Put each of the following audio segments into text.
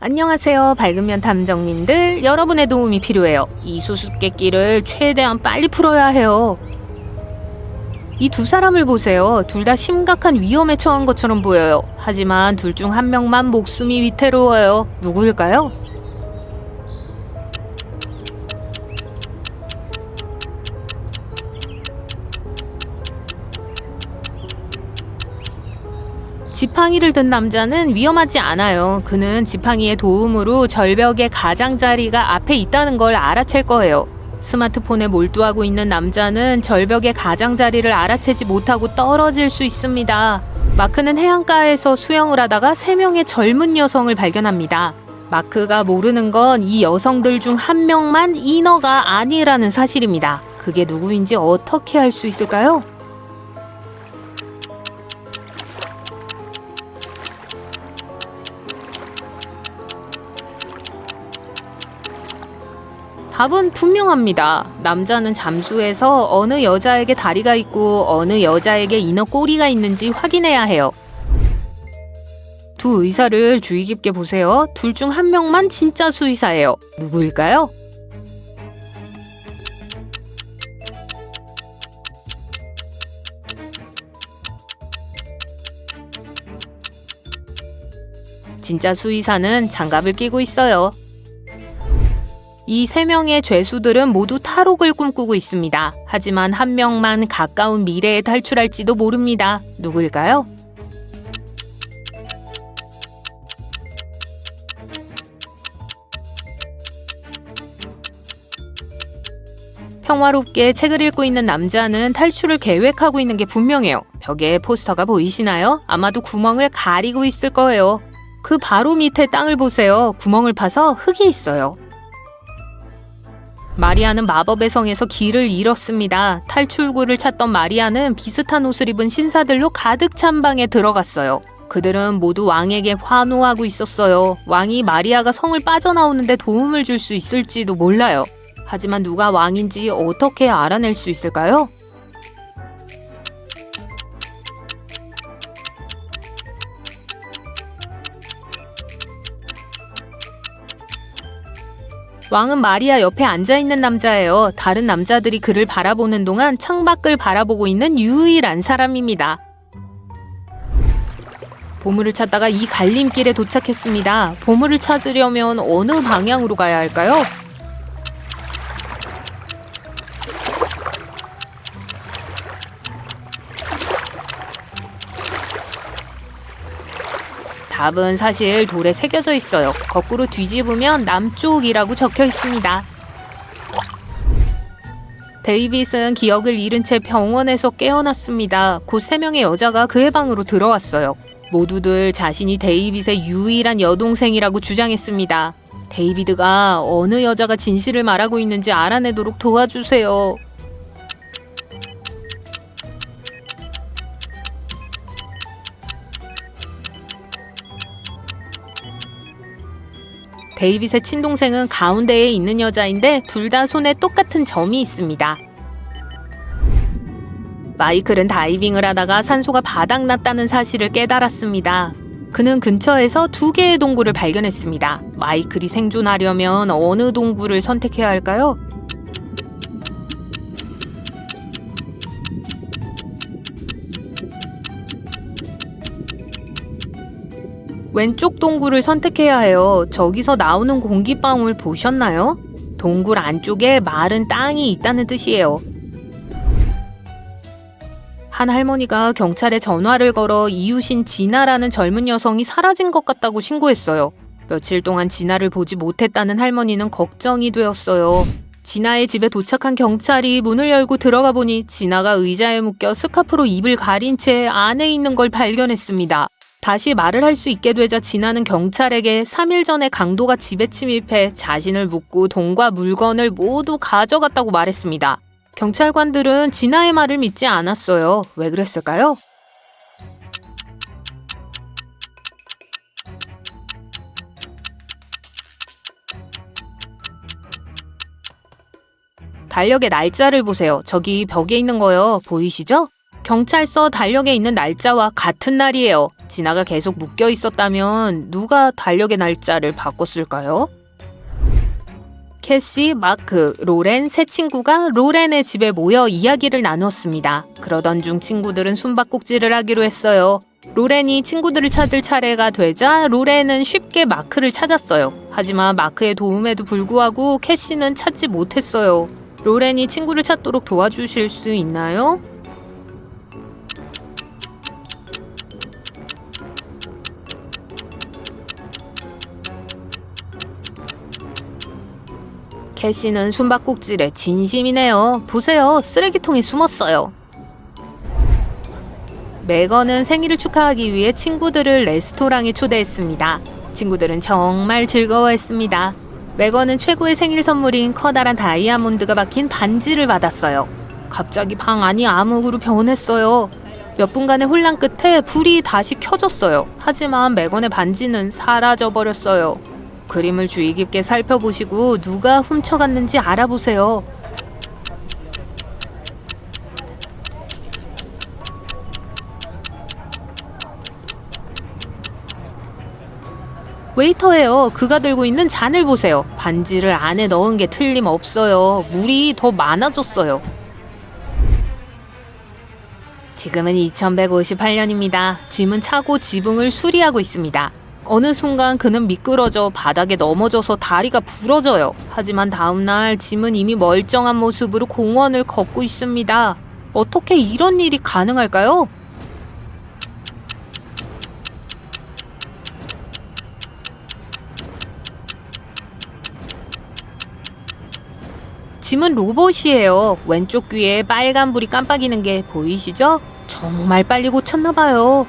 안녕하세요. 밝은면 탐정님들, 여러분의 도움이 필요해요. 이 수수께끼를 최대한 빨리 풀어야 해요. 이 두 사람을 보세요. 둘 다 심각한 위험에 처한 것처럼 보여요. 하지만 둘 중 한 명만 목숨이 위태로워요. 누구일까요? 지팡이를 든 남자는 위험하지 않아요. 그는 지팡이의 도움으로 절벽의 가장자리가 앞에 있다는 걸 알아챌 거예요. 스마트폰에 몰두하고 있는 남자는 절벽의 가장자리를 알아채지 못하고 떨어질 수 있습니다. 마크는 해안가에서 수영을 하다가 3명의 젊은 여성을 발견합니다. 마크가 모르는 건 이 여성들 중 한 명만 인어가 아니라는 사실입니다. 그게 누구인지 어떻게 알 수 있을까요? 답은 분명합니다. 남자는 잠수해서 어느 여자에게 다리가 있고 어느 여자에게 인어 꼬리가 있는지 확인해야 해요. 두 의사를 주의 깊게 보세요. 둘 중 한 명만 진짜 수의사예요. 누구일까요? 진짜 수의사는 장갑을 끼고 있어요. 이 3명의 죄수들은 모두 탈옥을 꿈꾸고 있습니다. 하지만 한 명만 가까운 미래에 탈출할지도 모릅니다. 누구일까요? 평화롭게 책을 읽고 있는 남자는 탈출을 계획하고 있는 게 분명해요. 벽에 포스터가 보이시나요? 아마도 구멍을 가리고 있을 거예요. 그 바로 밑에 땅을 보세요. 구멍을 파서 흙이 있어요. 마리아는 마법의 성에서 길을 잃었습니다. 탈출구를 찾던 마리아는 비슷한 옷을 입은 신사들로 가득 찬 방에 들어갔어요. 그들은 모두 왕에게 환호하고 있었어요. 왕이 마리아가 성을 빠져나오는데 도움을 줄 수 있을지도 몰라요. 하지만 누가 왕인지 어떻게 알아낼 수 있을까요? 왕은 마리아 옆에 앉아있는 남자예요. 다른 남자들이 그를 바라보는 동안 창밖을 바라보고 있는 유일한 사람입니다. 보물을 찾다가 이 갈림길에 도착했습니다. 보물을 찾으려면 어느 방향으로 가야 할까요? 답은 사실 돌에 새겨져 있어요. 거꾸로 뒤집으면 남쪽이라고 적혀 있습니다. 데이빗은 기억을 잃은 채 병원에서 깨어났습니다. 곧 3명의 여자가 그의 방으로 들어왔어요. 모두들 자신이 데이빗의 유일한 여동생이라고 주장했습니다. 데이비드가 어느 여자가 진실을 말하고 있는지 알아내도록 도와주세요. 데이빗의 친동생은 가운데에 있는 여자인데 둘 다 손에 똑같은 점이 있습니다. 마이클은 다이빙을 하다가 산소가 바닥났다는 사실을 깨달았습니다. 그는 근처에서 2개의 동굴을 발견했습니다. 마이클이 생존하려면 어느 동굴을 선택해야 할까요? 왼쪽 동굴을 선택해야 해요. 저기서 나오는 공기방울 보셨나요? 동굴 안쪽에 마른 땅이 있다는 뜻이에요. 한 할머니가 경찰에 전화를 걸어 이웃인 진아라는 젊은 여성이 사라진 것 같다고 신고했어요. 며칠 동안 진아를 보지 못했다는 할머니는 걱정이 되었어요. 진아의 집에 도착한 경찰이 문을 열고 들어가 보니 진아가 의자에 묶여 스카프로 입을 가린 채 안에 있는 걸 발견했습니다. 다시 말을 할 수 있게 되자 진아는 경찰에게 3일 전에 강도가 집에 침입해 자신을 묻고 돈과 물건을 모두 가져갔다고 말했습니다. 경찰관들은 진아의 말을 믿지 않았어요. 왜 그랬을까요? 달력의 날짜를 보세요. 저기 벽에 있는 거요. 보이시죠? 경찰서 달력에 있는 날짜와 같은 날이에요. 진아가 계속 묶여 있었다면 누가 달력의 날짜를 바꿨을까요? 캐시, 마크, 로렌 세 친구가 로렌의 집에 모여 이야기를 나누었습니다. 그러던 중 친구들은 숨바꼭질을 하기로 했어요. 로렌이 친구들을 찾을 차례가 되자 로렌은 쉽게 마크를 찾았어요. 하지만 마크의 도움에도 불구하고 캐시는 찾지 못했어요. 로렌이 친구를 찾도록 도와주실 수 있나요? 캐시는 숨바꼭질에 진심이네요. 보세요. 쓰레기통에 숨었어요. 메건은 생일을 축하하기 위해 친구들을 레스토랑에 초대했습니다. 친구들은 정말 즐거워했습니다. 메건은 최고의 생일 선물인 커다란 다이아몬드가 박힌 반지를 받았어요. 갑자기 방 안이 암흑으로 변했어요. 몇 분간의 혼란 끝에 불이 다시 켜졌어요. 하지만 메건의 반지는 사라져버렸어요. 그림을 주의 깊게 살펴보시고 누가 훔쳐갔는지 알아보세요. 웨이터예요. 그가 들고 있는 잔을 보세요. 반지를 안에 넣은 게 틀림없어요. 물이 더 많아졌어요. 지금은 2158년입니다. 짐은 차고 지붕을 수리하고 있습니다. 어느 순간 그는 미끄러져 바닥에 넘어져서 다리가 부러져요. 하지만 다음날 짐은 이미 멀쩡한 모습으로 공원을 걷고 있습니다. 어떻게 이런 일이 가능할까요? 짐은 로봇이에요. 왼쪽 귀에 빨간 불이 깜빡이는 게 보이시죠? 정말 빨리 고쳤나봐요.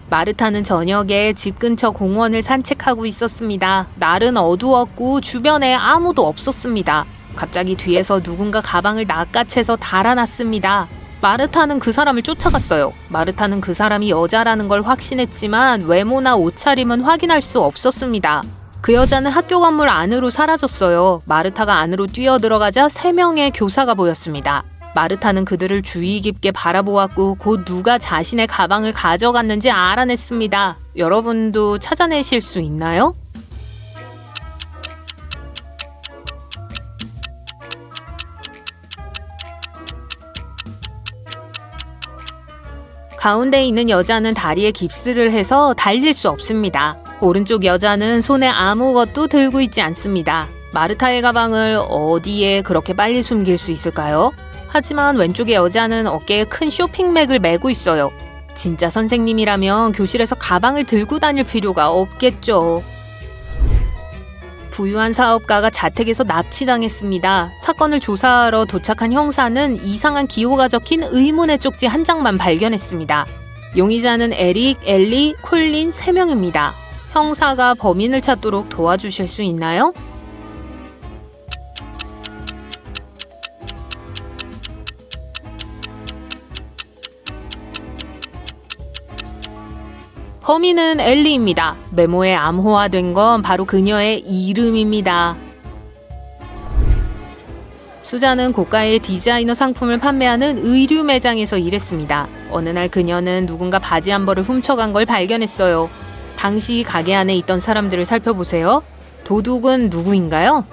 마르타는 저녁에 집 근처 공원을 산책하고 있었습니다. 날은 어두웠고 주변에 아무도 없었습니다. 갑자기 뒤에서 누군가 가방을 낚아채서 달아났습니다. 마르타는 그 사람을 쫓아갔어요. 마르타는 그 사람이 여자라는 걸 확신했지만 외모나 옷차림은 확인할 수 없었습니다. 그 여자는 학교 건물 안으로 사라졌어요. 마르타가 안으로 뛰어들어가자 3명의 교사가 보였습니다. 마르타는 그들을 주의 깊게 바라보았고 곧 누가 자신의 가방을 가져갔는지 알아냈습니다. 여러분도 찾아내실 수 있나요? 가운데 있는 여자는 다리에 깁스를 해서 달릴 수 없습니다. 오른쪽 여자는 손에 아무것도 들고 있지 않습니다. 마르타의 가방을 어디에 그렇게 빨리 숨길 수 있을까요? 하지만 왼쪽의 여자는 어깨에 큰 쇼핑백을 메고 있어요. 진짜 선생님이라면 교실에서 가방을 들고 다닐 필요가 없겠죠. 부유한 사업가가 자택에서 납치당했습니다. 사건을 조사하러 도착한 형사는 이상한 기호가 적힌 의문의 쪽지 한 장만 발견했습니다. 용의자는 에릭, 엘리, 콜린 3명입니다. 형사가 범인을 찾도록 도와주실 수 있나요? 범인은 엘리입니다. 메모에 암호화된 건 바로 그녀의 이름입니다. 수자는 고가의 디자이너 상품을 판매하는 의류 매장에서 일했습니다. 어느 날 그녀는 누군가 바지 한 벌을 훔쳐간 걸 발견했어요. 당시 가게 안에 있던 사람들을 살펴보세요. 도둑은 누구인가요?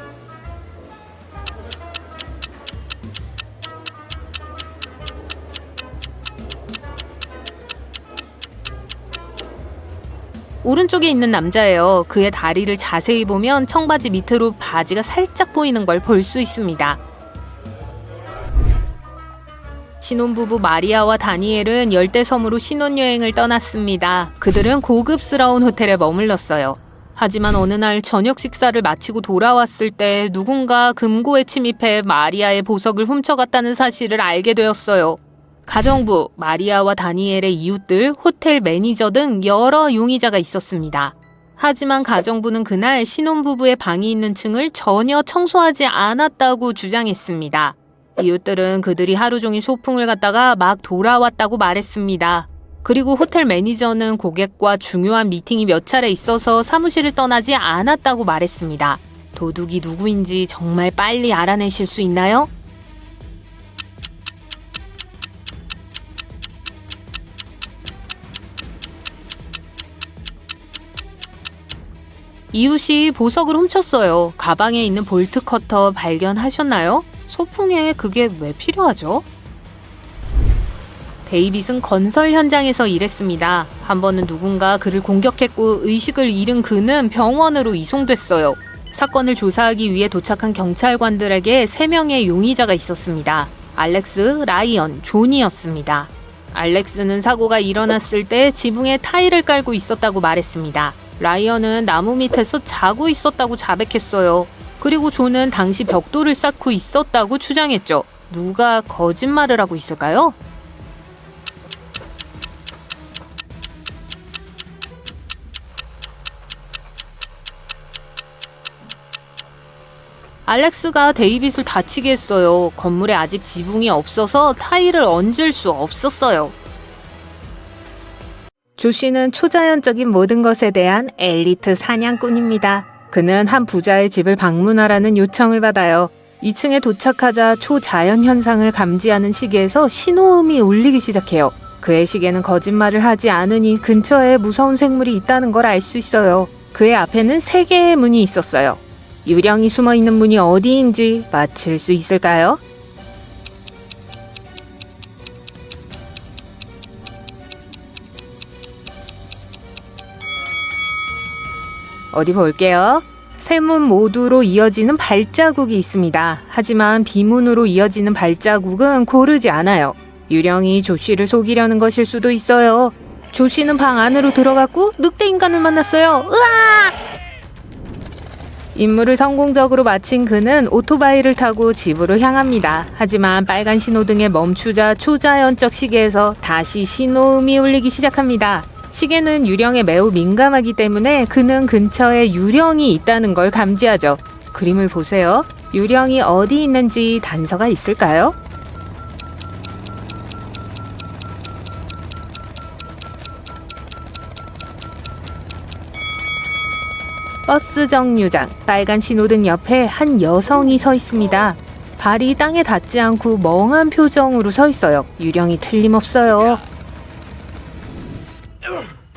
오른쪽에 있는 남자예요. 그의 다리를 자세히 보면 청바지 밑으로 바지가 살짝 보이는 걸 볼 수 있습니다. 신혼부부 마리아와 다니엘은 열대섬으로 신혼여행을 떠났습니다. 그들은 고급스러운 호텔에 머물렀어요. 하지만 어느 날 저녁 식사를 마치고 돌아왔을 때 누군가 금고에 침입해 마리아의 보석을 훔쳐갔다는 사실을 알게 되었어요. 가정부, 마리아와 다니엘의 이웃들, 호텔 매니저 등 여러 용의자가 있었습니다. 하지만 가정부는 그날 신혼부부의 방이 있는 층을 전혀 청소하지 않았다고 주장했습니다. 이웃들은 그들이 하루 종일 소풍을 갔다가 막 돌아왔다고 말했습니다. 그리고 호텔 매니저는 고객과 중요한 미팅이 몇 차례 있어서 사무실을 떠나지 않았다고 말했습니다. 도둑이 누구인지 정말 빨리 알아내실 수 있나요? 이웃이 보석을 훔쳤어요. 가방에 있는 볼트 커터 발견하셨나요? 소풍에 그게 왜 필요하죠? 데이빗은 건설 현장에서 일했습니다. 한 번은 누군가 그를 공격했고 의식을 잃은 그는 병원으로 이송됐어요. 사건을 조사하기 위해 도착한 경찰관들에게 3명의 용의자가 있었습니다. 알렉스, 라이언, 존이었습니다. 알렉스는 사고가 일어났을 때 지붕에 타일을 깔고 있었다고 말했습니다. 라이언은 나무 밑에서 자고 있었다고 자백했어요. 그리고 존은 당시 벽돌을 쌓고 있었다고 주장했죠. 누가 거짓말을 하고 있을까요? 알렉스가 데이빗을 다치게 했어요. 건물에 아직 지붕이 없어서 타일을 얹을 수 없었어요. 조씨는 초자연적인 모든 것에 대한 엘리트 사냥꾼입니다. 그는 한 부자의 집을 방문하라는 요청을 받아요. 2층에 도착하자 초자연 현상을 감지하는 시계에서 신호음이 울리기 시작해요. 그의 시계는 거짓말을 하지 않으니 근처에 무서운 생물이 있다는 걸 알 수 있어요. 그의 앞에는 3개의 문이 있었어요. 유령이 숨어있는 문이 어디인지 맞힐 수 있을까요? 어디 볼게요. 세 문 모두로 이어지는 발자국이 있습니다. 하지만 비문으로 이어지는 발자국은 고르지 않아요. 유령이 조씨를 속이려는 것일 수도 있어요. 조씨는 방 안으로 들어갔고 늑대 인간을 만났어요. 으악! 임무를 성공적으로 마친 그는 오토바이를 타고 집으로 향합니다. 하지만 빨간 신호등에 멈추자 초자연적 시계에서 다시 신호음이 울리기 시작합니다. 시계는 유령에 매우 민감하기 때문에 그는 근처에 유령이 있다는 걸 감지하죠. 그림을 보세요. 유령이 어디 있는지 단서가 있을까요? 버스 정류장, 빨간 신호등 옆에 한 여성이 서 있습니다. 발이 땅에 닿지 않고 멍한 표정으로 서 있어요. 유령이 틀림없어요.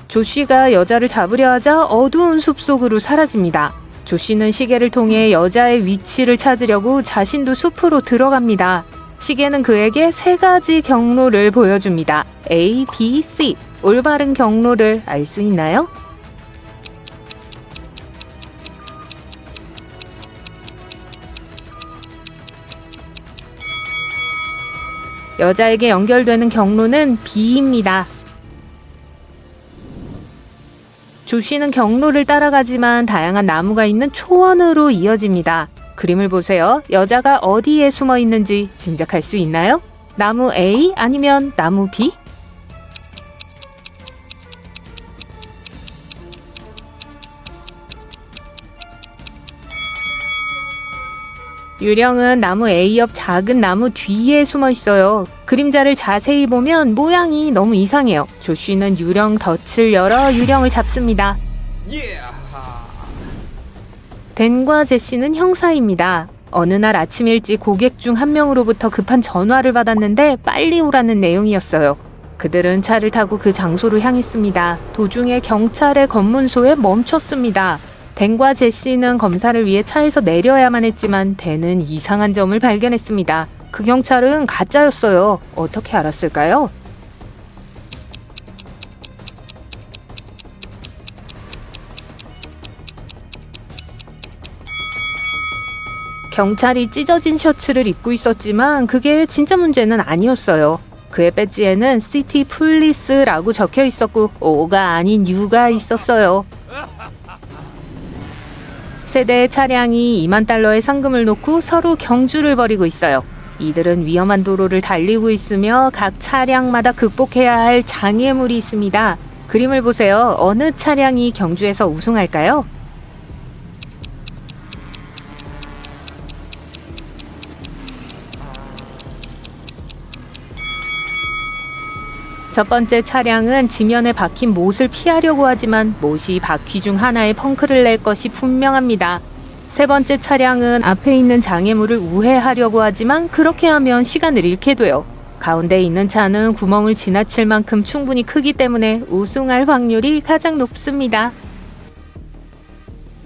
조씨가 여자를 잡으려 하자 어두운 숲속으로 사라집니다. 조씨는 시계를 통해 여자의 위치를 찾으려고 자신도 숲으로 들어갑니다. 시계는 그에게 3가지 경로를 보여줍니다. A, B, C. 올바른 경로를 알 수 있나요? 여자에게 연결되는 경로는 B입니다. 조씨는 경로를 따라가지만 다양한 나무가 있는 초원으로 이어집니다. 그림을 보세요. 여자가 어디에 숨어 있는지 짐작할 수 있나요? 나무 A 아니면 나무 B? 유령은 나무 A 옆 작은 나무 뒤에 숨어 있어요. 그림자를 자세히 보면 모양이 너무 이상해요. 조씨는 유령 덫을 열어 유령을 잡습니다. 댄과 제시는 형사입니다. 어느 날 아침 일찍 고객 중 한 명으로부터 급한 전화를 받았는데 빨리 오라는 내용이었어요. 그들은 차를 타고 그 장소로 향했습니다. 도중에 경찰의 검문소에 멈췄습니다. 댄과 제시는 검사를 위해 차에서 내려야만 했지만 댄은 이상한 점을 발견했습니다. 그 경찰은 가짜였어요. 어떻게 알았을까요? 경찰이 찢어진 셔츠를 입고 있었지만 그게 진짜 문제는 아니었어요. 그의 배지에는 시티 폴리스라고 적혀 있었고 O가 아닌 U가 있었어요. 세 대의 차량이 $20,000의 상금을 놓고 서로 경주를 벌이고 있어요. 이들은 위험한 도로를 달리고 있으며 각 차량마다 극복해야 할 장애물이 있습니다. 그림을 보세요. 어느 차량이 경주에서 우승할까요? 첫 번째 차량은 지면에 박힌 못을 피하려고 하지만 못이 바퀴 중 하나에 펑크를 낼 것이 분명합니다. 세 번째 차량은 앞에 있는 장애물을 우회하려고 하지만 그렇게 하면 시간을 잃게 돼요. 가운데 있는 차는 구멍을 지나칠 만큼 충분히 크기 때문에 우승할 확률이 가장 높습니다.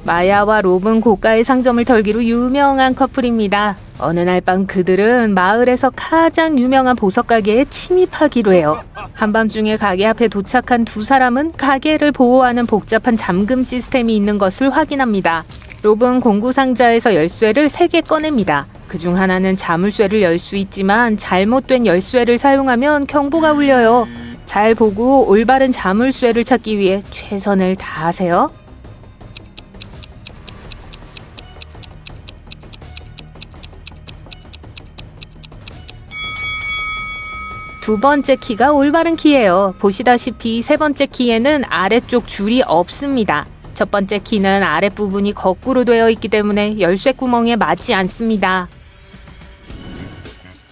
마야와 롭은 고가의 상점을 털기로 유명한 커플입니다. 어느 날 밤 그들은 마을에서 가장 유명한 보석 가게에 침입하기로 해요. 한밤중에 가게 앞에 도착한 두 사람은 가게를 보호하는 복잡한 잠금 시스템이 있는 것을 확인합니다. 롭은 공구 상자에서 열쇠를 3개 꺼냅니다. 그중 하나는 자물쇠를 열 수 있지만 잘못된 열쇠를 사용하면 경보가 울려요. 잘 보고 올바른 자물쇠를 찾기 위해 최선을 다하세요. 두 번째 키가 올바른 키예요. 보시다시피 세 번째 키에는 아래쪽 줄이 없습니다. 첫 번째 키는 아랫부분이 거꾸로 되어 있기 때문에 열쇠 구멍에 맞지 않습니다.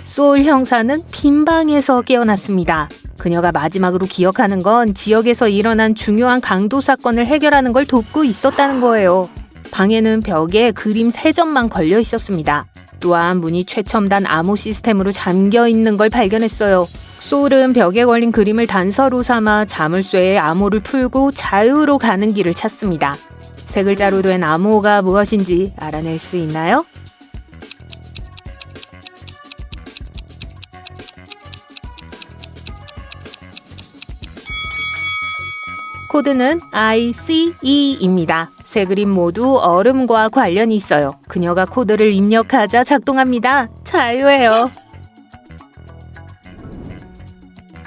소울 형사는 빈 방에서 깨어났습니다. 그녀가 마지막으로 기억하는 건 지역에서 일어난 중요한 강도 사건을 해결하는 걸 돕고 있었다는 거예요. 방에는 벽에 그림 3점만 걸려 있었습니다. 또한 문이 최첨단 암호 시스템으로 잠겨 있는 걸 발견했어요. 소울은 벽에 걸린 그림을 단서로 삼아 자물쇠의 암호를 풀고 자유로 가는 길을 찾습니다. 3글자로 된 암호가 무엇인지 알아낼 수 있나요? 코드는 ICE입니다. 3그림 모두 얼음과 관련이 있어요. 그녀가 코드를 입력하자 작동합니다. 자유예요.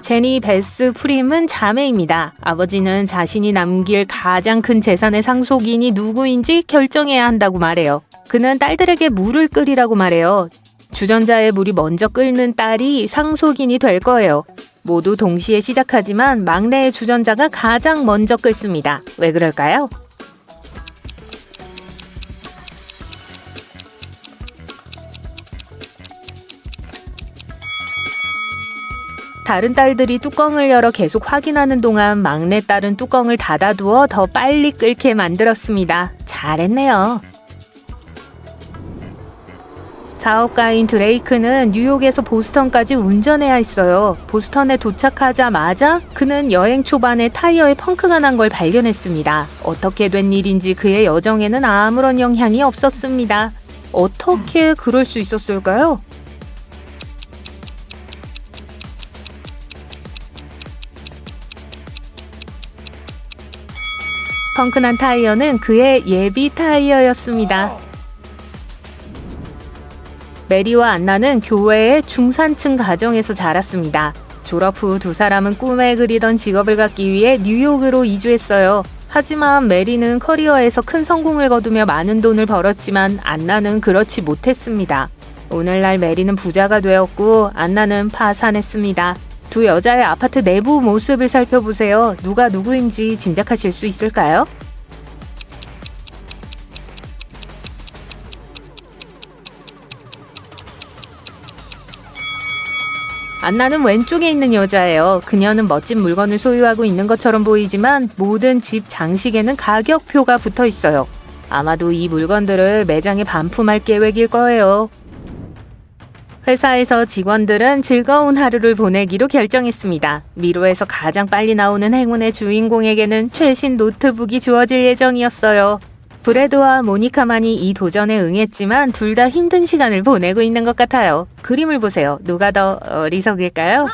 제니 베스 프림은 자매입니다. 아버지는 자신이 남길 가장 큰 재산의 상속인이 누구인지 결정해야 한다고 말해요. 그는 딸들에게 물을 끓이라고 말해요. 주전자에 물이 먼저 끓는 딸이 상속인이 될 거예요. 모두 동시에 시작하지만 막내의 주전자가 가장 먼저 끓습니다. 왜 그럴까요? 다른 딸들이 뚜껑을 열어 계속 확인하는 동안 막내 딸은 뚜껑을 닫아두어 더 빨리 끓게 만들었습니다. 잘했네요. 사업가인 드레이크는 뉴욕에서 보스턴까지 운전해야 했어요. 보스턴에 도착하자마자 그는 여행 초반에 타이어에 펑크가 난 걸 발견했습니다. 어떻게 된 일인지 그의 여정에는 아무런 영향이 없었습니다. 어떻게 그럴 수 있었을까요? 펑크난 타이어는 그의 예비 타이어였습니다. 메리와 안나는 교회의 중산층 가정에서 자랐습니다. 졸업 후 두 사람은 꿈에 그리던 직업을 갖기 위해 뉴욕으로 이주했어요. 하지만 메리는 커리어에서 큰 성공을 거두며 많은 돈을 벌었지만 안나는 그렇지 못했습니다. 오늘날 메리는 부자가 되었고 안나는 파산했습니다. 두 여자의 아파트 내부 모습을 살펴보세요. 누가 누구인지 짐작하실 수 있을까요? 안나는 왼쪽에 있는 여자예요. 그녀는 멋진 물건을 소유하고 있는 것처럼 보이지만 모든 집 장식에는 가격표가 붙어 있어요. 아마도 이 물건들을 매장에 반품할 계획일 거예요. 회사에서 직원들은 즐거운 하루를 보내기로 결정했습니다. 미로에서 가장 빨리 나오는 행운의 주인공에게는 최신 노트북이 주어질 예정이었어요. 브래드와 모니카만이 이 도전에 응했지만 둘 다 힘든 시간을 보내고 있는 것 같아요. 그림을 보세요. 누가 더 어리석일까요?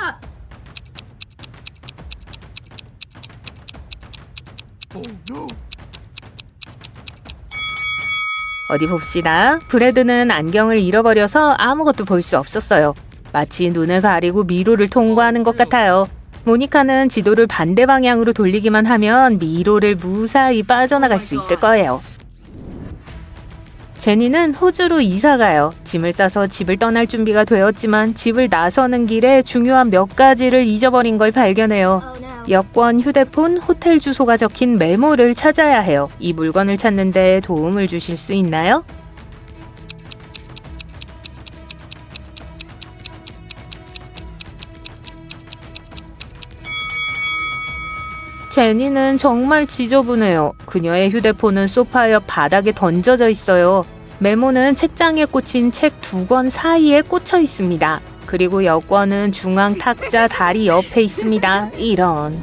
어디 봅시다. 브래드는 안경을 잃어버려서 아무것도 볼 수 없었어요. 마치 눈을 가리고 미로를 통과하는 것 같아요. 모니카는 지도를 반대 방향으로 돌리기만 하면 미로를 무사히 빠져나갈 수 있을 거예요. 제니는 호주로 이사가요. 짐을 싸서 집을 떠날 준비가 되었지만 집을 나서는 길에 중요한 몇 가지를 잊어버린 걸 발견해요. 여권, 휴대폰, 호텔 주소가 적힌 메모를 찾아야 해요. 이 물건을 찾는 데 도움을 주실 수 있나요? 제니는 정말 지저분해요. 그녀의 휴대폰은 소파 옆 바닥에 던져져 있어요. 메모는 책장에 꽂힌 책 2권 사이에 꽂혀 있습니다. 그리고 여권은 중앙 탁자 다리 옆에 있습니다. 이런.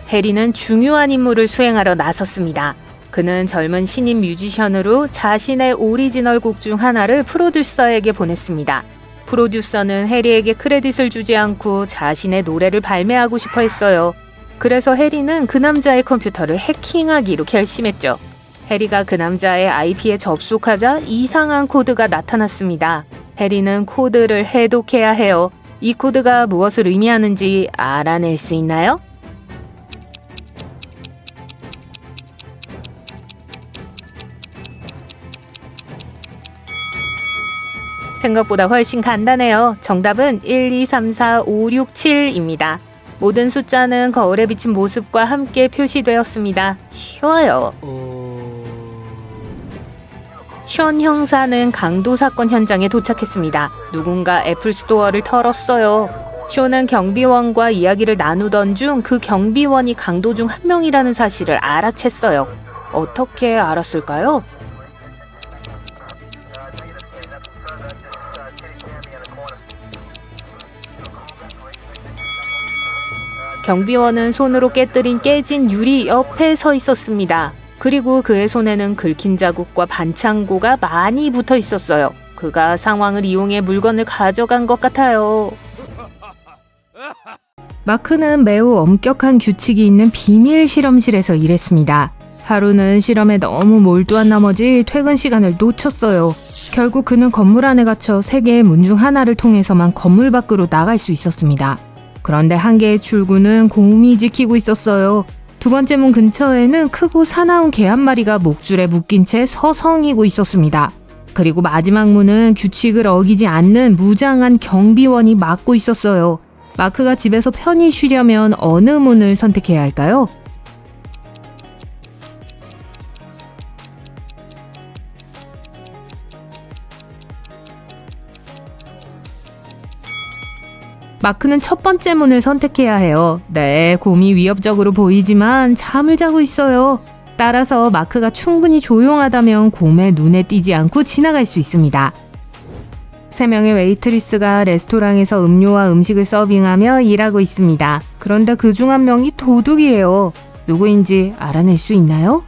해리는 중요한 임무를 수행하러 나섰습니다. 그는 젊은 신인 뮤지션으로 자신의 오리지널 곡 중 하나를 프로듀서에게 보냈습니다. 프로듀서는 해리에게 크레딧을 주지 않고 자신의 노래를 발매하고 싶어 했어요. 그래서 해리는 그 남자의 컴퓨터를 해킹하기로 결심했죠. 해리가 그 남자의 IP에 접속하자 이상한 코드가 나타났습니다. 해리는 코드를 해독해야 해요. 이 코드가 무엇을 의미하는지 알아낼 수 있나요? 생각보다 훨씬 간단해요. 정답은 1, 2, 3, 4, 5, 6, 7입니다. 모든 숫자는 거울에 비친 모습과 함께 표시되었습니다. 쉬워요. 션 형사는 강도 사건 현장에 도착했습니다. 누군가 애플 스토어를 털었어요. 쇼는 경비원과 이야기를 나누던 중 그 경비원이 강도 중 한 명이라는 사실을 알아챘어요. 어떻게 알았을까요? 경비원은 손으로 깨뜨린 깨진 유리 옆에 서 있었습니다. 그리고 그의 손에는 긁힌 자국과 반창고가 많이 붙어 있었어요. 그가 상황을 이용해 물건을 가져간 것 같아요. 마크는 매우 엄격한 규칙이 있는 비밀 실험실에서 일했습니다. 하루는 실험에 너무 몰두한 나머지 퇴근 시간을 놓쳤어요. 결국 그는 건물 안에 갇혀 3개의 문 중 하나를 통해서만 건물 밖으로 나갈 수 있었습니다. 그런데 한 개의 출구는 곰이 지키고 있었어요. 두 번째 문 근처에는 크고 사나운 개 한 마리가 목줄에 묶인 채 서성이고 있었습니다. 그리고 마지막 문은 규칙을 어기지 않는 무장한 경비원이 막고 있었어요. 마크가 집에서 편히 쉬려면 어느 문을 선택해야 할까요? 마크는 첫 번째 문을 선택해야 해요. 네, 곰이 위협적으로 보이지만 잠을 자고 있어요. 따라서 마크가 충분히 조용하다면 곰의 눈에 띄지 않고 지나갈 수 있습니다. 3명의 웨이트리스가 레스토랑에서 음료와 음식을 서빙하며 일하고 있습니다. 그런데 그중 한 명이 도둑이에요. 누구인지 알아낼 수 있나요?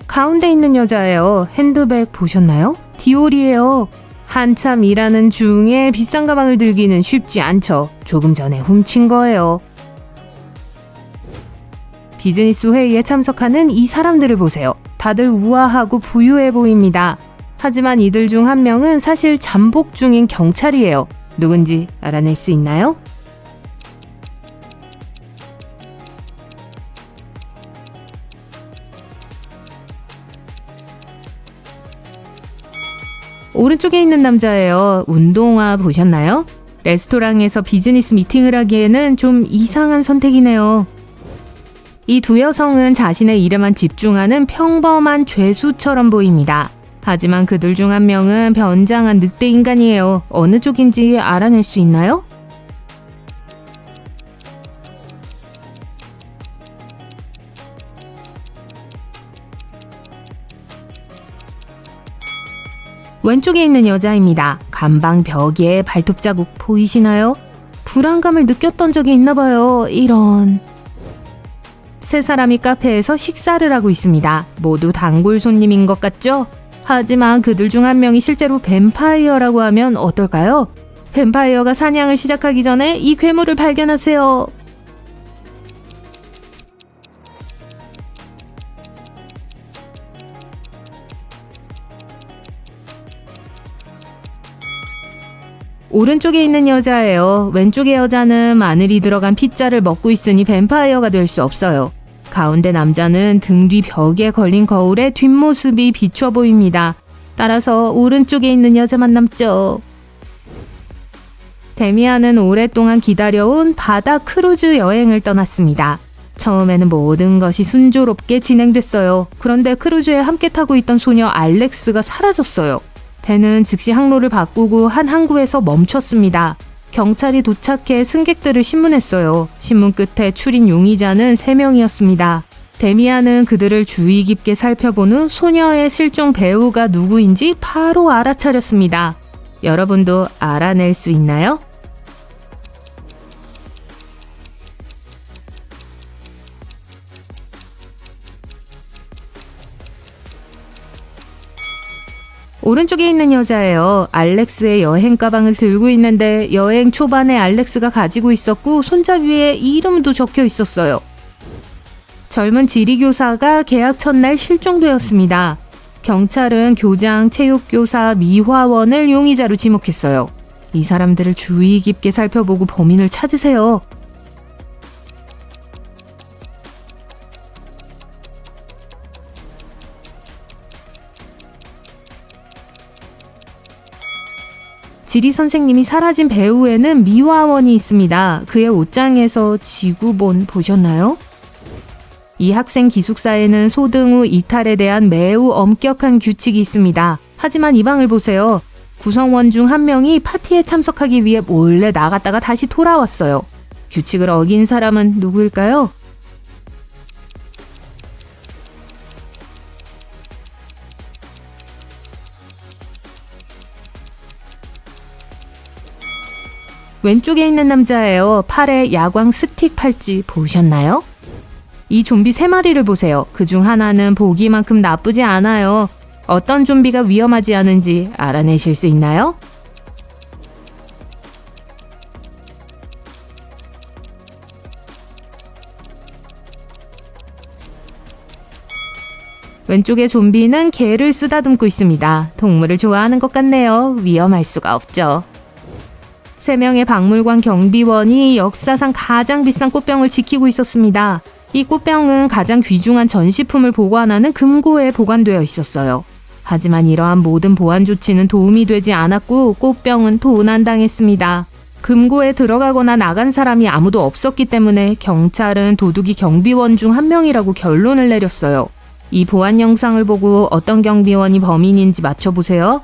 가운데 있는 여자예요. 핸드백 보셨나요? 디올이에요. 한참 일하는 중에 비싼 가방을 들기는 쉽지 않죠. 조금 전에 훔친 거예요. 비즈니스 회의에 참석하는 이 사람들을 보세요. 다들 우아하고 부유해 보입니다. 하지만 이들 중 한 명은 사실 잠복 중인 경찰이에요. 누군지 알아낼 수 있나요? 오른쪽에 있는 남자예요. 운동화 보셨나요? 레스토랑에서 비즈니스 미팅을 하기에는 좀 이상한 선택이네요. 이 두 여성은 자신의 일에만 집중하는 평범한 죄수처럼 보입니다. 하지만 그들 중 한 명은 변장한 늑대 인간이에요. 어느 쪽인지 알아낼 수 있나요? 왼쪽에 있는 여자입니다. 간방 벽에 발톱 자국 보이시나요? 불안감을 느꼈던 적이 있나봐요. 이런... 세 사람이 카페에서 식사를 하고 있습니다. 모두 단골 손님인 것 같죠? 하지만 그들 중 한 명이 실제로 뱀파이어라고 하면 어떨까요? 뱀파이어가 사냥을 시작하기 전에 이 괴물을 발견하세요. 오른쪽에 있는 여자예요. 왼쪽의 여자는 마늘이 들어간 피자를 먹고 있으니 뱀파이어가 될 수 없어요. 가운데 남자는 등 뒤 벽에 걸린 거울에 뒷모습이 비춰 보입니다. 따라서 오른쪽에 있는 여자만 남죠. 데미안은 오랫동안 기다려온 바다 크루즈 여행을 떠났습니다. 처음에는 모든 것이 순조롭게 진행됐어요. 그런데 크루즈에 함께 타고 있던 소녀 알렉스가 사라졌어요. 배는 즉시 항로를 바꾸고 한 항구에서 멈췄습니다. 경찰이 도착해 승객들을 신문했어요. 신문 끝에 추린 용의자는 3명이었습니다. 데미안은 그들을 주의 깊게 살펴본 후 소녀의 실종 배우가 누구인지 바로 알아차렸습니다. 여러분도 알아낼 수 있나요? 오른쪽에 있는 여자예요. 알렉스의 여행 가방을 들고 있는데 여행 초반에 알렉스가 가지고 있었고 손잡이에 이름도 적혀 있었어요. 젊은 지리교사가 계약 첫날 실종되었습니다. 경찰은 교장, 체육교사, 미화원을 용의자로 지목했어요. 이 사람들을 주의 깊게 살펴보고 범인을 찾으세요. 지리 선생님이 사라진 배후에는 미화원이 있습니다. 그의 옷장에서 지구본 보셨나요? 이 학생 기숙사에는 소등 후 이탈에 대한 매우 엄격한 규칙이 있습니다. 하지만 이 방을 보세요. 구성원 중 한 명이 파티에 참석하기 위해 몰래 나갔다가 다시 돌아왔어요. 규칙을 어긴 사람은 누구일까요? 왼쪽에 있는 남자예요. 팔에 야광 스틱 팔찌 보셨나요? 이 좀비 3마리를 보세요. 그중 하나는 보기만큼 나쁘지 않아요. 어떤 좀비가 위험하지 않은지 알아내실 수 있나요? 왼쪽의 좀비는 개를 쓰다듬고 있습니다. 동물을 좋아하는 것 같네요. 위험할 수가 없죠. 3명의 박물관 경비원이 역사상 가장 비싼 꽃병을 지키고 있었습니다. 이 꽃병은 가장 귀중한 전시품을 보관하는 금고에 보관되어 있었어요. 하지만 이러한 모든 보안 조치는 도움이 되지 않았고 꽃병은 도난당했습니다. 금고에 들어가거나 나간 사람이 아무도 없었기 때문에 경찰은 도둑이 경비원 중 한 명이라고 결론을 내렸어요. 이 보안 영상을 보고 어떤 경비원이 범인인지 맞춰보세요.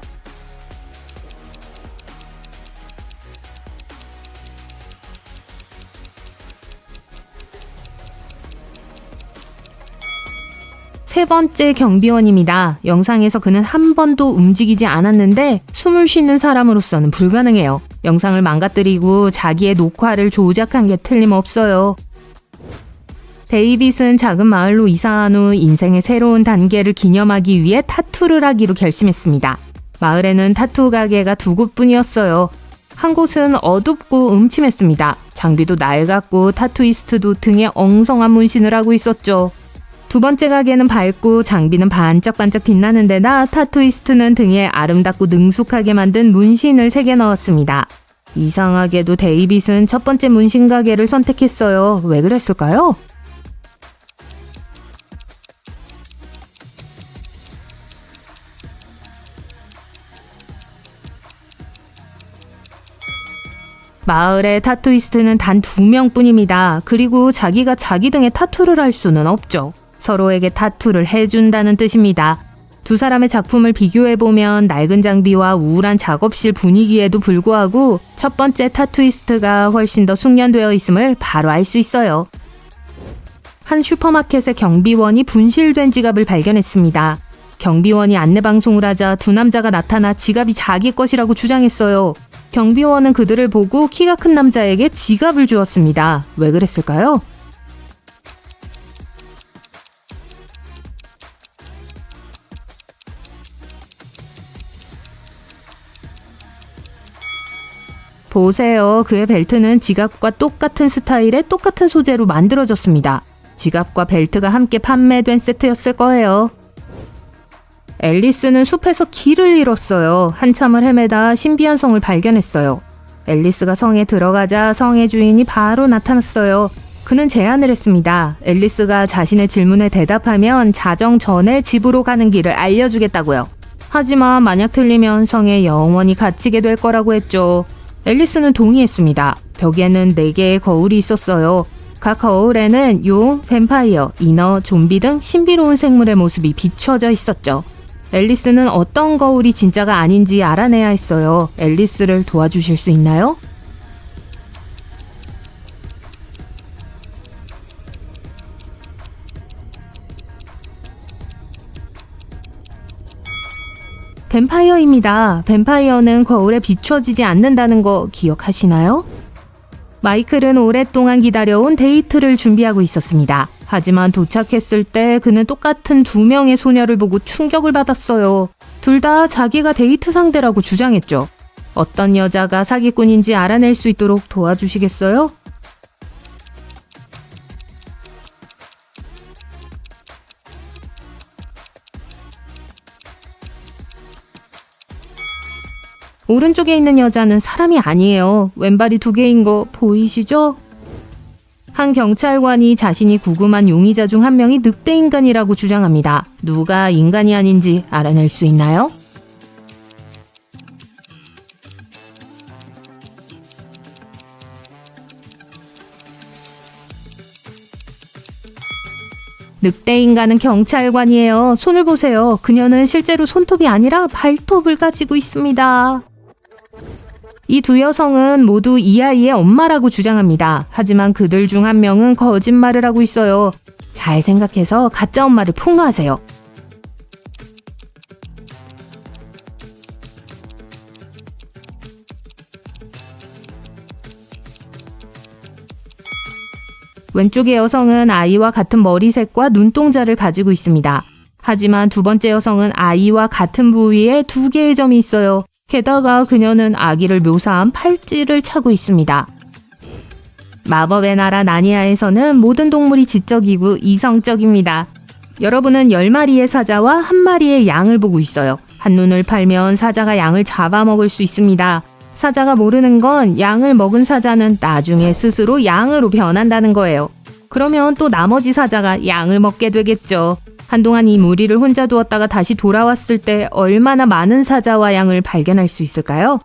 세 번째 경비원입니다. 영상에서 그는 한 번도 움직이지 않았는데 숨을 쉬는 사람으로서는 불가능해요. 영상을 망가뜨리고 자기의 녹화를 조작한 게 틀림없어요. 데이빗은 작은 마을로 이사한 후 인생의 새로운 단계를 기념하기 위해 타투를 하기로 결심했습니다. 마을에는 타투 가게가 2곳뿐이었어요. 한 곳은 어둡고 음침했습니다. 장비도 낡았고 타투이스트도 등에 엉성한 문신을 하고 있었죠. 2번째 가게는 밝고 장비는 반짝반짝 빛나는 데다 타투이스트는 등에 아름답고 능숙하게 만든 문신을 새겨 넣었습니다. 이상하게도 데이빗은 첫 번째 문신 가게를 선택했어요. 왜 그랬을까요? 마을의 타투이스트는 단 2명뿐입니다. 그리고 자기가 자기 등에 타투를 할 수는 없죠. 서로에게 타투를 해준다는 뜻입니다. 두 사람의 작품을 비교해보면 낡은 장비와 우울한 작업실 분위기에도 불구하고 첫 번째 타투이스트가 훨씬 더 숙련되어 있음을 바로 알 수 있어요. 한 슈퍼마켓의 경비원이 분실된 지갑을 발견했습니다. 경비원이 안내방송을 하자 2 남자가 나타나 지갑이 자기 것이라고 주장했어요. 경비원은 그들을 보고 키가 큰 남자에게 지갑을 주었습니다. 왜 그랬을까요? 보세요. 그의 벨트는 지갑과 똑같은 스타일의 똑같은 소재로 만들어졌습니다. 지갑과 벨트가 함께 판매된 세트였을 거예요. 앨리스는 숲에서 길을 잃었어요. 한참을 헤매다 신비한 성을 발견했어요. 앨리스가 성에 들어가자 성의 주인이 바로 나타났어요. 그는 제안을 했습니다. 앨리스가 자신의 질문에 대답하면 자정 전에 집으로 가는 길을 알려주겠다고요. 하지만 만약 틀리면 성에 영원히 갇히게 될 거라고 했죠. 앨리스는 동의했습니다. 벽에는 4개의 거울이 있었어요. 각 거울에는 용, 뱀파이어, 인어, 좀비 등 신비로운 생물의 모습이 비춰져 있었죠. 앨리스는 어떤 거울이 진짜가 아닌지 알아내야 했어요. 앨리스를 도와주실 수 있나요? 뱀파이어입니다. 뱀파이어는 거울에 비춰지지 않는다는 거 기억하시나요? 마이클은 오랫동안 기다려온 데이트를 준비하고 있었습니다. 하지만 도착했을 때 그는 똑같은 두 명의 소녀를 보고 충격을 받았어요. 둘 다 자기가 데이트 상대라고 주장했죠. 어떤 여자가 사기꾼인지 알아낼 수 있도록 도와주시겠어요? 오른쪽에 있는 여자는 사람이 아니에요. 왼발이 두 개인 거 보이시죠? 한 경찰관이 자신이 구금한 용의자 중 한 명이 늑대 인간이라고 주장합니다. 누가 인간이 아닌지 알아낼 수 있나요? 늑대 인간은 경찰관이에요. 손을 보세요. 그녀는 실제로 손톱이 아니라 발톱을 가지고 있습니다. 이 두 여성은 모두 이 아이의 엄마라고 주장합니다. 하지만 그들 중 한 명은 거짓말을 하고 있어요. 잘 생각해서 가짜 엄마를 폭로하세요. 왼쪽의 여성은 아이와 같은 머리색과 눈동자를 가지고 있습니다. 하지만 두 번째 여성은 아이와 같은 부위에 두 개의 점이 있어요. 게다가 그녀는 아기를 묘사한 팔찌를 차고 있습니다. 마법의 나라 나니아에서는 모든 동물이 지적이고 이성적입니다. 여러분은 10마리의 사자와 1마리의 양을 보고 있어요. 한눈을 팔면 사자가 양을 잡아먹을 수 있습니다. 사자가 모르는 건 양을 먹은 사자는 나중에 스스로 양으로 변한다는 거예요. 그러면 또 나머지 사자가 양을 먹게 되겠죠. 한동안 이 무리를 혼자 두었다가 다시 돌아왔을 때 얼마나 많은 사자와 양을 발견할 수 있을까요?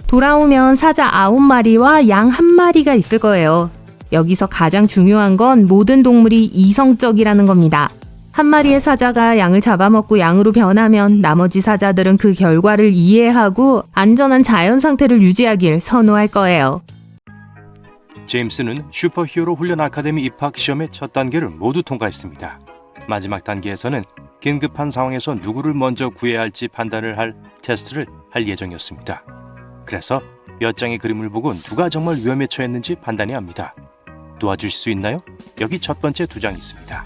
돌아오면 사자 9마리와 양 1마리가 있을 거예요. 여기서 가장 중요한 건 모든 동물이 이성적이라는 겁니다. 1마리의 사자가 양을 잡아먹고 양으로 변하면 나머지 사자들은 그 결과를 이해하고 안전한 자연 상태를 유지하길 선호할 거예요. 제임스는 슈퍼히어로 훈련 아카데미 입학 시험의 첫 단계를 모두 통과했습니다. 마지막 단계에서는 긴급한 상황에서 누구를 먼저 구해야 할지 판단을 할 테스트를 할 예정이었습니다. 그래서 몇 장의 그림을 보고 누가 정말 위험에 처했는지 판단해야 합니다. 도와주실 수 있나요? 여기 첫 번째 2장이 있습니다.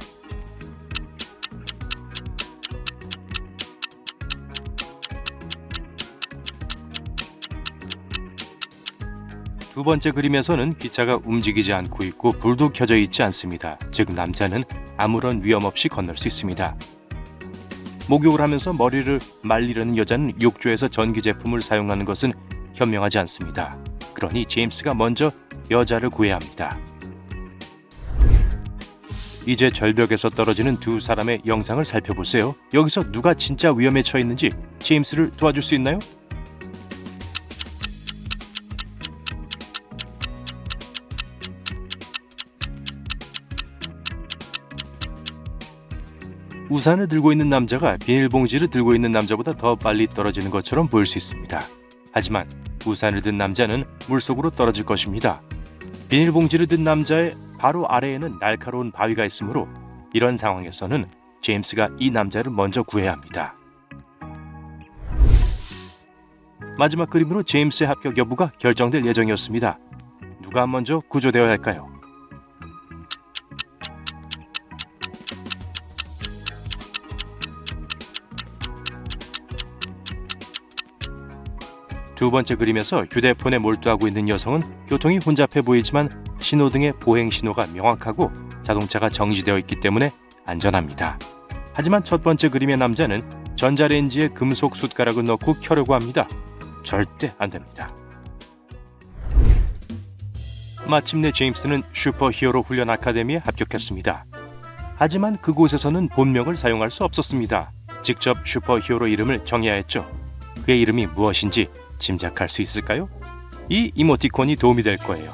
두 번째 그림에서는 기차가 움직이지 않고 있고 불도 켜져 있지 않습니다. 즉 남자는 아무런 위험 없이 건널 수 있습니다. 목욕을 하면서 머리를 말리려는 여자는 욕조에서 전기 제품을 사용하는 것은 현명하지 않습니다. 그러니 제임스가 먼저 여자를 구해야 합니다. 이제 절벽에서 떨어지는 두 사람의 영상을 살펴보세요. 여기서 누가 진짜 위험에 처했는지 제임스를 도와줄 수 있나요? 우산을 들고 있는 남자가 비닐봉지를 들고 있는 남자보다 더 빨리 떨어지는 것처럼 보일 수 있습니다. 하지만 우산을 든 남자는 물속으로 떨어질 것입니다. 비닐봉지를 든 남자의 바로 아래에는 날카로운 바위가 있으므로 이런 상황에서는 제임스가 이 남자를 먼저 구해야 합니다. 마지막 그림으로 제임스의 합격 여부가 결정될 예정이었습니다. 누가 먼저 구조되어야 할까요? 두 번째 그림에서 휴대폰에 몰두하고 있는 여성은 교통이 혼잡해 보이지만 신호등의 보행 신호가 명확하고 자동차가 정지되어 있기 때문에 안전합니다. 하지만 첫 번째 그림의 남자는 전자레인지에 금속 숟가락을 넣고 켜려고 합니다. 절대 안 됩니다. 마침내 제임스는 슈퍼히어로 훈련 아카데미에 합격했습니다. 하지만 그곳에서는 본명을 사용할 수 없었습니다. 직접 슈퍼히어로 이름을 정해야 했죠. 그의 이름이 무엇인지 짐작할 수 있을까요? 이 이모티콘이 도움이 될 거예요.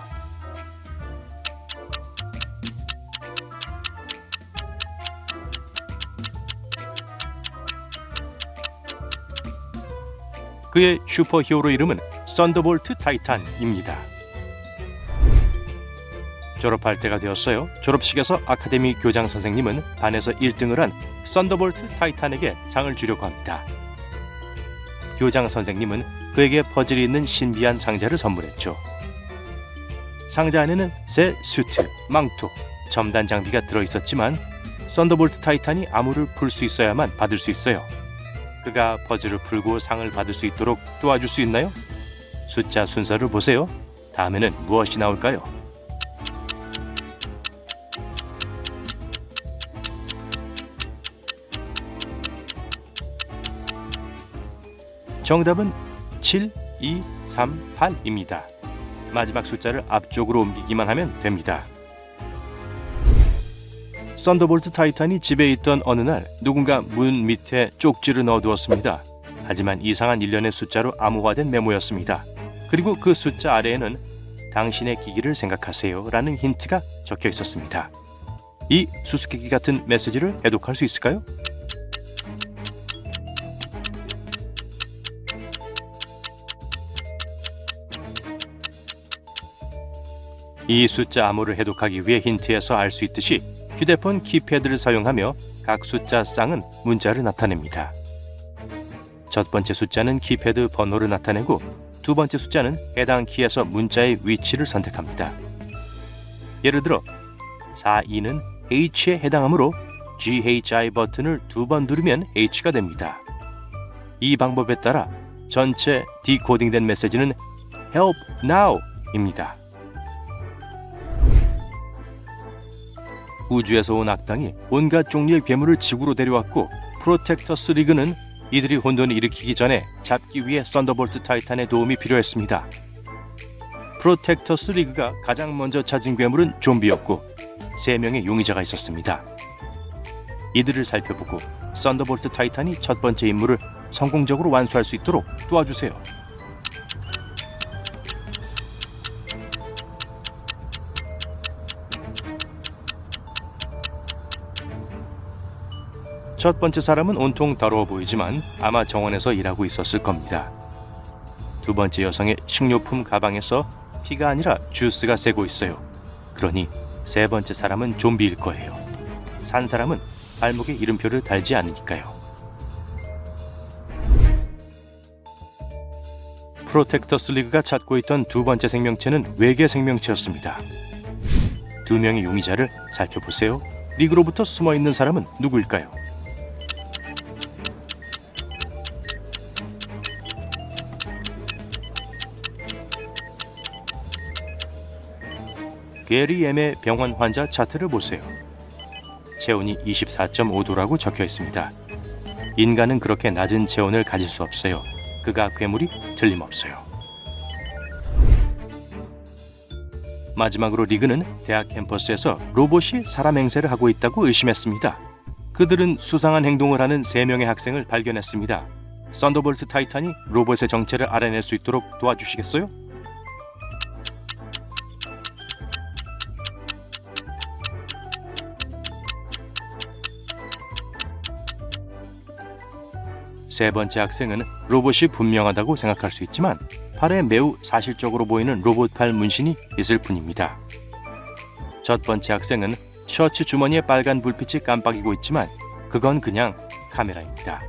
그의 슈퍼히어로 이름은 썬더볼트 타이탄입니다. 졸업할 때가 되었어요. 졸업식에서 아카데미 교장 선생님은 반에서 1등을 한 썬더볼트 타이탄에게 상을 주려고 합니다. 교장 선생님은 그에게 퍼즐이 있는 신비한 상자를 선물했죠. 상자 안에는 새 수트, 망토, 첨단 장비가 들어있었지만 썬더볼트 타이탄이 암호를 풀 수 있어야만 받을 수 있어요. 그가 퍼즐을 풀고 상을 받을 수 있도록 도와줄 수 있나요? 숫자 순서를 보세요. 다음에는 무엇이 나올까요? 정답은 7, 2, 3, 8입니다. 마지막 숫자를 앞쪽으로 옮기기만 하면 됩니다. 썬더볼트 타이탄이 집에 있던 어느 날 누군가 문 밑에 쪽지를 넣어두었습니다. 하지만 이상한 일련의 숫자로 암호화된 메모였습니다. 그리고 그 숫자 아래에는 당신의 기기를 생각하세요 라는 힌트가 적혀 있었습니다. 이 수수께끼 같은 메시지를 해독할 수 있을까요? 이 숫자 암호를 해독하기 위해 힌트에서 알 수 있듯이 휴대폰 키패드를 사용하며 각 숫자 쌍은 문자를 나타냅니다. 첫 번째 숫자는 키패드 번호를 나타내고 두 번째 숫자는 해당 키에서 문자의 위치를 선택합니다. 예를 들어 42는 H에 해당하므로 GHI 버튼을 2번 누르면 H가 됩니다. 이 방법에 따라 전체 디코딩된 메시지는 Help Now입니다. 우주에서 온 악당이 온갖 종류의 괴물을 지구로 데려왔고 프로텍터스 리그는 이들이 혼돈을 일으키기 전에 잡기 위해 썬더볼트 타이탄의 도움이 필요했습니다. 프로텍터스 리그가 가장 먼저 찾은 괴물은 좀비였고 3명의 용의자가 있었습니다. 이들을 살펴보고 썬더볼트 타이탄이 첫 번째 임무를 성공적으로 완수할 수 있도록 도와주세요. 첫 번째 사람은 온통 더러워 보이지만 아마 정원에서 일하고 있었을 겁니다. 두 번째 여성의 식료품 가방에서 피가 아니라 주스가 새고 있어요. 그러니 세 번째 사람은 좀비일 거예요. 산 사람은 발목에 이름표를 달지 않으니까요. 프로텍터스 리그가 찾고 있던 두 번째 생명체는 외계 생명체였습니다. 두 명의 용의자를 살펴보세요. 리그로부터 숨어있는 사람은 누구일까요? 게리 M의 병원 환자 차트를 보세요. 체온이 24.5도라고 적혀 있습니다. 인간은 그렇게 낮은 체온을 가질 수 없어요. 그가 괴물이 틀림없어요. 마지막으로 리그는 대학 캠퍼스에서 로봇이 사람 행세를 하고 있다고 의심했습니다. 그들은 수상한 행동을 하는 3명의 학생을 발견했습니다. 썬더볼트 타이탄이 로봇의 정체를 알아낼 수 있도록 도와주시겠어요? 세 번째 학생은 로봇이 분명하다고 생각할 수 있지만 팔에 매우 사실적으로 보이는 로봇팔 문신이 있을 뿐입니다. 첫 번째 학생은 셔츠 주머니에 빨간 불빛이 깜빡이고 있지만 그건 그냥 카메라입니다.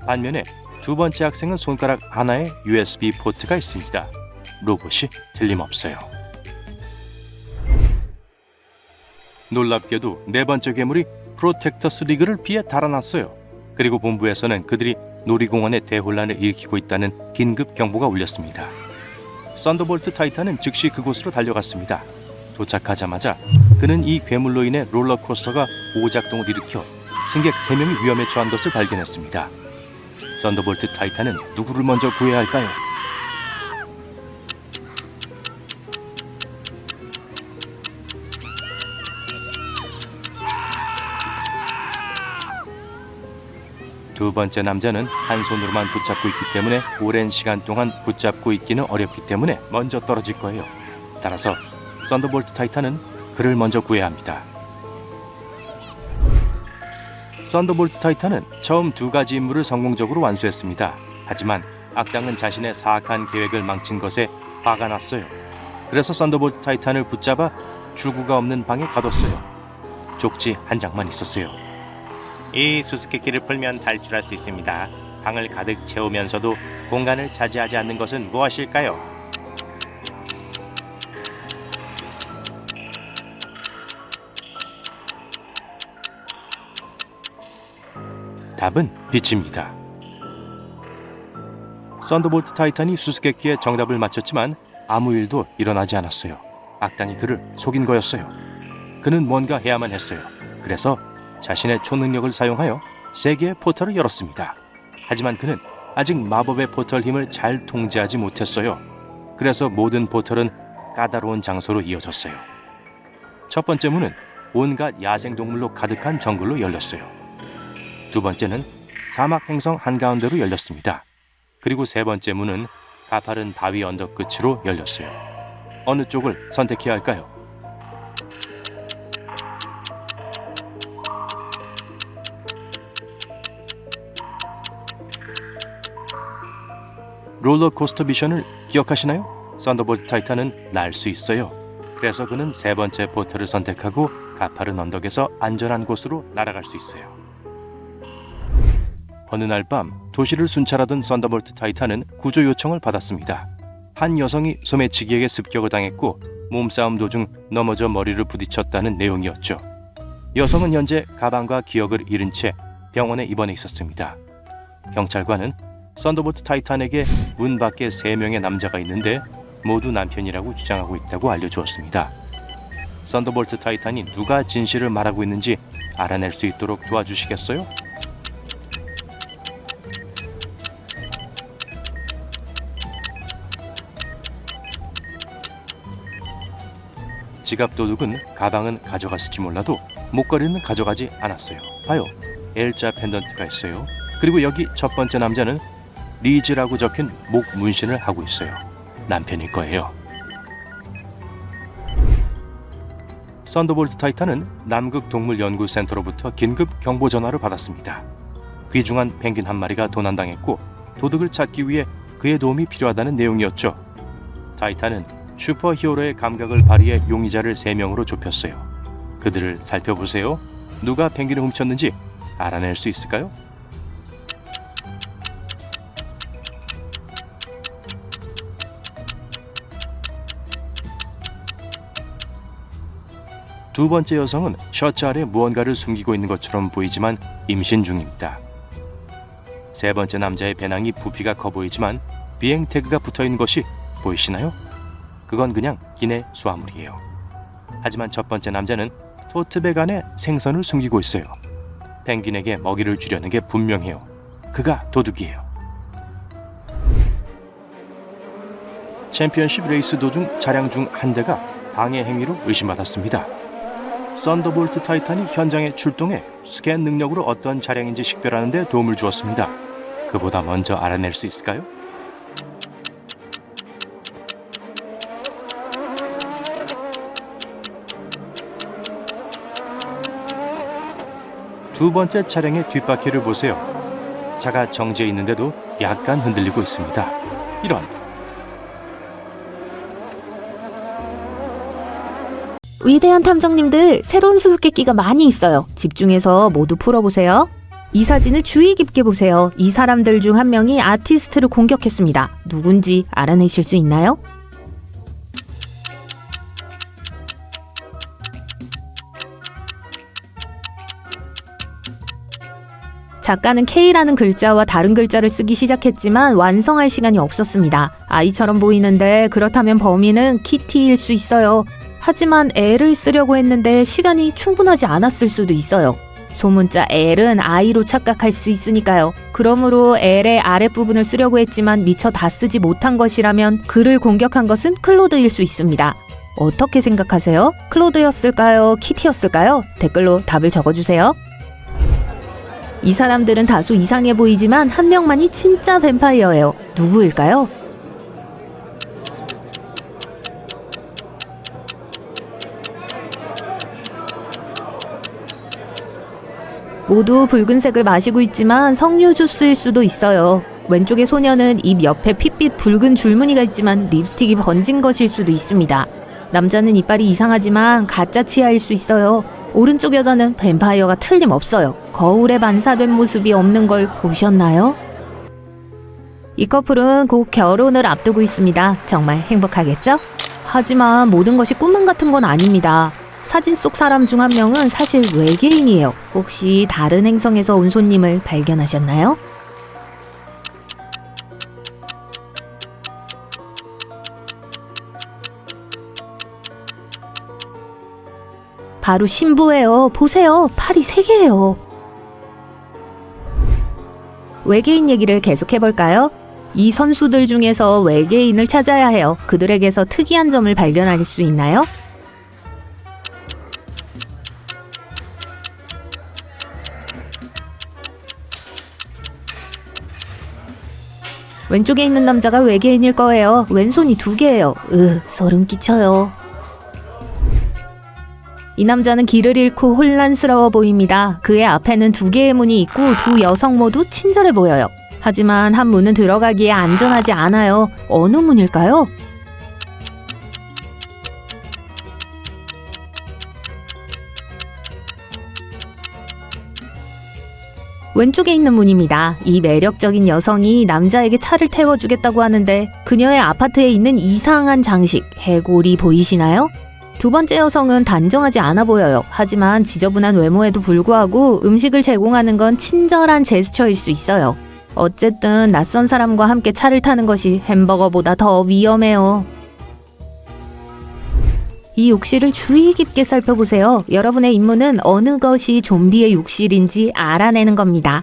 반면에 두 번째 학생은 손가락 하나에 USB 포트가 있습니다. 로봇이 틀림없어요. 놀랍게도 네 번째 괴물이 프로텍터스 리그를 피해 달아났어요. 그리고 본부에서는 그들이 놀이공원에 대혼란을 일으키고 있다는 긴급 경보가 울렸습니다. 썬더볼트 타이탄은 즉시 그곳으로 달려갔습니다. 도착하자마자 그는 이 괴물로 인해 롤러코스터가 오작동을 일으켜 승객 3명이 위험에 처한 것을 발견했습니다. 썬더볼트 타이탄은 누구를 먼저 구해야 할까요? 두 번째 남자는 한 손으로만 붙잡고 있기 때문에 오랜 시간 동안 붙잡고 있기는 어렵기 때문에 먼저 떨어질 거예요. 따라서 썬더볼트 타이탄은 그를 먼저 구해야 합니다. 썬더볼트 타이탄은 처음 2가지 임무를 성공적으로 완수했습니다. 하지만 악당은 자신의 사악한 계획을 망친 것에 화가 났어요. 그래서 썬더볼트 타이탄을 붙잡아 출구가 없는 방에 가뒀어요. 쪽지 한 장만 있었어요. 이 수수께끼를 풀면 탈출할 수 있습니다. 방을 가득 채우면서도 공간을 차지하지 않는 것은 무엇일까요? 답은 빛입니다. 썬더볼트 타이탄이 수수께끼의 정답을 맞췄지만 아무 일도 일어나지 않았어요. 악당이 그를 속인 거였어요. 그는 뭔가 해야만 했어요. 그래서 자신의 초능력을 사용하여 세 개의 포털을 열었습니다. 하지만 그는 아직 마법의 포털 힘을 잘 통제하지 못했어요. 그래서 모든 포털은 까다로운 장소로 이어졌어요. 첫 번째 문은 온갖 야생동물로 가득한 정글로 열렸어요. 두 번째는 사막 행성 한가운데로 열렸습니다. 그리고 세 번째 문은 가파른 바위 언덕 끝으로 열렸어요. 어느 쪽을 선택해야 할까요? 롤러코스터 미션을 기억하시나요? 썬더볼트 타이탄은 날 수 있어요. 그래서 그는 세 번째 포털을 선택하고 가파른 언덕에서 안전한 곳으로 날아갈 수 있어요. 어느 날 밤 도시를 순찰하던 썬더볼트 타이탄은 구조 요청을 받았습니다. 한 여성이 소매치기에게 습격을 당했고 몸싸움 도중 넘어져 머리를 부딪혔다는 내용이었죠. 여성은 현재 가방과 기억을 잃은 채 병원에 입원해 있었습니다. 경찰관은 썬더볼트 타이탄에게 문 밖에 3명의 남자가 있는데 모두 남편이라고 주장하고 있다고 알려주었습니다. 썬더볼트 타이탄이 누가 진실을 말하고 있는지 알아낼 수 있도록 도와주시겠어요? 지갑 도둑은 가방은 가져갔을지 몰라도 목걸이는 가져가지 않았어요. 봐요. L자 펜던트가 있어요. 그리고 여기 첫 번째 남자는 리즈라고 적힌 목 문신을 하고 있어요. 남편일 거예요. 썬더볼트 타이탄은 남극동물연구센터로부터 긴급 경보 전화를 받았습니다. 귀중한 펭귄 한 마리가 도난당했고 도둑을 찾기 위해 그의 도움이 필요하다는 내용이었죠. 타이탄은 슈퍼히어로의 감각을 발휘해 용의자를 3명으로 좁혔어요. 그들을 살펴보세요. 누가 펭귄을 훔쳤는지 알아낼 수 있을까요? 두 번째 여성은 셔츠 아래 무언가를 숨기고 있는 것처럼 보이지만 임신 중입니다. 세 번째 남자의 배낭이 부피가 커 보이지만 비행 태그가 붙어있는 것이 보이시나요? 그건 그냥 기내 수화물이에요. 하지만 첫 번째 남자는 토트백 안에 생선을 숨기고 있어요. 펭귄에게 먹이를 주려는 게 분명해요. 그가 도둑이에요. 챔피언십 레이스 도중 차량 중 한 대가 방해 행위로 의심받았습니다. 썬더볼트 타이탄이 현장에 출동해 스캔 능력으로 어떤 차량인지 식별하는 데 도움을 주었습니다. 그보다 먼저 알아낼 수 있을까요? 두 번째 차량의 뒷바퀴를 보세요. 차가 정지해 있는데도 약간 흔들리고 있습니다. 이런. 위대한 탐정님들, 새로운 수수께끼가 많이 있어요. 집중해서 모두 풀어보세요. 이 사진을 주의 깊게 보세요. 이 사람들 중 한 명이 아티스트를 공격했습니다. 누군지 알아내실 수 있나요? 작가는 K라는 글자와 다른 글자를 쓰기 시작했지만 완성할 시간이 없었습니다. 아이처럼 보이는데 그렇다면 범인은 키티일 수 있어요. 하지만 L을 쓰려고 했는데 시간이 충분하지 않았을 수도 있어요. 소문자 L은 I로 착각할 수 있으니까요. 그러므로 L의 아랫부분을 쓰려고 했지만 미처 다 쓰지 못한 것이라면 그를 공격한 것은 클로드일 수 있습니다. 어떻게 생각하세요? 클로드였을까요? 키티였을까요? 댓글로 답을 적어주세요. 이 사람들은 다소 이상해 보이지만 한 명만이 진짜 뱀파이어예요. 누구일까요? 모두 붉은색을 마시고 있지만 석류 주스일 수도 있어요. 왼쪽의 소녀는 입 옆에 핏빛 붉은 줄무늬가 있지만 립스틱이 번진 것일 수도 있습니다. 남자는 이빨이 이상하지만 가짜 치아일 수 있어요. 오른쪽 여자는 뱀파이어가 틀림없어요. 거울에 반사된 모습이 없는 걸 보셨나요? 이 커플은 곧 결혼을 앞두고 있습니다. 정말 행복하겠죠? 하지만 모든 것이 꿈만 같은 건 아닙니다. 사진 속 사람 중 한 명은 사실 외계인이에요. 혹시 다른 행성에서 온 손님을 발견하셨나요? 바로 신부예요. 보세요. 팔이 3개예요. 외계인 얘기를 계속해볼까요? 이 선수들 중에서 외계인을 찾아야 해요. 그들에게서 특이한 점을 발견할 수 있나요? 왼쪽에 있는 남자가 외계인일 거예요. 왼손이 2개예요. 소름 끼쳐요. 이 남자는 길을 잃고 혼란스러워 보입니다. 그의 앞에는 2개의 문이 있고 두 여성 모두 친절해 보여요. 하지만 한 문은 들어가기에 안전하지 않아요. 어느 문일까요? 왼쪽에 있는 문입니다. 이 매력적인 여성이 남자에게 차를 태워주겠다고 하는데 그녀의 아파트에 있는 이상한 장식, 해골이 보이시나요? 두 번째 여성은 단정하지 않아 보여요. 하지만 지저분한 외모에도 불구하고 음식을 제공하는 건 친절한 제스처일 수 있어요. 어쨌든 낯선 사람과 함께 차를 타는 것이 햄버거보다 더 위험해요. 이 욕실을 주의 깊게 살펴보세요. 여러분의 임무는 어느 것이 좀비의 욕실인지 알아내는 겁니다.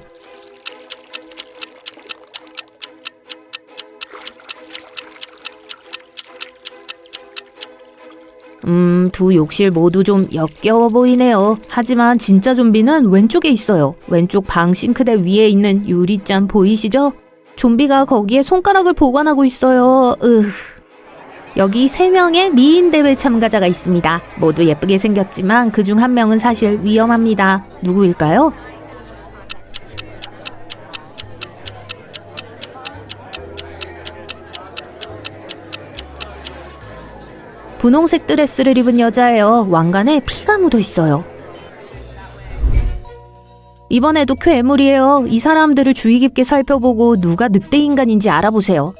두 욕실 모두 좀 역겨워 보이네요. 하지만 진짜 좀비는 왼쪽에 있어요. 왼쪽 방 싱크대 위에 있는 유리잔 보이시죠? 좀비가 거기에 손가락을 보관하고 있어요. 여기 3명의 미인 대회 참가자가 있습니다. 모두 예쁘게 생겼지만 그중 한 명은 사실 위험합니다. 누구일까요? 분홍색 드레스를 입은 여자예요. 왕관에 피가 묻어 있어요. 이번에도 괴물이에요. 이 사람들을 주의 깊게 살펴보고 누가 늑대 인간인지 알아보세요.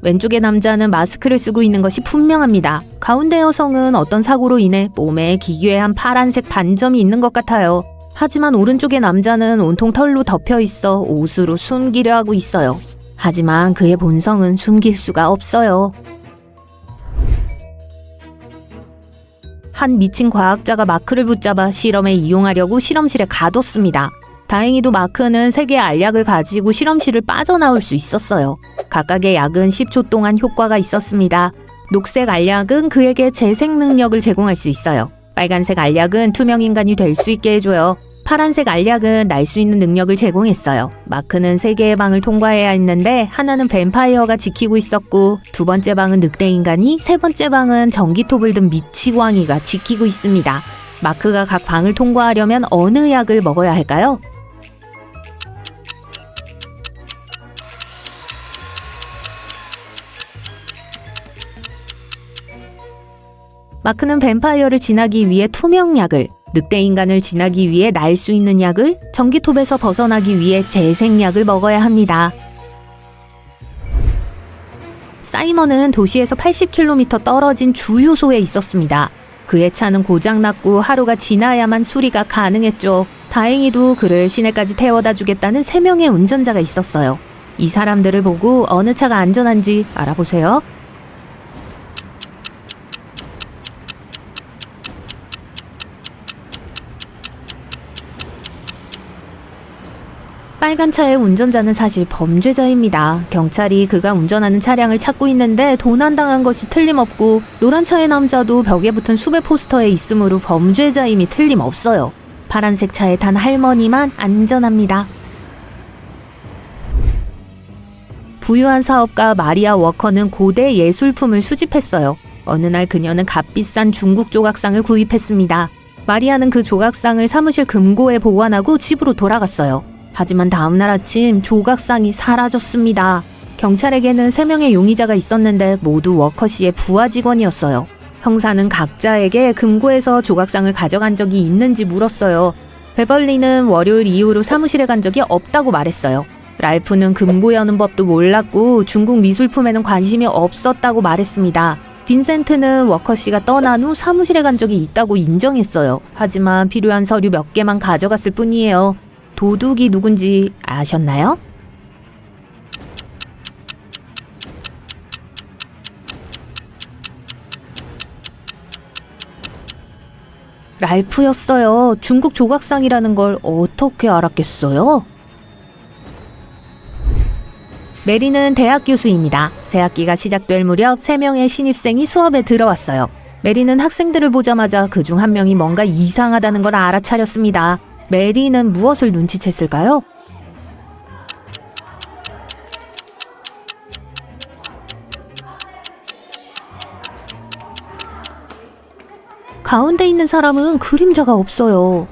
왼쪽의 남자는 마스크를 쓰고 있는 것이 분명합니다. 가운데 여성은 어떤 사고로 인해 몸에 기괴한 파란색 반점이 있는 것 같아요. 하지만 오른쪽의 남자는 온통 털로 덮여 있어 옷으로 숨기려 하고 있어요. 하지만 그의 본성은 숨길 수가 없어요. 한 미친 과학자가 마크를 붙잡아 실험에 이용하려고 실험실에 가뒀습니다. 다행히도 마크는 3개의 알약을 가지고 실험실을 빠져나올 수 있었어요. 각각의 약은 10초 동안 효과가 있었습니다. 녹색 알약은 그에게 재생 능력을 제공할 수 있어요. 빨간색 알약은 투명 인간이 될 수 있게 해줘요. 파란색 알약은 날 수 있는 능력을 제공했어요. 마크는 3개의 방을 통과해야 했는데 하나는 뱀파이어가 지키고 있었고 두 번째 방은 늑대 인간이, 세 번째 방은 전기톱을 든 미치광이가 지키고 있습니다. 마크가 각 방을 통과하려면 어느 약을 먹어야 할까요? 마크는 뱀파이어를 지나기 위해 투명약을, 늑대인간을 지나기 위해 날 수 있는 약을, 전기톱에서 벗어나기 위해 재생약을 먹어야 합니다. 사이먼은 도시에서 80km 떨어진 주유소에 있었습니다. 그의 차는 고장났고 하루가 지나야만 수리가 가능했죠. 다행히도 그를 시내까지 태워다 주겠다는 3명의 운전자가 있었어요. 이 사람들을 보고 어느 차가 안전한지 알아보세요. 빨간 차의 운전자는 사실 범죄자입니다. 경찰이 그가 운전하는 차량을 찾고 있는데 도난당한 것이 틀림없고, 노란 차의 남자도 벽에 붙은 수배 포스터에 있으므로 범죄자임이 틀림없어요. 파란색 차에 탄 할머니만 안전합니다. 부유한 사업가 마리아 워커는 고대 예술품을 수집했어요. 어느 날 그녀는 값비싼 중국 조각상을 구입했습니다. 마리아는 그 조각상을 사무실 금고에 보관하고 집으로 돌아갔어요. 하지만 다음날 아침 조각상이 사라졌습니다. 경찰에게는 3명의 용의자가 있었는데 모두 워커시의 부하 직원이었어요. 형사는 각자에게 금고에서 조각상을 가져간 적이 있는지 물었어요. 베벌리는 월요일 이후로 사무실에 간 적이 없다고 말했어요. 랄프는 금고 여는 법도 몰랐고 중국 미술품에는 관심이 없었다고 말했습니다. 빈센트는 워커시가 떠난 후 사무실에 간 적이 있다고 인정했어요. 하지만 필요한 서류 몇 개만 가져갔을 뿐이에요. 도둑이 누군지 아셨나요? 랄프였어요. 중국 조각상이라는 걸 어떻게 알았겠어요? 메리는 대학 교수입니다. 새학기가 시작될 무렵 3명의 신입생이 수업에 들어왔어요. 메리는 학생들을 보자마자 그중 한 명이 뭔가 이상하다는 걸 알아차렸습니다. 메리는 무엇을 눈치챘을까요? 가운데 있는 사람은 그림자가 없어요.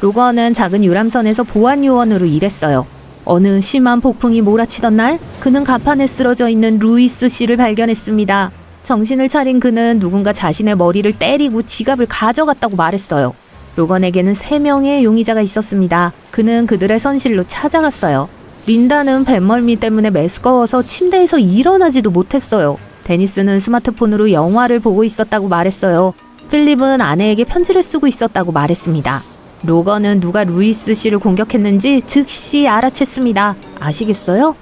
로거는 작은 유람선에서 보안 요원으로 일했어요. 어느 심한 폭풍이 몰아치던 날, 그는 갑판에 쓰러져 있는 루이스 씨를 발견했습니다. 정신을 차린 그는 누군가 자신의 머리를 때리고 지갑을 가져갔다고 말했어요. 로건에게는 3명의 용의자가 있었습니다. 그는 그들의 선실로 찾아갔어요. 린다는 뱃멀미 때문에 메스꺼워서 침대에서 일어나지도 못했어요. 데니스는 스마트폰으로 영화를 보고 있었다고 말했어요. 필립은 아내에게 편지를 쓰고 있었다고 말했습니다. 로건은 누가 루이스 씨를 공격했는지 즉시 알아챘습니다. 아시겠어요?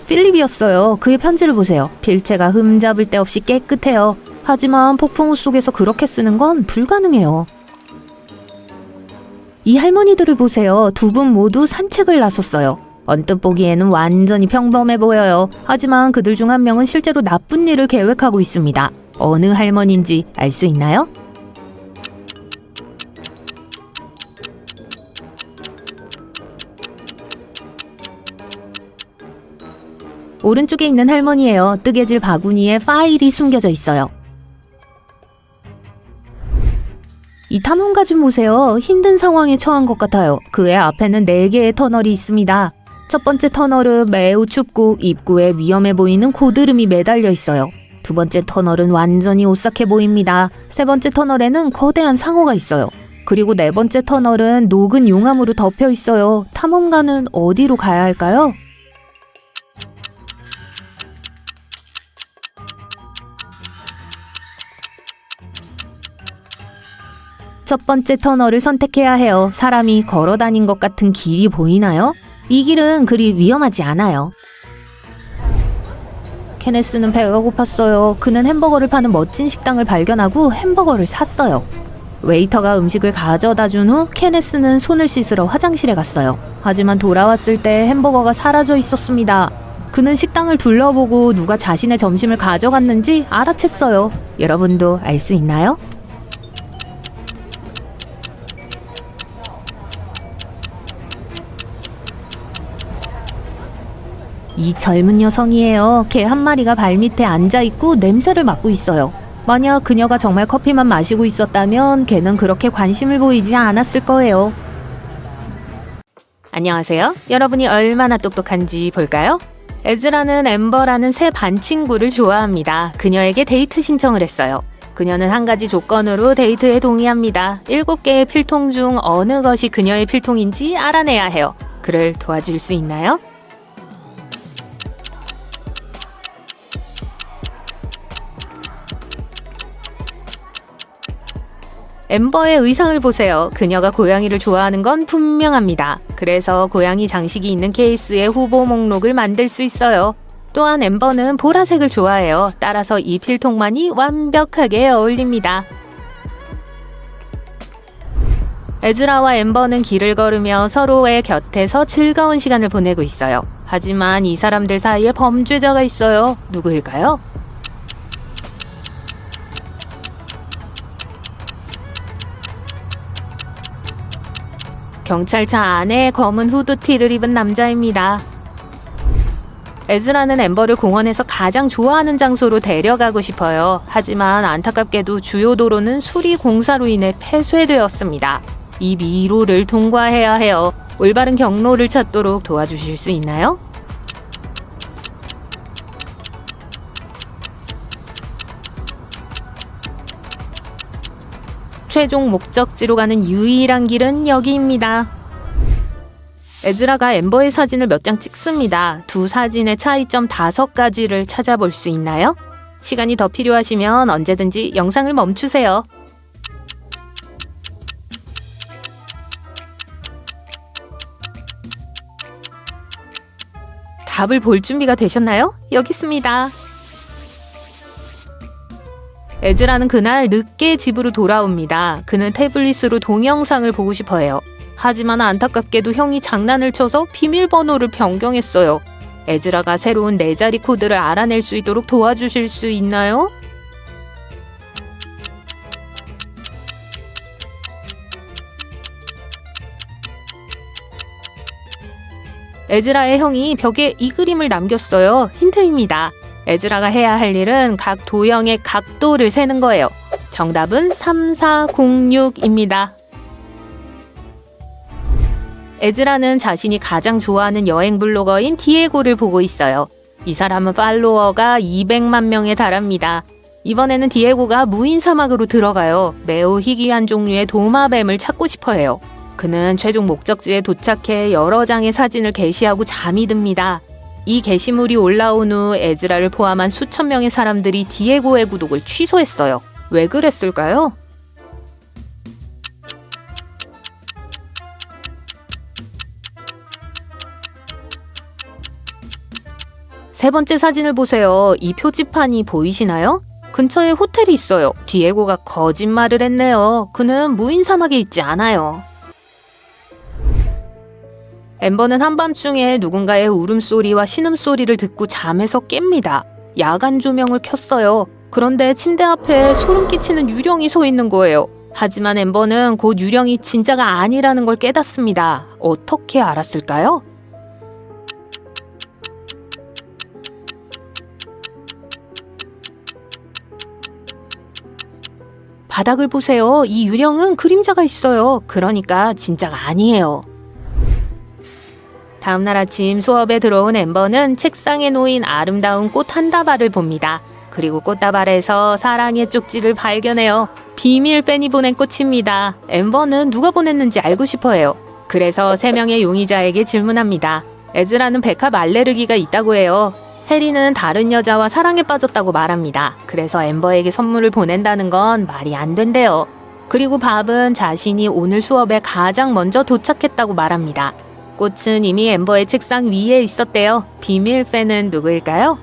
필립이었어요. 그의 편지를 보세요. 필체가 흠잡을 데 없이 깨끗해요. 하지만 폭풍우 속에서 그렇게 쓰는 건 불가능해요. 이 할머니들을 보세요. 2분 모두 산책을 나섰어요. 언뜻 보기에는 완전히 평범해 보여요. 하지만 그들 중 한 명은 실제로 나쁜 일을 계획하고 있습니다. 어느 할머니인지 알 수 있나요? 오른쪽에 있는 할머니예요. 뜨개질 바구니에 파일이 숨겨져 있어요. 이 탐험가 좀 보세요. 힘든 상황에 처한 것 같아요. 그의 앞에는 4개의 터널이 있습니다. 첫 번째 터널은 매우 춥고 입구에 위험해 보이는 고드름이 매달려 있어요. 2번째 터널은 완전히 오싹해 보입니다. 3번째 터널에는 거대한 상어가 있어요. 그리고 4번째 터널은 녹은 용암으로 덮여 있어요. 탐험가는 어디로 가야 할까요? 첫 번째 터널을 선택해야 해요. 사람이 걸어 다닌 것 같은 길이 보이나요? 이 길은 그리 위험하지 않아요. 케네스는 배가 고팠어요. 그는 햄버거를 파는 멋진 식당을 발견하고 햄버거를 샀어요. 웨이터가 음식을 가져다 준 후 케네스는 손을 씻으러 화장실에 갔어요. 하지만 돌아왔을 때 햄버거가 사라져 있었습니다. 그는 식당을 둘러보고 누가 자신의 점심을 가져갔는지 알아챘어요. 여러분도 알 수 있나요? 이 젊은 여성이에요. 개 한 마리가 발밑에 앉아있고 냄새를 맡고 있어요. 만약 그녀가 정말 커피만 마시고 있었다면 개는 그렇게 관심을 보이지 않았을 거예요. 안녕하세요. 여러분이 얼마나 똑똑한지 볼까요? 에즈라는 엠버라는 새 반 친구를 좋아합니다. 그녀에게 데이트 신청을 했어요. 그녀는 한 가지 조건으로 데이트에 동의합니다. 7개의 필통 중 어느 것이 그녀의 필통인지 알아내야 해요. 그를 도와줄 수 있나요? 엠버의 의상을 보세요. 그녀가 고양이를 좋아하는 건 분명합니다. 그래서 고양이 장식이 있는 케이스에 후보 목록을 만들 수 있어요. 또한 엠버는 보라색을 좋아해요. 따라서 이 필통만이 완벽하게 어울립니다. 에즈라와 엠버는 길을 걸으며 서로의 곁에서 즐거운 시간을 보내고 있어요. 하지만 이 사람들 사이에 범죄자가 있어요. 누구일까요? 경찰차 안에 검은 후드티를 입은 남자입니다. 에즈라는 엠버를 공원에서 가장 좋아하는 장소로 데려가고 싶어요. 하지만 안타깝게도 주요 도로는 수리 공사로 인해 폐쇄되었습니다. 이 미로를 통과해야 해요. 올바른 경로를 찾도록 도와주실 수 있나요? 최종 목적지로 가는 유일한 길은 여기입니다. 에즈라가 엠버의 사진을 몇 장 찍습니다. 두 사진의 차이점 5가지를 찾아볼 수 있나요? 시간이 더 필요하시면 언제든지 영상을 멈추세요. 답을 볼 준비가 되셨나요? 여기 있습니다. 에즈라는 그날 늦게 집으로 돌아옵니다. 그는 태블릿으로 동영상을 보고 싶어 해요. 하지만 안타깝게도 형이 장난을 쳐서 비밀번호를 변경했어요. 에즈라가 새로운 4자리 코드를 알아낼 수 있도록 도와주실 수 있나요? 에즈라의 형이 벽에 이 그림을 남겼어요. 힌트입니다. 에즈라가 해야 할 일은 각 도형의 각도를 세는 거예요. 정답은 3406입니다. 에즈라는 자신이 가장 좋아하는 여행 블로거인 디에고를 보고 있어요. 이 사람은 팔로워가 200만 명에 달합니다. 이번에는 디에고가 무인 사막으로 들어가요. 매우 희귀한 종류의 도마뱀을 찾고 싶어 해요. 그는 최종 목적지에 도착해 여러 장의 사진을 게시하고 잠이 듭니다. 이 게시물이 올라온 후 에즈라를 포함한 수천 명의 사람들이 디에고의 구독을 취소했어요. 왜 그랬을까요? 세 번째 사진을 보세요. 이 표지판이 보이시나요? 근처에 호텔이 있어요. 디에고가 거짓말을 했네요. 그는 무인 사막에 있지 않아요. 엠버는 한밤중에 누군가의 울음소리와 신음소리를 듣고 잠에서 깹니다. 야간 조명을 켰어요. 그런데 침대 앞에 소름 끼치는 유령이 서 있는 거예요. 하지만 엠버는 곧 유령이 진짜가 아니라는 걸 깨닫습니다. 어떻게 알았을까요? 바닥을 보세요. 이 유령은 그림자가 있어요. 그러니까 진짜가 아니에요. 다음날 아침 수업에 들어온 엠버는 책상에 놓인 아름다운 꽃 한 다발을 봅니다. 그리고 꽃다발에서 사랑의 쪽지를 발견해요. 비밀 팬이 보낸 꽃입니다. 엠버는 누가 보냈는지 알고 싶어해요. 그래서 3명의 용의자에게 질문합니다. 에즈라는 백합 알레르기가 있다고 해요. 해리는 다른 여자와 사랑에 빠졌다고 말합니다. 그래서 엠버에게 선물을 보낸다는 건 말이 안 된대요. 그리고 밥은 자신이 오늘 수업에 가장 먼저 도착했다고 말합니다. 꽃은 이미 엠버의 책상 위에 있었대요. 비밀 팬은 누구일까요?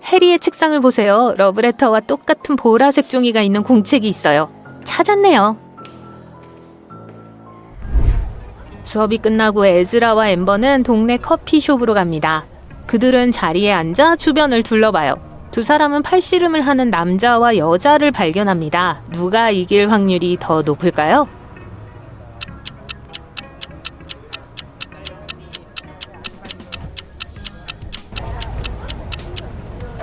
해리의 책상을 보세요. 러브레터와 똑같은 보라색 종이가 있는 공책이 있어요. 찾았네요. 수업이 끝나고 에즈라와 엠버는 동네 커피숍으로 갑니다. 그들은 자리에 앉아 주변을 둘러봐요. 두 사람은 팔씨름을 하는 남자와 여자를 발견합니다. 누가 이길 확률이 더 높을까요?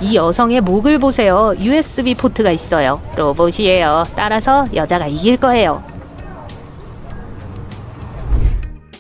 이 여성의 목을 보세요. USB 포트가 있어요. 로봇이에요. 따라서 여자가 이길 거예요.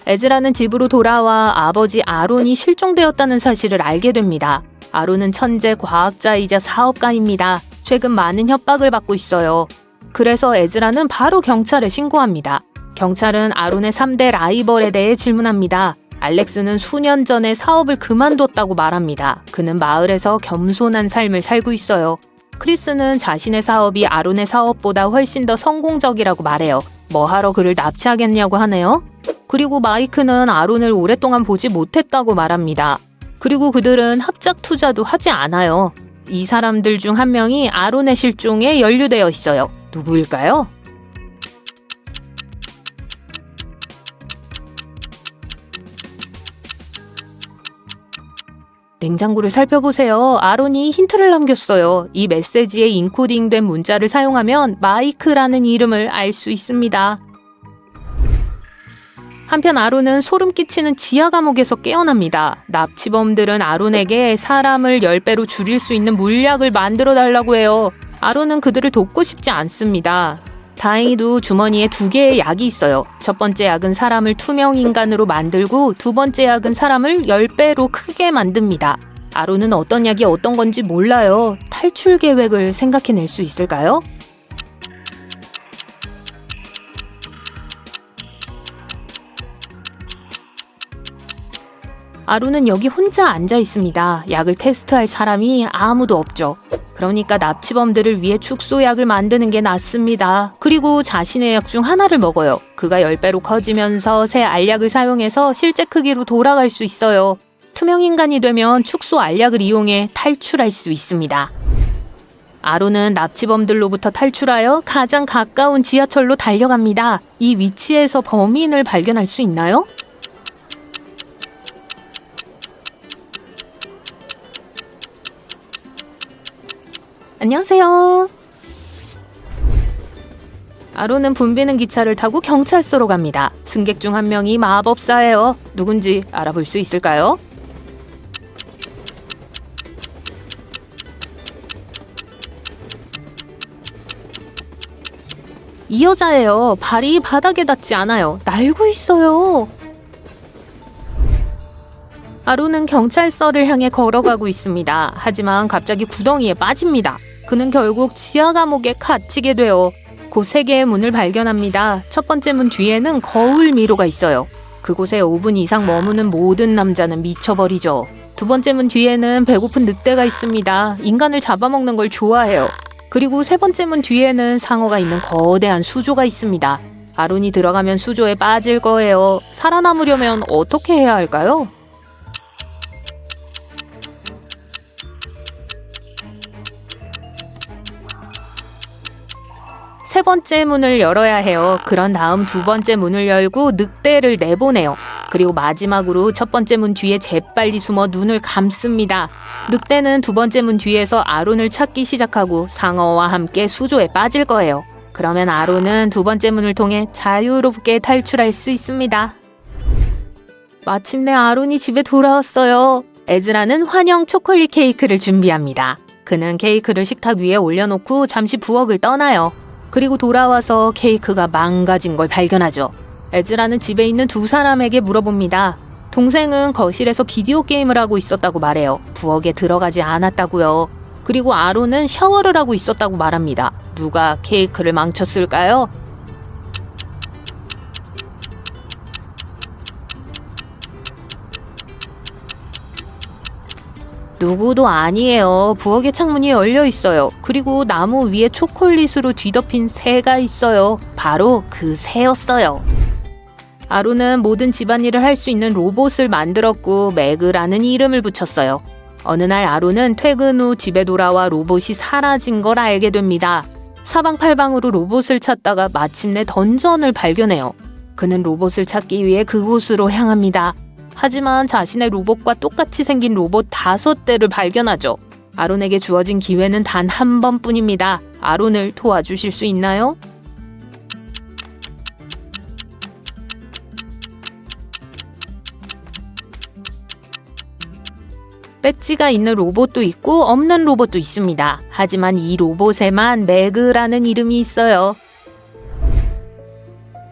에즈라는 집으로 돌아와 아버지 아론이 실종되었다는 사실을 알게 됩니다. 아론은 천재 과학자이자 사업가입니다. 최근 많은 협박을 받고 있어요. 그래서 에즈라는 바로 경찰에 신고합니다. 경찰은 아론의 3대 라이벌에 대해 질문합니다. 알렉스는 수년 전에 사업을 그만뒀다고 말합니다. 그는 마을에서 겸손한 삶을 살고 있어요. 크리스는 자신의 사업이 아론의 사업보다 훨씬 더 성공적이라고 말해요. 뭐하러 그를 납치하겠냐고 하네요. 그리고 마이크는 아론을 오랫동안 보지 못했다고 말합니다. 그리고 그들은 합작 투자도 하지 않아요. 이 사람들 중 한 명이 아론의 실종에 연루되어 있어요. 누구일까요? 냉장고를 살펴보세요. 아론이 힌트를 남겼어요. 이 메시지에 인코딩된 문자를 사용하면 마이크라는 이름을 알 수 있습니다. 한편 아론은 소름 끼치는 지하 감옥에서 깨어납니다. 납치범들은 아론에게 사람을 10배로 줄일 수 있는 물약을 만들어 달라고 해요. 아론은 그들을 돕고 싶지 않습니다. 다행히도 주머니에 2개의 약이 있어요. 첫 번째 약은 사람을 투명 인간으로 만들고 두 번째 약은 사람을 10배로 크게 만듭니다. 아론은 어떤 약이 어떤 건지 몰라요. 탈출 계획을 생각해낼 수 있을까요? 아론은 여기 혼자 앉아 있습니다. 약을 테스트할 사람이 아무도 없죠. 그러니까 납치범들을 위해 축소약을 만드는 게 낫습니다. 그리고 자신의 약 중 하나를 먹어요. 그가 10배로 커지면서 새 알약을 사용해서 실제 크기로 돌아갈 수 있어요. 투명인간이 되면 축소 알약을 이용해 탈출할 수 있습니다. 아론은 납치범들로부터 탈출하여 가장 가까운 지하철로 달려갑니다. 이 위치에서 범인을 발견할 수 있나요? 안녕하세요. 아론은 붐비는 기차를 타고 경찰서로 갑니다. 승객 중 한 명이 마법사예요. 누군지 알아볼 수 있을까요? 이 여자예요. 발이 바닥에 닿지 않아요. 날고 있어요. 아론은 경찰서를 향해 걸어가고 있습니다. 하지만 갑자기 구덩이에 빠집니다. 그는 결국 지하 감옥에 갇히게 돼요. 곧 3개의 문을 발견합니다. 첫 번째 문 뒤에는 거울 미로가 있어요. 그곳에 5분 이상 머무는 모든 남자는 미쳐버리죠. 두 번째 문 뒤에는 배고픈 늑대가 있습니다. 인간을 잡아먹는 걸 좋아해요. 그리고 세 번째 문 뒤에는 상어가 있는 거대한 수조가 있습니다. 아론이 들어가면 수조에 빠질 거예요. 살아남으려면 어떻게 해야 할까요? 세 번째 문을 열어야 해요. 그런 다음 두 번째 문을 열고 늑대를 내보내요. 그리고 마지막으로 첫 번째 문 뒤에 재빨리 숨어 눈을 감습니다. 늑대는 두 번째 문 뒤에서 아론을 찾기 시작하고 상어와 함께 수조에 빠질 거예요. 그러면 아론은 두 번째 문을 통해 자유롭게 탈출할 수 있습니다. 마침내 아론이 집에 돌아왔어요. 에즈라는 환영 초콜릿 케이크를 준비합니다. 그는 케이크를 식탁 위에 올려놓고 잠시 부엌을 떠나요. 그리고 돌아와서 케이크가 망가진 걸 발견하죠. 에즈라는 집에 있는 두 사람에게 물어봅니다. 동생은 거실에서 비디오 게임을 하고 있었다고 말해요. 부엌에 들어가지 않았다고요. 그리고 아론은 샤워를 하고 있었다고 말합니다. 누가 케이크를 망쳤을까요? 누구도 아니에요. 부엌의 창문이 열려 있어요. 그리고 나무 위에 초콜릿으로 뒤덮인 새가 있어요. 바로 그 새였어요. 아론은 모든 집안일을 할 수 있는 로봇을 만들었고 매그라는 이름을 붙였어요. 어느 날 아론은 퇴근 후 집에 돌아와 로봇이 사라진 걸 알게 됩니다. 사방팔방으로 로봇을 찾다가 마침내 던전을 발견해요. 그는 로봇을 찾기 위해 그곳으로 향합니다. 하지만 자신의 로봇과 똑같이 생긴 로봇 5대를 발견하죠. 아론에게 주어진 기회는 단 한 번뿐입니다. 아론을 도와주실 수 있나요? 배지가 있는 로봇도 있고 없는 로봇도 있습니다. 하지만 이 로봇에만 매그라는 이름이 있어요.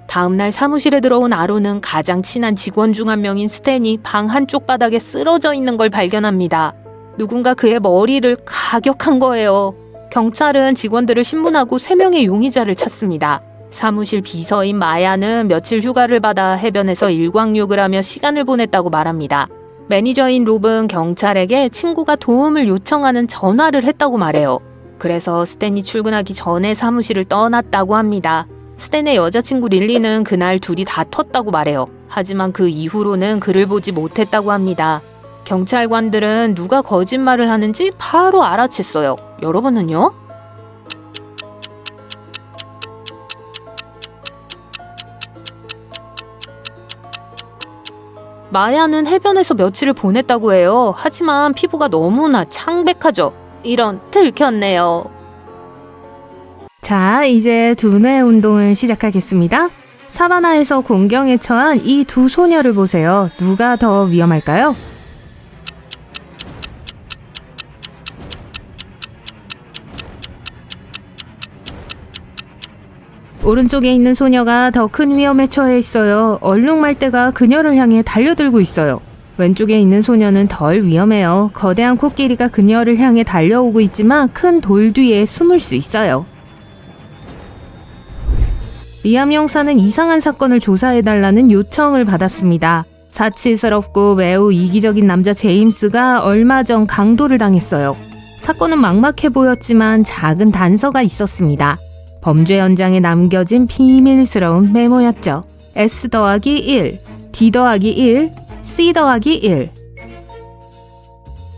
다음날 사무실에 들어온 아론은 가장 친한 직원 중 한 명인 스탠이 방 한쪽 바닥에 쓰러져 있는 걸 발견합니다. 누군가 그의 머리를 가격한 거예요. 경찰은 직원들을 신문하고 3명의 용의자를 찾습니다. 사무실 비서인 마야는 며칠 휴가를 받아 해변에서 일광욕을 하며 시간을 보냈다고 말합니다. 매니저인 롭은 경찰에게 친구가 도움을 요청하는 전화를 했다고 말해요. 그래서 스탠이 출근하기 전에 사무실을 떠났다고 합니다. 스탠의 여자친구 릴리는 그날 둘이 다퉜다고 말해요. 하지만 그 이후로는 그를 보지 못했다고 합니다. 경찰관들은 누가 거짓말을 하는지 바로 알아챘어요. 여러분은요? 마야는 해변에서 며칠을 보냈다고 해요. 하지만 피부가 너무나 창백하죠. 이런, 들켰네요. 자, 이제 두뇌 운동을 시작하겠습니다. 사바나에서 공경에 처한 이 두 소녀를 보세요. 누가 더 위험할까요? 오른쪽에 있는 소녀가 더 큰 위험에 처해 있어요. 얼룩말대가 그녀를 향해 달려들고 있어요. 왼쪽에 있는 소녀는 덜 위험해요. 거대한 코끼리가 그녀를 향해 달려오고 있지만 큰 돌 뒤에 숨을 수 있어요. 리암 형사는 이상한 사건을 조사해달라는 요청을 받았습니다. 사치스럽고 매우 이기적인 남자 제임스가 얼마 전 강도를 당했어요. 사건은 막막해 보였지만 작은 단서가 있었습니다. 범죄 현장에 남겨진 비밀스러운 메모였죠. S 더하기 1, D 더하기 1, C 더하기 1.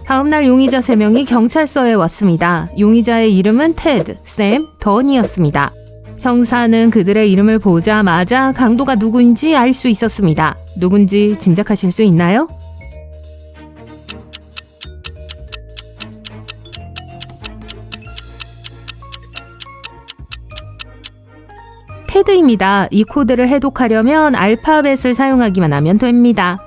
다음날 용의자 3명이 경찰서에 왔습니다. 용의자의 이름은 테드, 샘, 던이었습니다. 형사는 그들의 이름을 보자마자 강도가 누구인지 알 수 있었습니다. 누군지 짐작하실 수 있나요? 테드입니다. 이 코드를 해독하려면 알파벳을 사용하기만 하면 됩니다.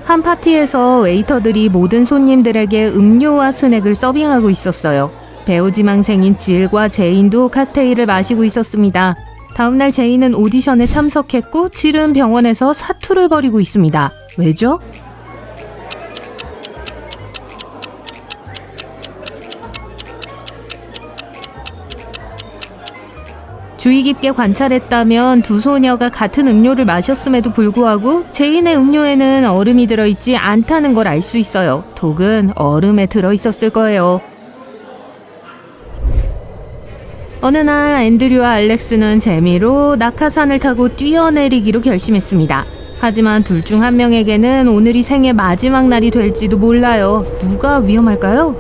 한 파티에서 웨이터들이 모든 손님들에게 음료와 스낵을 서빙하고 있었어요. 배우 지망생인 질과 제인도 칵테일을 마시고 있었습니다. 다음날 제인은 오디션에 참석했고 질은 병원에서 사투를 벌이고 있습니다. 왜죠? 주의 깊게 관찰했다면 두 소녀가 같은 음료를 마셨음에도 불구하고 제인의 음료에는 얼음이 들어있지 않다는 걸 알 수 있어요. 독은 얼음에 들어있었을 거예요. 어느 날 앤드류와 알렉스는 재미로 낙하산을 타고 뛰어내리기로 결심했습니다. 하지만 둘 중 한 명에게는 오늘이 생애 마지막 날이 될지도 몰라요. 누가 위험할까요?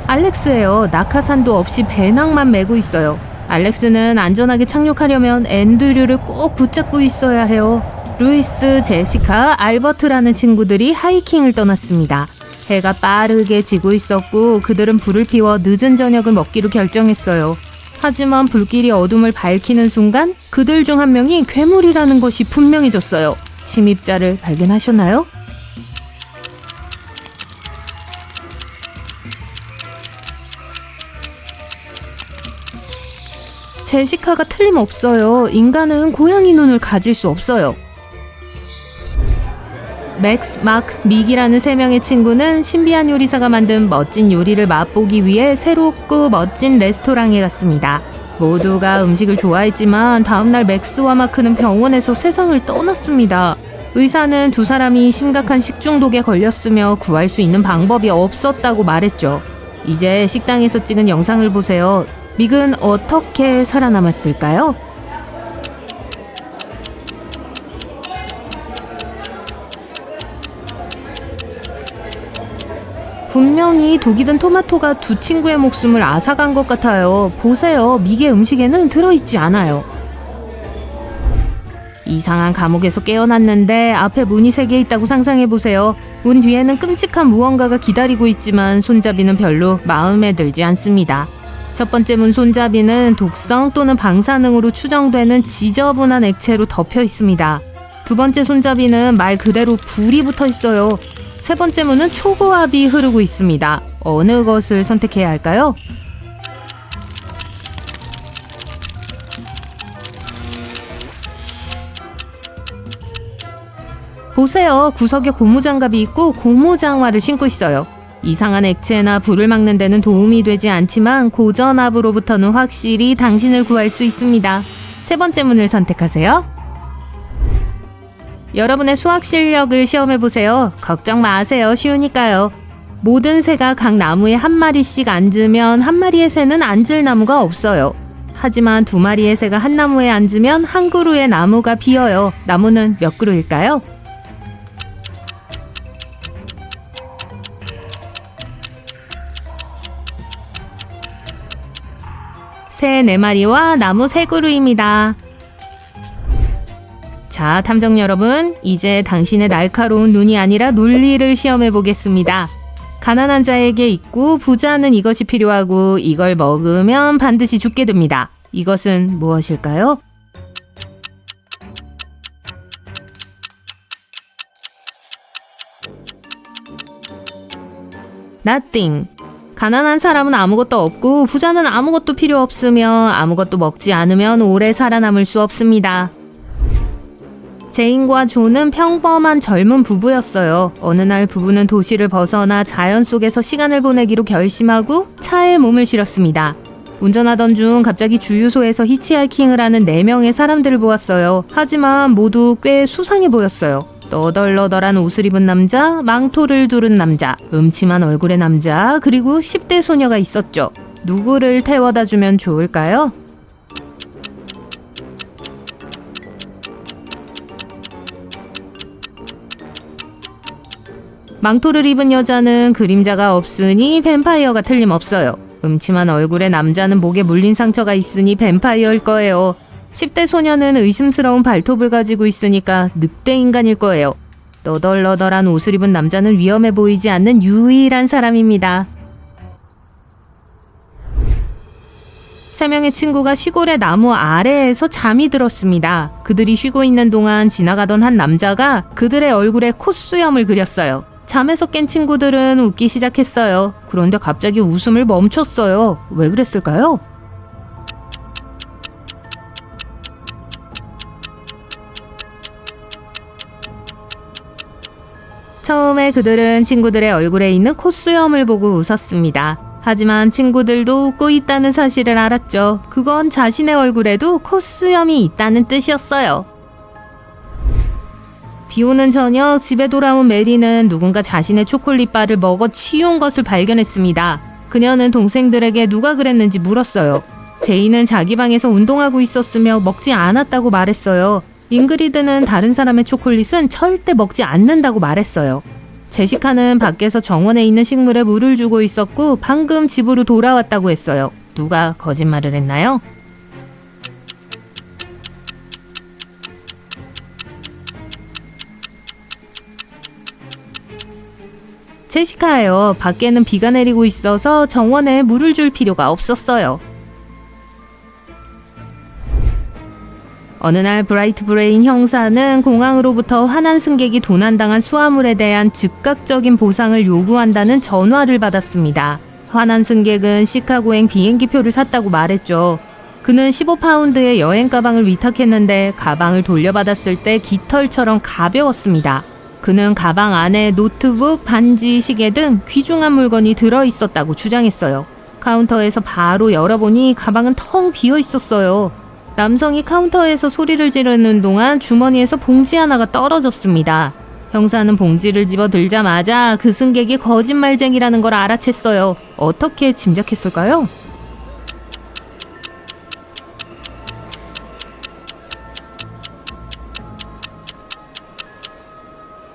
알렉스예요. 낙하산도 없이 배낭만 메고 있어요. 알렉스는 안전하게 착륙하려면 앤드류를 꼭 붙잡고 있어야 해요. 루이스, 제시카, 알버트라는 친구들이 하이킹을 떠났습니다. 해가 빠르게 지고 있었고 그들은 불을 피워 늦은 저녁을 먹기로 결정했어요. 하지만 불길이 어둠을 밝히는 순간 그들 중 한 명이 괴물이라는 것이 분명해졌어요. 침입자를 발견하셨나요? 제시카가 틀림없어요. 인간은 고양이 눈을 가질 수 없어요. 맥스, 마크, 믹이라는 3명의 친구는 신비한 요리사가 만든 멋진 요리를 맛보기 위해 새롭고 멋진 레스토랑에 갔습니다. 모두가 음식을 좋아했지만 다음날 맥스와 마크는 병원에서 세상을 떠났습니다. 의사는 두 사람이 심각한 식중독에 걸렸으며 구할 수 있는 방법이 없었다고 말했죠. 이제 식당에서 찍은 영상을 보세요. 믹은 어떻게 살아남았을까요? 분명히 독이 든 토마토가 두 친구의 목숨을 앗아간 것 같아요. 보세요. 믹의 음식에는 들어있지 않아요. 이상한 감옥에서 깨어났는데 앞에 문이 3개 있다고 상상해보세요. 문 뒤에는 끔찍한 무언가가 기다리고 있지만 손잡이는 별로 마음에 들지 않습니다. 첫 번째 문 손잡이는 독성 또는 방사능으로 추정되는 지저분한 액체로 덮여 있습니다. 두 번째 손잡이는 말 그대로 불이 붙어 있어요. 세 번째 문은 초고압이 흐르고 있습니다. 어느 것을 선택해야 할까요? 보세요. 구석에 고무장갑이 있고 고무장화를 신고 있어요. 이상한 액체나 불을 막는 데는 도움이 되지 않지만 고전압으로부터는 확실히 당신을 구할 수 있습니다. 세 번째 문을 선택하세요. 여러분의 수학 실력을 시험해보세요. 걱정 마세요. 쉬우니까요. 모든 새가 각 나무에 한 마리씩 앉으면 한 마리의 새는 앉을 나무가 없어요. 하지만 2마리의 새가 한 나무에 앉으면 한 그루의 나무가 비어요. 나무는 몇 그루일까요? 새 4마리와 나무 3그루입니다. 자, 탐정 여러분, 이제 당신의 날카로운 눈이 아니라 논리를 시험해 보겠습니다. 가난한 자에게 있고 부자는 이것이 필요하고 이걸 먹으면 반드시 죽게 됩니다. 이것은 무엇일까요? Nothing. 가난한 사람은 아무것도 없고 부자는 아무것도 필요 없으며 아무것도 먹지 않으면 오래 살아남을 수 없습니다. 제인과 존은 평범한 젊은 부부였어요. 어느 날 부부는 도시를 벗어나 자연 속에서 시간을 보내기로 결심하고 차에 몸을 실었습니다. 운전하던 중 갑자기 주유소에서 히치하이킹을 하는 4명의 사람들을 보았어요. 하지만 모두 꽤 수상해 보였어요. 너덜너덜한 옷을 입은 남자, 망토를 두른 남자, 음침한 얼굴의 남자, 그리고 10대 소녀가 있었죠. 누구를 태워다 주면 좋을까요? 망토를 입은 여자는 그림자가 없으니 뱀파이어가 틀림없어요. 음침한 얼굴의 남자는 목에 물린 상처가 있으니 뱀파이어일 거예요. 10대 소녀는 의심스러운 발톱을 가지고 있으니까 늑대 인간일 거예요. 너덜너덜한 옷을 입은 남자는 위험해 보이지 않는 유일한 사람입니다. 3명의 친구가 시골의 나무 아래에서 잠이 들었습니다. 그들이 쉬고 있는 동안 지나가던 한 남자가 그들의 얼굴에 콧수염을 그렸어요. 잠에서 깬 친구들은 웃기 시작했어요. 그런데 갑자기 웃음을 멈췄어요. 왜 그랬을까요? 처음에 그들은 친구들의 얼굴에 있는 콧수염을 보고 웃었습니다. 하지만 친구들도 웃고 있다는 사실을 알았죠. 그건 자신의 얼굴에도 콧수염이 있다는 뜻이었어요. 비 오는 저녁 집에 돌아온 메리는 누군가 자신의 초콜릿바를 먹어 치운 것을 발견했습니다. 그녀는 동생들에게 누가 그랬는지 물었어요. 제이는 자기 방에서 운동하고 있었으며 먹지 않았다고 말했어요. 잉그리드는 다른 사람의 초콜릿은 절대 먹지 않는다고 말했어요. 제시카는 밖에서 정원에 있는 식물에 물을 주고 있었고 방금 집으로 돌아왔다고 했어요. 누가 거짓말을 했나요? 제시카예요. 밖에는 비가 내리고 있어서 정원에 물을 줄 필요가 없었어요. 어느 날 브라이트 브레인 형사는 공항으로부터 화난 승객이 도난당한 수화물에 대한 즉각적인 보상을 요구한다는 전화를 받았습니다. 화난 승객은 시카고행 비행기표를 샀다고 말했죠. 그는 15파운드의 여행 가방을 위탁했는데 가방을 돌려받았을 때 깃털처럼 가벼웠습니다. 그는 가방 안에 노트북, 반지, 시계 등 귀중한 물건이 들어있었다고 주장했어요. 카운터에서 바로 열어보니 가방은 텅 비어 있었어요. 남성이 카운터에서 소리를 지르는 동안 주머니에서 봉지 하나가 떨어졌습니다. 형사는 봉지를 집어 들자마자 그 승객이 거짓말쟁이라는 걸 알아챘어요. 어떻게 짐작했을까요?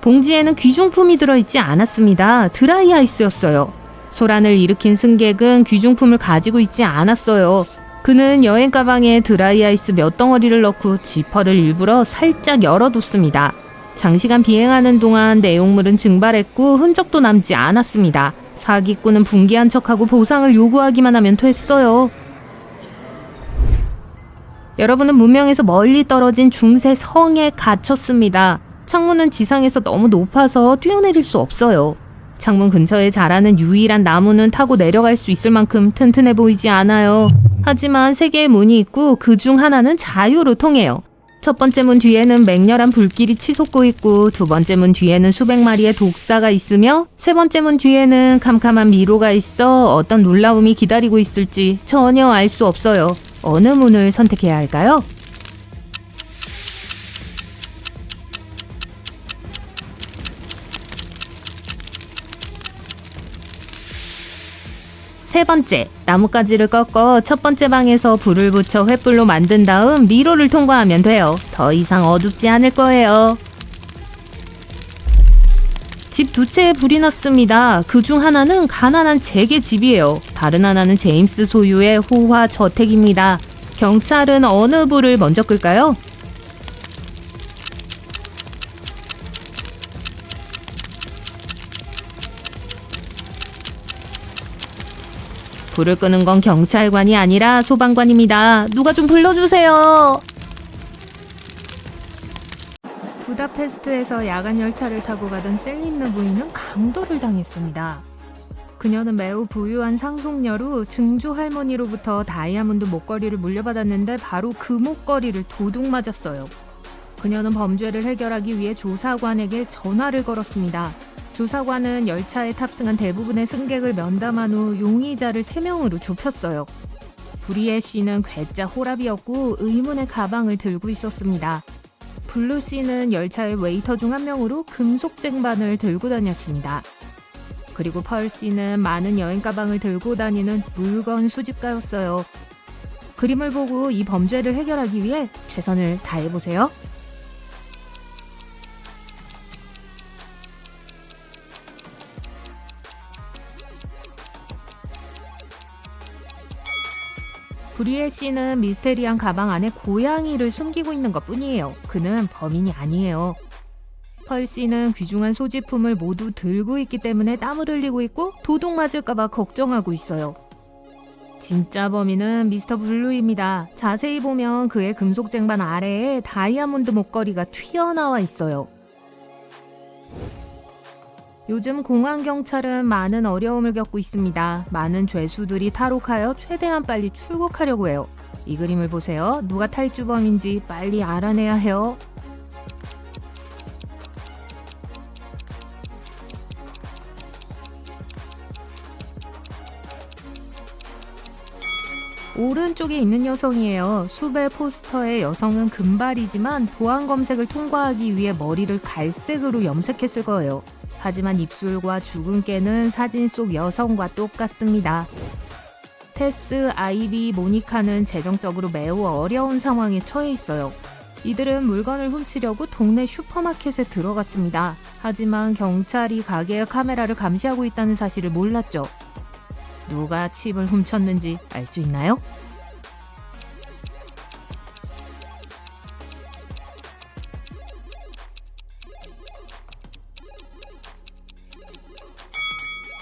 봉지에는 귀중품이 들어있지 않았습니다. 드라이 아이스였어요. 소란을 일으킨 승객은 귀중품을 가지고 있지 않았어요. 그는 여행 가방에 드라이 아이스 몇 덩어리를 넣고 지퍼를 일부러 살짝 열어뒀습니다. 장시간 비행하는 동안 내용물은 증발했고 흔적도 남지 않았습니다. 사기꾼은 분개한 척하고 보상을 요구하기만 하면 됐어요. 여러분은 문명에서 멀리 떨어진 중세 성에 갇혔습니다. 창문은 지상에서 너무 높아서 뛰어내릴 수 없어요. 창문 근처에 자라는 유일한 나무는 타고 내려갈 수 있을 만큼 튼튼해 보이지 않아요. 하지만 3개의 문이 있고 그 중 하나는 자유로 통해요. 첫 번째 문 뒤에는 맹렬한 불길이 치솟고 있고 두 번째 문 뒤에는 수백 마리의 독사가 있으며 세 번째 문 뒤에는 캄캄한 미로가 있어 어떤 놀라움이 기다리고 있을지 전혀 알 수 없어요. 어느 문을 선택해야 할까요? 세 번째, 나뭇가지를 꺾어 첫 번째 방에서 불을 붙여 횃불로 만든 다음 미로를 통과하면 돼요. 더 이상 어둡지 않을 거예요. 집 두 채에 불이 났습니다. 그중 하나는 가난한 잭의 집이에요. 다른 하나는 제임스 소유의 호화 저택입니다. 경찰은 어느 불을 먼저 끌까요? 불을 끄는 건 경찰관이 아니라 소방관입니다. 누가 좀 불러주세요. 부다페스트에서 야간 열차를 타고 가던 셀린느 부인은 강도를 당했습니다. 그녀는 매우 부유한 상속녀로 증조 할머니로부터 다이아몬드 목걸이를 물려받았는데 바로 그 목걸이를 도둑 맞았어요. 그녀는 범죄를 해결하기 위해 조사관에게 전화를 걸었습니다. 조사관은 열차에 탑승한 대부분의 승객을 면담한 후 용의자를 3명으로 좁혔어요. 브리에 씨는 괴짜 호랍이었고 의문의 가방을 들고 있었습니다. 블루 씨는 열차의 웨이터 중 한 명으로 금속 쟁반을 들고 다녔습니다. 그리고 펄 씨는 많은 여행 가방을 들고 다니는 물건 수집가였어요. 그림을 보고 이 범죄를 해결하기 위해 최선을 다해보세요. 브리에 씨는 미스테리한 가방 안에 고양이를 숨기고 있는 것뿐이에요. 그는 범인이 아니에요. 펄 씨는 귀중한 소지품을 모두 들고 있기 때문에 땀을 흘리고 있고 도둑 맞을까봐 걱정하고 있어요. 진짜 범인은 미스터 블루입니다. 자세히 보면 그의 금속 쟁반 아래에 다이아몬드 목걸이가 튀어나와 있어요. 요즘 공항경찰은 많은 어려움을 겪고 있습니다. 많은 죄수들이 탈옥하여 최대한 빨리 출국하려고 해요. 이 그림을 보세요. 누가 탈주범인지 빨리 알아내야 해요. 오른쪽에 있는 여성이에요. 수배 포스터의 여성은 금발이지만 보안 검색을 통과하기 위해 머리를 갈색으로 염색했을 거예요. 하지만 입술과 주근깨는 사진 속 여성과 똑같습니다. 테스, 아이비, 모니카는 재정적으로 매우 어려운 상황에 처해 있어요. 이들은 물건을 훔치려고 동네 슈퍼마켓에 들어갔습니다. 하지만 경찰이 가게의 카메라를 감시하고 있다는 사실을 몰랐죠. 누가 칩을 훔쳤는지 알 수 있나요?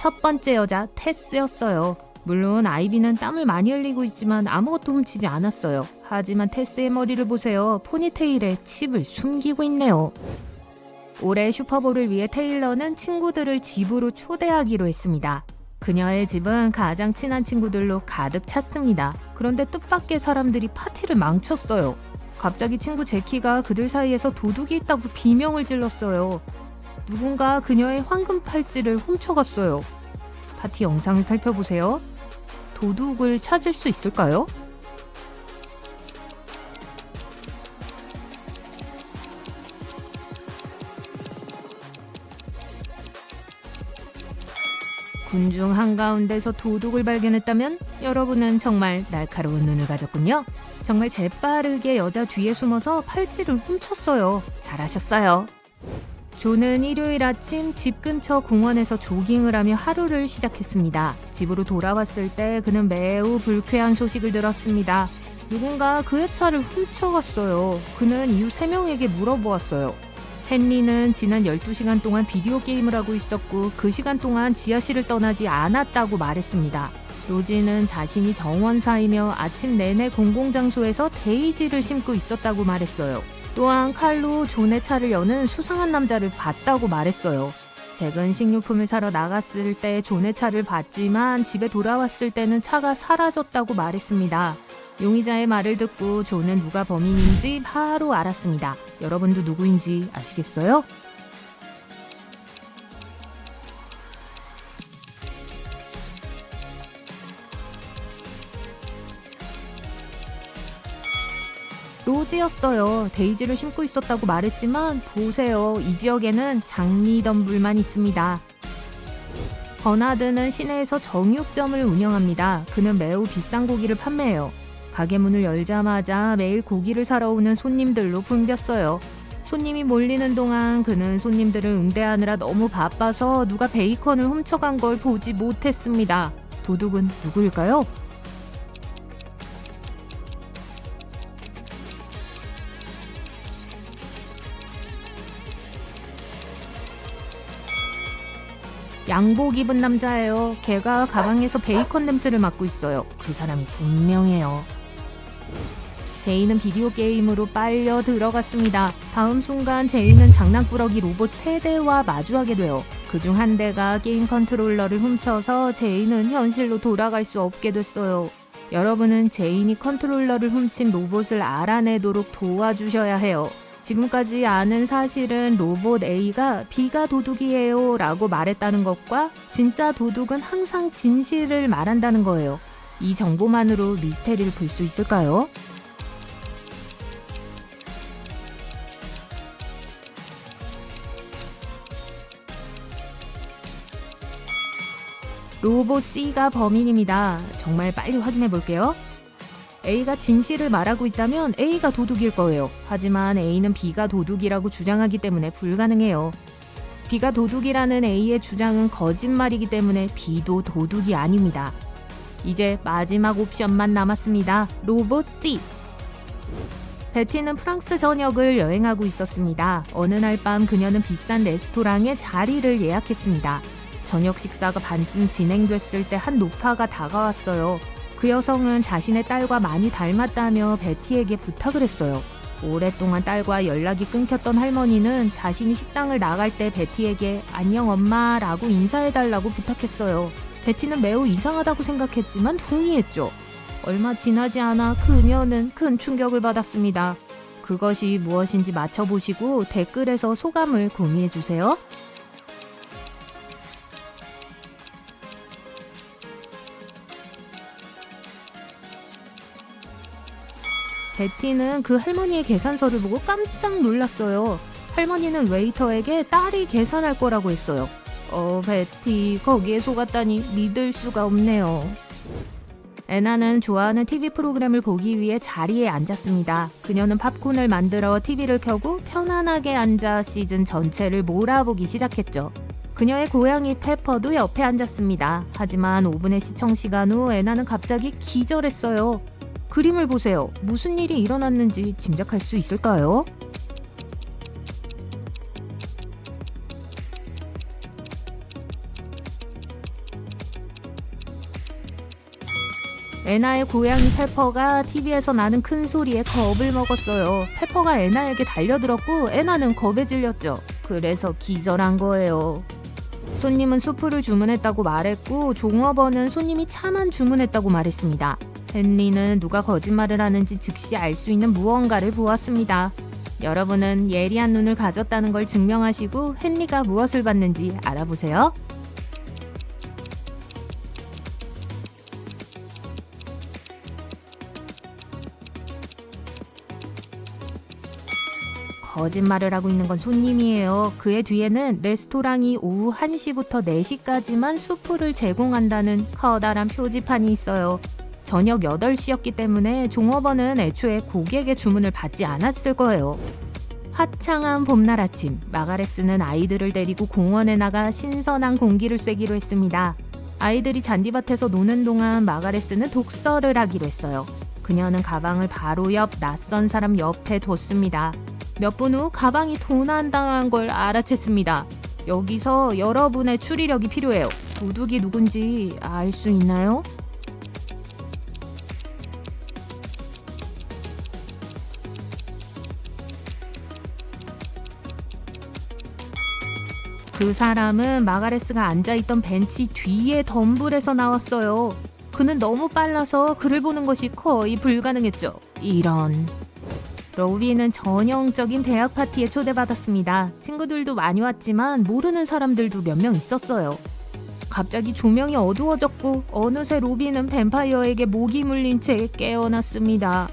첫 번째 여자 테스였어요. 물론 아이비는 땀을 많이 흘리고 있지만 아무것도 훔치지 않았어요. 하지만 테스의 머리를 보세요. 포니테일에 칩을 숨기고 있네요. 올해 슈퍼볼을 위해 테일러는 친구들을 집으로 초대하기로 했습니다. 그녀의 집은 가장 친한 친구들로 가득 찼습니다. 그런데 뜻밖의 사람들이 파티를 망쳤어요. 갑자기 친구 제키가 그들 사이에서 도둑이 있다고 비명을 질렀어요. 누군가 그녀의 황금 팔찌를 훔쳐갔어요. 파티 영상을 살펴보세요. 도둑을 찾을 수 있을까요? 군중 한가운데서 도둑을 발견했다면 여러분은 정말 날카로운 눈을 가졌군요. 정말 재빠르게 여자 뒤에 숨어서 팔찌를 훔쳤어요. 잘하셨어요. 존은 일요일 아침 집 근처 공원에서 조깅을 하며 하루를 시작했습니다. 집으로 돌아왔을 때 그는 매우 불쾌한 소식을 들었습니다. 누군가 그의 차를 훔쳐갔어요. 그는 이후 3명에게 물어보았어요. 헨리는 지난 12시간 동안 비디오 게임을 하고 있었고 그 시간 동안 지하실을 떠나지 않았다고 말했습니다. 로지는 자신이 정원사이며 아침 내내 공공장소에서 데이지를 심고 있었다고 말했어요. 또한 칼로 존의 차를 여는 수상한 남자를 봤다고 말했어요. 잭은 식료품을 사러 나갔을 때 존의 차를 봤지만 집에 돌아왔을 때는 차가 사라졌다고 말했습니다. 용의자의 말을 듣고 존은 누가 범인인지 바로 알았습니다. 여러분도 누구인지 아시겠어요? 로지였어요. 데이지를 심고 있었다고 말했지만 보세요. 이 지역에는 장미덤불만 있습니다. 버나드는 시내에서 정육점을 운영합니다. 그는 매우 비싼 고기를 판매해요. 가게 문을 열자마자 매일 고기를 사러 오는 손님들로 붐볐어요. 손님이 몰리는 동안 그는 손님들을 응대하느라 너무 바빠서 누가 베이컨을 훔쳐간 걸 보지 못했습니다. 도둑은 누구일까요? 양복 입은 남자예요. 걔가 가방에서 베이컨 냄새를 맡고 있어요. 그 사람이 분명해요. 제이는 비디오 게임으로 빨려 들어갔습니다. 다음 순간 제이는 장난꾸러기 로봇 3대와 마주하게 돼요. 그중 한 대가 게임 컨트롤러를 훔쳐서 제이는 현실로 돌아갈 수 없게 됐어요. 여러분은 제인이 컨트롤러를 훔친 로봇을 알아내도록 도와주셔야 해요. 지금까지 아는 사실은 로봇 A가 B가 도둑이에요 라고 말했다는 것과 진짜 도둑은 항상 진실을 말한다는 거예요. 이 정보만으로 미스테리를 풀 수 있을까요? 로봇 C가 범인입니다. 정말 빨리 확인해 볼게요. A가 진실을 말하고 있다면 A가 도둑일 거예요. 하지만 A는 B가 도둑이라고 주장하기 때문에 불가능해요. B가 도둑이라는 A의 주장은 거짓말이기 때문에 B도 도둑이 아닙니다. 이제 마지막 옵션만 남았습니다. 로봇 C. 베티는 프랑스 전역을 여행하고 있었습니다. 어느 날 밤 그녀는 비싼 레스토랑에 자리를 예약했습니다. 저녁 식사가 반쯤 진행됐을 때 한 노파가 다가왔어요. 그 여성은 자신의 딸과 많이 닮았다며 베티에게 부탁을 했어요. 오랫동안 딸과 연락이 끊겼던 할머니는 자신이 식당을 나갈 때 베티에게 안녕 엄마라고 인사해달라고 부탁했어요. 베티는 매우 이상하다고 생각했지만 동의했죠. 얼마 지나지 않아 그녀는 큰 충격을 받았습니다. 그것이 무엇인지 맞춰보시고 댓글에서 소감을 공유해주세요. 베티는 그 할머니의 계산서를 보고 깜짝 놀랐어요. 할머니는 웨이터에게 딸이 계산할 거라고 했어요. 베티, 거기에 속았다니 믿을 수가 없네요. 애나는 좋아하는 TV 프로그램을 보기 위해 자리에 앉았습니다. 그녀는 팝콘을 만들어 TV를 켜고 편안하게 앉아 시즌 전체를 몰아보기 시작했죠. 그녀의 고양이 페퍼도 옆에 앉았습니다. 하지만 5분의 시청 시간 후 애나는 갑자기 기절했어요. 그림을 보세요. 무슨 일이 일어났는지 짐작할 수 있을까요? 애나의 고양이 페퍼가 TV에서 나는 큰 소리에 겁을 먹었어요. 페퍼가 애나에게 달려들었고 애나는 겁에 질렸죠. 그래서 기절한 거예요. 손님은 수프를 주문했다고 말했고 종업원은 손님이 차만 주문했다고 말했습니다. 헨리는 누가 거짓말을 하는지 즉시 알 수 있는 무언가를 보았습니다. 여러분은 예리한 눈을 가졌다는 걸 증명하시고 헨리가 무엇을 봤는지 알아보세요. 거짓말을 하고 있는 건 손님이에요. 그의 뒤에는 레스토랑이 오후 1시부터 4시까지만 수프를 제공한다는 커다란 표지판이 있어요. 저녁 8시였기 때문에 종업원은 애초에 고객의 주문을 받지 않았을 거예요. 화창한 봄날 아침, 마가레스는 아이들을 데리고 공원에 나가 신선한 공기를 쐬기로 했습니다. 아이들이 잔디밭에서 노는 동안 마가레스는 독서를 하기로 했어요. 그녀는 가방을 바로 옆 낯선 사람 옆에 뒀습니다. 몇 분 후 가방이 도난당한 걸 알아챘습니다. 여기서 여러분의 추리력이 필요해요. 도둑이 누군지 알 수 있나요? 그 사람은 마가레스가 앉아있던 벤치 뒤에 덤불에서 나왔어요. 그는 너무 빨라서 그를 보는 것이 거의 불가능했죠. 이런... 로비는 전형적인 대학 파티에 초대받았습니다. 친구들도 많이 왔지만 모르는 사람들도 몇 명 있었어요. 갑자기 조명이 어두워졌고 어느새 로비는 뱀파이어에게 목이 물린 채 깨어났습니다.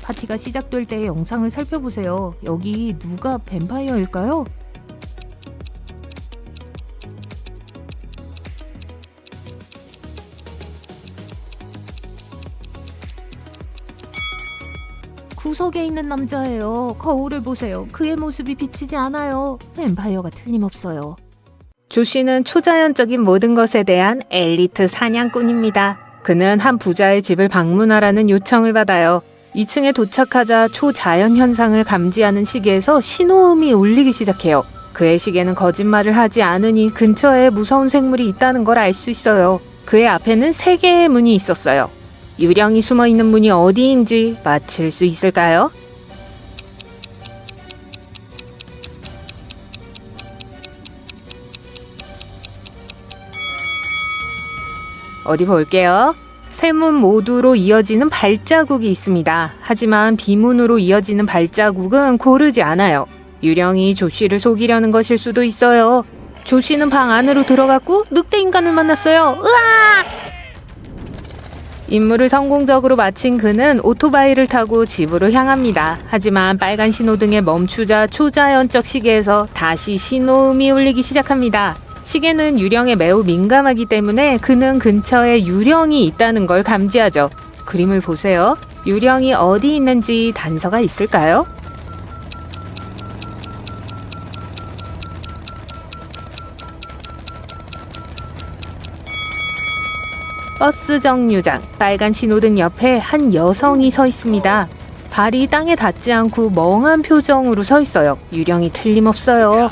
파티가 시작될 때의 영상을 살펴보세요. 여기 누가 뱀파이어일까요? 구석에 있는 남자예요. 거울을 보세요. 그의 모습이 비치지 않아요. 뱀파이어가 틀림없어요. 조씨는 초자연적인 모든 것에 대한 엘리트 사냥꾼입니다. 그는 한 부자의 집을 방문하라는 요청을 받아요. 2층에 도착하자 초자연 현상을 감지하는 시계에서 신호음이 울리기 시작해요. 그의 시계는 거짓말을 하지 않으니 근처에 무서운 생물이 있다는 걸 알 수 있어요. 그의 앞에는 3개의 문이 있었어요. 유령이 숨어있는 문이 어디인지 맞힐 수 있을까요? 어디 볼게요. 세 문 모두로 이어지는 발자국이 있습니다. 하지만 비문으로 이어지는 발자국은 고르지 않아요. 유령이 조씨를 속이려는 것일 수도 있어요. 조씨는 방 안으로 들어갔고 늑대 인간을 만났어요. 으악! 임무를 성공적으로 마친 그는 오토바이를 타고 집으로 향합니다. 하지만 빨간 신호등에 멈추자 초자연적 시계에서 다시 신호음이 울리기 시작합니다. 시계는 유령에 매우 민감하기 때문에 그는 근처에 유령이 있다는 걸 감지하죠. 그림을 보세요. 유령이 어디 있는지 단서가 있을까요? 버스 정류장, 빨간 신호등 옆에 한 여성이 서 있습니다. 발이 땅에 닿지 않고 멍한 표정으로 서 있어요. 유령이 틀림없어요.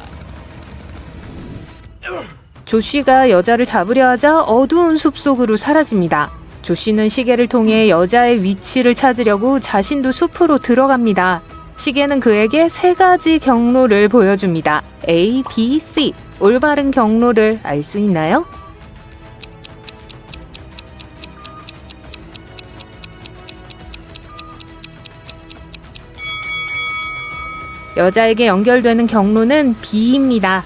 조씨가 여자를 잡으려 하자 어두운 숲속으로 사라집니다. 조씨는 시계를 통해 여자의 위치를 찾으려고 자신도 숲으로 들어갑니다. 시계는 그에게 3가지 경로를 보여줍니다. A, B, C. 올바른 경로를 알 수 있나요? 여자에게 연결되는 경로는 B입니다.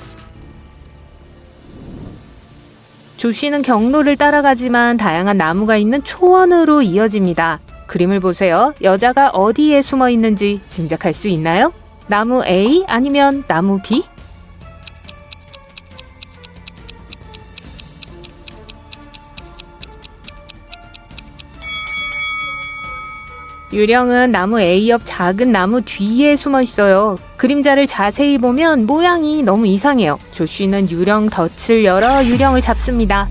조씨는 경로를 따라가지만 다양한 나무가 있는 초원으로 이어집니다. 그림을 보세요. 여자가 어디에 숨어 있는지 짐작할 수 있나요? 나무 A 아니면 나무 B? 유령은 나무 A 옆 작은 나무 뒤에 숨어 있어요. 그림자를 자세히 보면 모양이 너무 이상해요. 조씨는 유령 덫을 열어 유령을 잡습니다.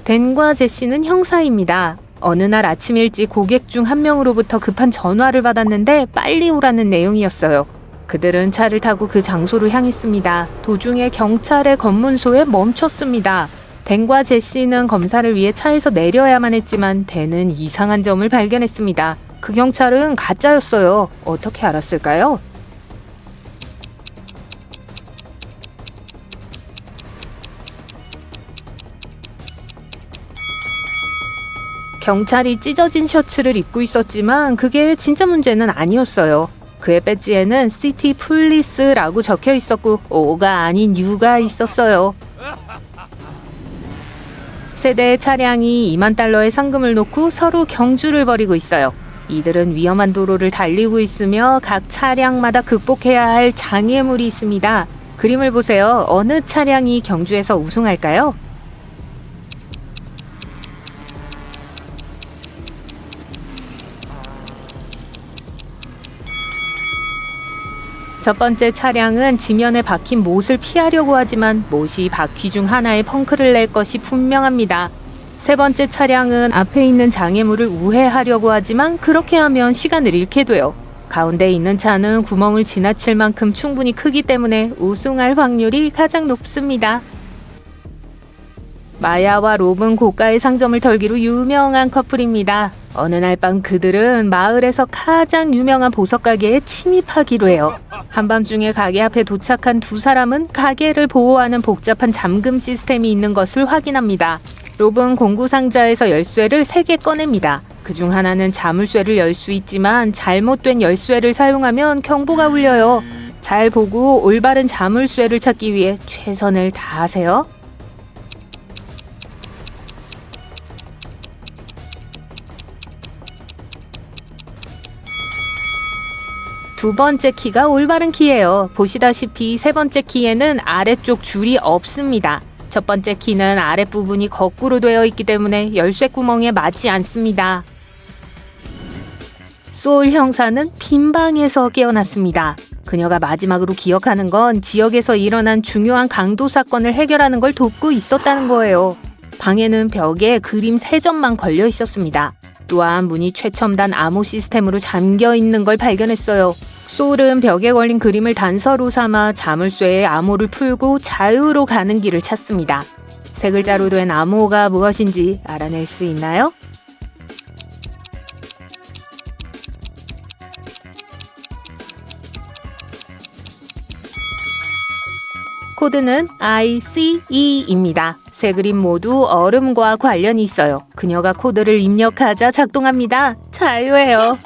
댄과 제시는 형사입니다. 어느 날 아침 일찍 고객 중 한 명으로부터 급한 전화를 받았는데 빨리 오라는 내용이었어요. 그들은 차를 타고 그 장소로 향했습니다. 도중에 경찰의 검문소에 멈췄습니다. 댄과 제시는 검사를 위해 차에서 내려야만 했지만 댄은 이상한 점을 발견했습니다. 그 경찰은 가짜였어요. 어떻게 알았을까요? 경찰이 찢어진 셔츠를 입고 있었지만 그게 진짜 문제는 아니었어요. 그의 배지에는 시티 폴리스라고 적혀 있었고 O가 아닌 U가 있었어요. 세 대의 차량이 $20,000의 상금을 놓고 서로 경주를 벌이고 있어요. 이들은 위험한 도로를 달리고 있으며 각 차량마다 극복해야 할 장애물이 있습니다. 그림을 보세요. 어느 차량이 경주에서 우승할까요? 첫 번째 차량은 지면에 박힌 못을 피하려고 하지만 못이 바퀴 중 하나에 펑크를 낼 것이 분명합니다. 세 번째 차량은 앞에 있는 장애물을 우회하려고 하지만 그렇게 하면 시간을 잃게 돼요. 가운데 있는 차는 구멍을 지나칠 만큼 충분히 크기 때문에 우승할 확률이 가장 높습니다. 마야와 롭은 고가의 상점을 털기로 유명한 커플입니다. 어느 날 밤 그들은 마을에서 가장 유명한 보석 가게에 침입하기로 해요. 한밤중에 가게 앞에 도착한 두 사람은 가게를 보호하는 복잡한 잠금 시스템이 있는 것을 확인합니다. 롭은 공구 상자에서 열쇠를 3개 꺼냅니다. 그중 하나는 자물쇠를 열 수 있지만 잘못된 열쇠를 사용하면 경보가 울려요. 잘 보고 올바른 자물쇠를 찾기 위해 최선을 다하세요. 두 번째 키가 올바른 키예요. 보시다시피 세 번째 키에는 아래쪽 줄이 없습니다. 첫 번째 키는 아랫부분이 거꾸로 되어 있기 때문에 열쇠 구멍에 맞지 않습니다. 소울 형사는 빈 방에서 깨어났습니다. 그녀가 마지막으로 기억하는 건 지역에서 일어난 중요한 강도 사건을 해결하는 걸 돕고 있었다는 거예요. 방에는 벽에 그림 3점만 걸려 있었습니다. 또한 문이 최첨단 암호 시스템으로 잠겨 있는 걸 발견했어요. 소울은 벽에 걸린 그림을 단서로 삼아 자물쇠의 암호를 풀고 자유로 가는 길을 찾습니다. 3글자로 된 암호가 무엇인지 알아낼 수 있나요? 코드는 ICE입니다. 3그림 모두 얼음과 관련이 있어요. 그녀가 코드를 입력하자 작동합니다. 자유예요.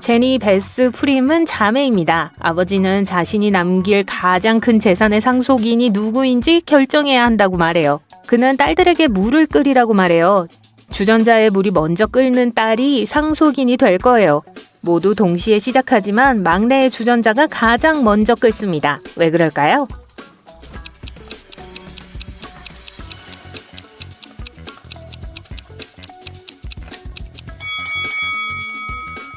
제니 베스 프림은 자매입니다. 아버지는 자신이 남길 가장 큰 재산의 상속인이 누구인지 결정해야 한다고 말해요. 그는 딸들에게 물을 끓이라고 말해요. 주전자에 물이 먼저 끓는 딸이 상속인이 될 거예요. 모두 동시에 시작하지만 막내의 주전자가 가장 먼저 끓습니다. 왜 그럴까요?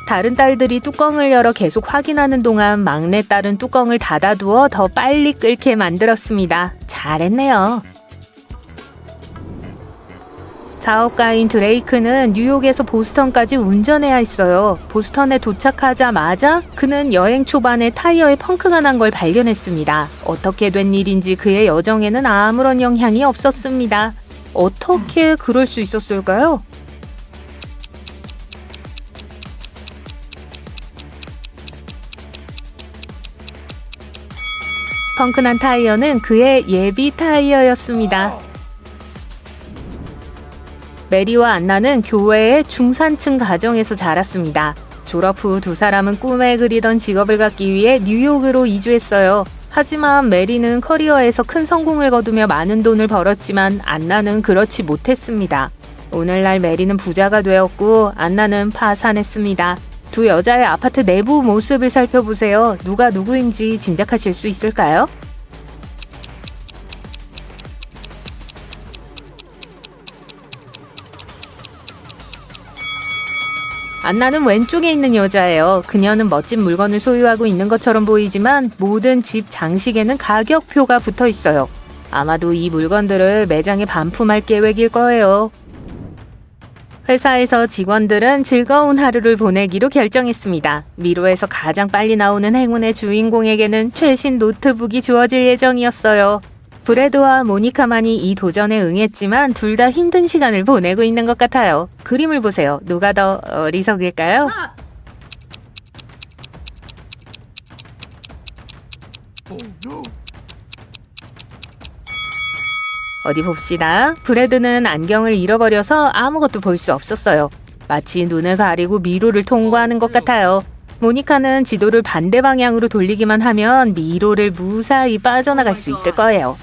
다른 딸들이 뚜껑을 열어 계속 확인하는 동안 막내 딸은 뚜껑을 닫아두어 더 빨리 끓게 만들었습니다. 잘했네요. 사업가인 드레이크는 뉴욕에서 보스턴까지 운전해야 했어요. 보스턴에 도착하자마자 그는 여행 초반에 타이어에 펑크가 난 걸 발견했습니다. 어떻게 된 일인지 그의 여정에는 아무런 영향이 없었습니다. 어떻게 그럴 수 있었을까요? 펑크난 타이어는 그의 예비 타이어였습니다. 메리와 안나는 교회의 중산층 가정에서 자랐습니다. 졸업 후 2사람은 꿈에 그리던 직업을 갖기 위해 뉴욕으로 이주했어요. 하지만 메리는 커리어에서 큰 성공을 거두며 많은 돈을 벌었지만 안나는 그렇지 못했습니다. 오늘날 메리는 부자가 되었고 안나는 파산했습니다. 두 여자의 아파트 내부 모습을 살펴보세요. 누가 누구인지 짐작하실 수 있을까요? 안나는 왼쪽에 있는 여자예요. 그녀는 멋진 물건을 소유하고 있는 것처럼 보이지만 모든 집 장식에는 가격표가 붙어 있어요. 아마도 이 물건들을 매장에 반품할 계획일 거예요. 회사에서 직원들은 즐거운 하루를 보내기로 결정했습니다. 미로에서 가장 빨리 나오는 행운의 주인공에게는 최신 노트북이 주어질 예정이었어요. 브래드와 모니카만이 이 도전에 응했지만 둘 다 힘든 시간을 보내고 있는 것 같아요. 그림을 보세요. 누가 더 어리석일까요? 어디 봅시다. 브래드는 안경을 잃어버려서 아무것도 볼 수 없었어요. 마치 눈을 가리고 미로를 통과하는 것 같아요. 모니카는 지도를 반대 방향으로 돌리기만 하면 미로를 무사히 빠져나갈 수 있을 거예요.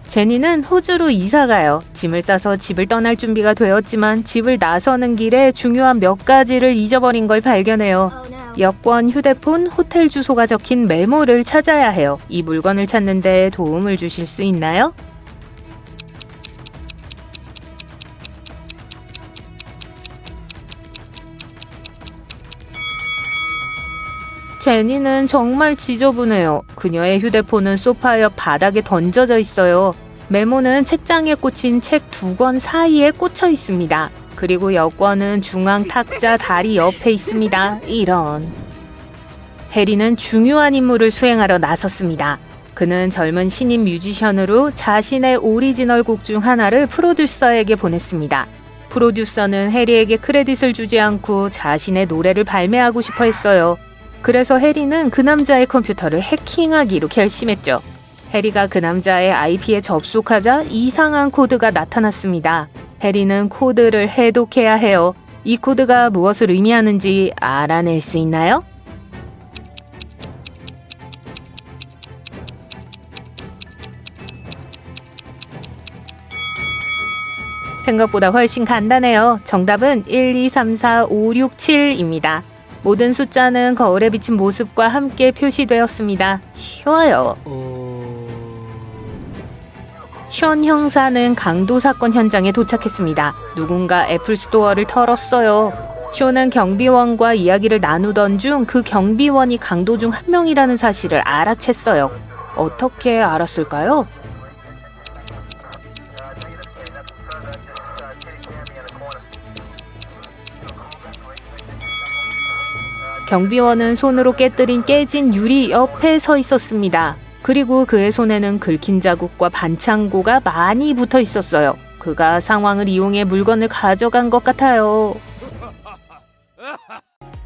제니는 호주로 이사가요. 짐을 싸서 집을 떠날 준비가 되었지만 집을 나서는 길에 중요한 몇 가지를 잊어버린 걸 발견해요. 여권, 휴대폰, 호텔 주소가 적힌 메모를 찾아야 해요. 이 물건을 찾는데 도움을 주실 수 있나요? 제니는 정말 지저분해요. 그녀의 휴대폰은 소파 옆 바닥에 던져져 있어요. 메모는 책장에 꽂힌 책 2권 사이에 꽂혀 있습니다. 그리고 여권은 중앙 탁자 다리 옆에 있습니다. 이런. 해리는 중요한 임무를 수행하러 나섰습니다. 그는 젊은 신인 뮤지션으로 자신의 오리지널 곡 중 하나를 프로듀서에게 보냈습니다. 프로듀서는 해리에게 크레딧을 주지 않고 자신의 노래를 발매하고 싶어 했어요. 그래서 해리는 그 남자의 컴퓨터를 해킹하기로 결심했죠. 해리가 그 남자의 IP에 접속하자 이상한 코드가 나타났습니다. 해리는 코드를 해독해야 해요. 이 코드가 무엇을 의미하는지 알아낼 수 있나요? 생각보다 훨씬 간단해요. 정답은 1, 2, 3, 4, 5, 6, 7입니다. 모든 숫자는 거울에 비친 모습과 함께 표시되었습니다. 쉬워요. 션 형사는 강도 사건 현장에 도착했습니다. 누군가 애플 스토어를 털었어요. 쇼는 경비원과 이야기를 나누던 중 그 경비원이 강도 중 한 명이라는 사실을 알아챘어요. 어떻게 알았을까요? 경비원은 손으로 깨진 유리 옆에 서 있었습니다. 그리고 그의 손에는 긁힌 자국과 반창고가 많이 붙어 있었어요. 그가 상황을 이용해 물건을 가져간 것 같아요.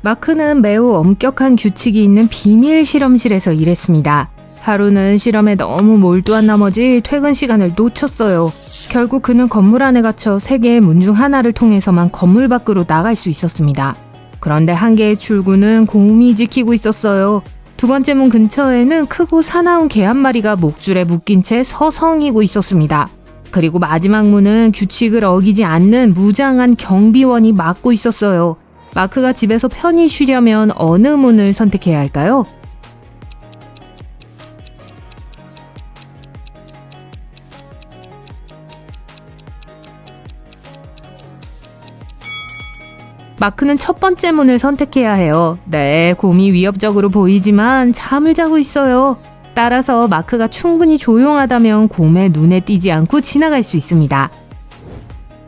마크는 매우 엄격한 규칙이 있는 비밀 실험실에서 일했습니다. 하루는 실험에 너무 몰두한 나머지 퇴근 시간을 놓쳤어요. 결국 그는 건물 안에 갇혀 3개의 문 중 하나를 통해서만 건물 밖으로 나갈 수 있었습니다. 그런데 한 개의 출구는 곰이 지키고 있었어요. 2번째 문 근처에는 크고 사나운 개 한 마리가 목줄에 묶인 채 서성이고 있었습니다. 그리고 마지막 문은 규칙을 어기지 않는 무장한 경비원이 막고 있었어요. 마크가 집에서 편히 쉬려면 어느 문을 선택해야 할까요? 마크는 첫 번째 문을 선택해야 해요. 네, 곰이 위협적으로 보이지만 잠을 자고 있어요. 따라서 마크가 충분히 조용하다면 곰의 눈에 띄지 않고 지나갈 수 있습니다.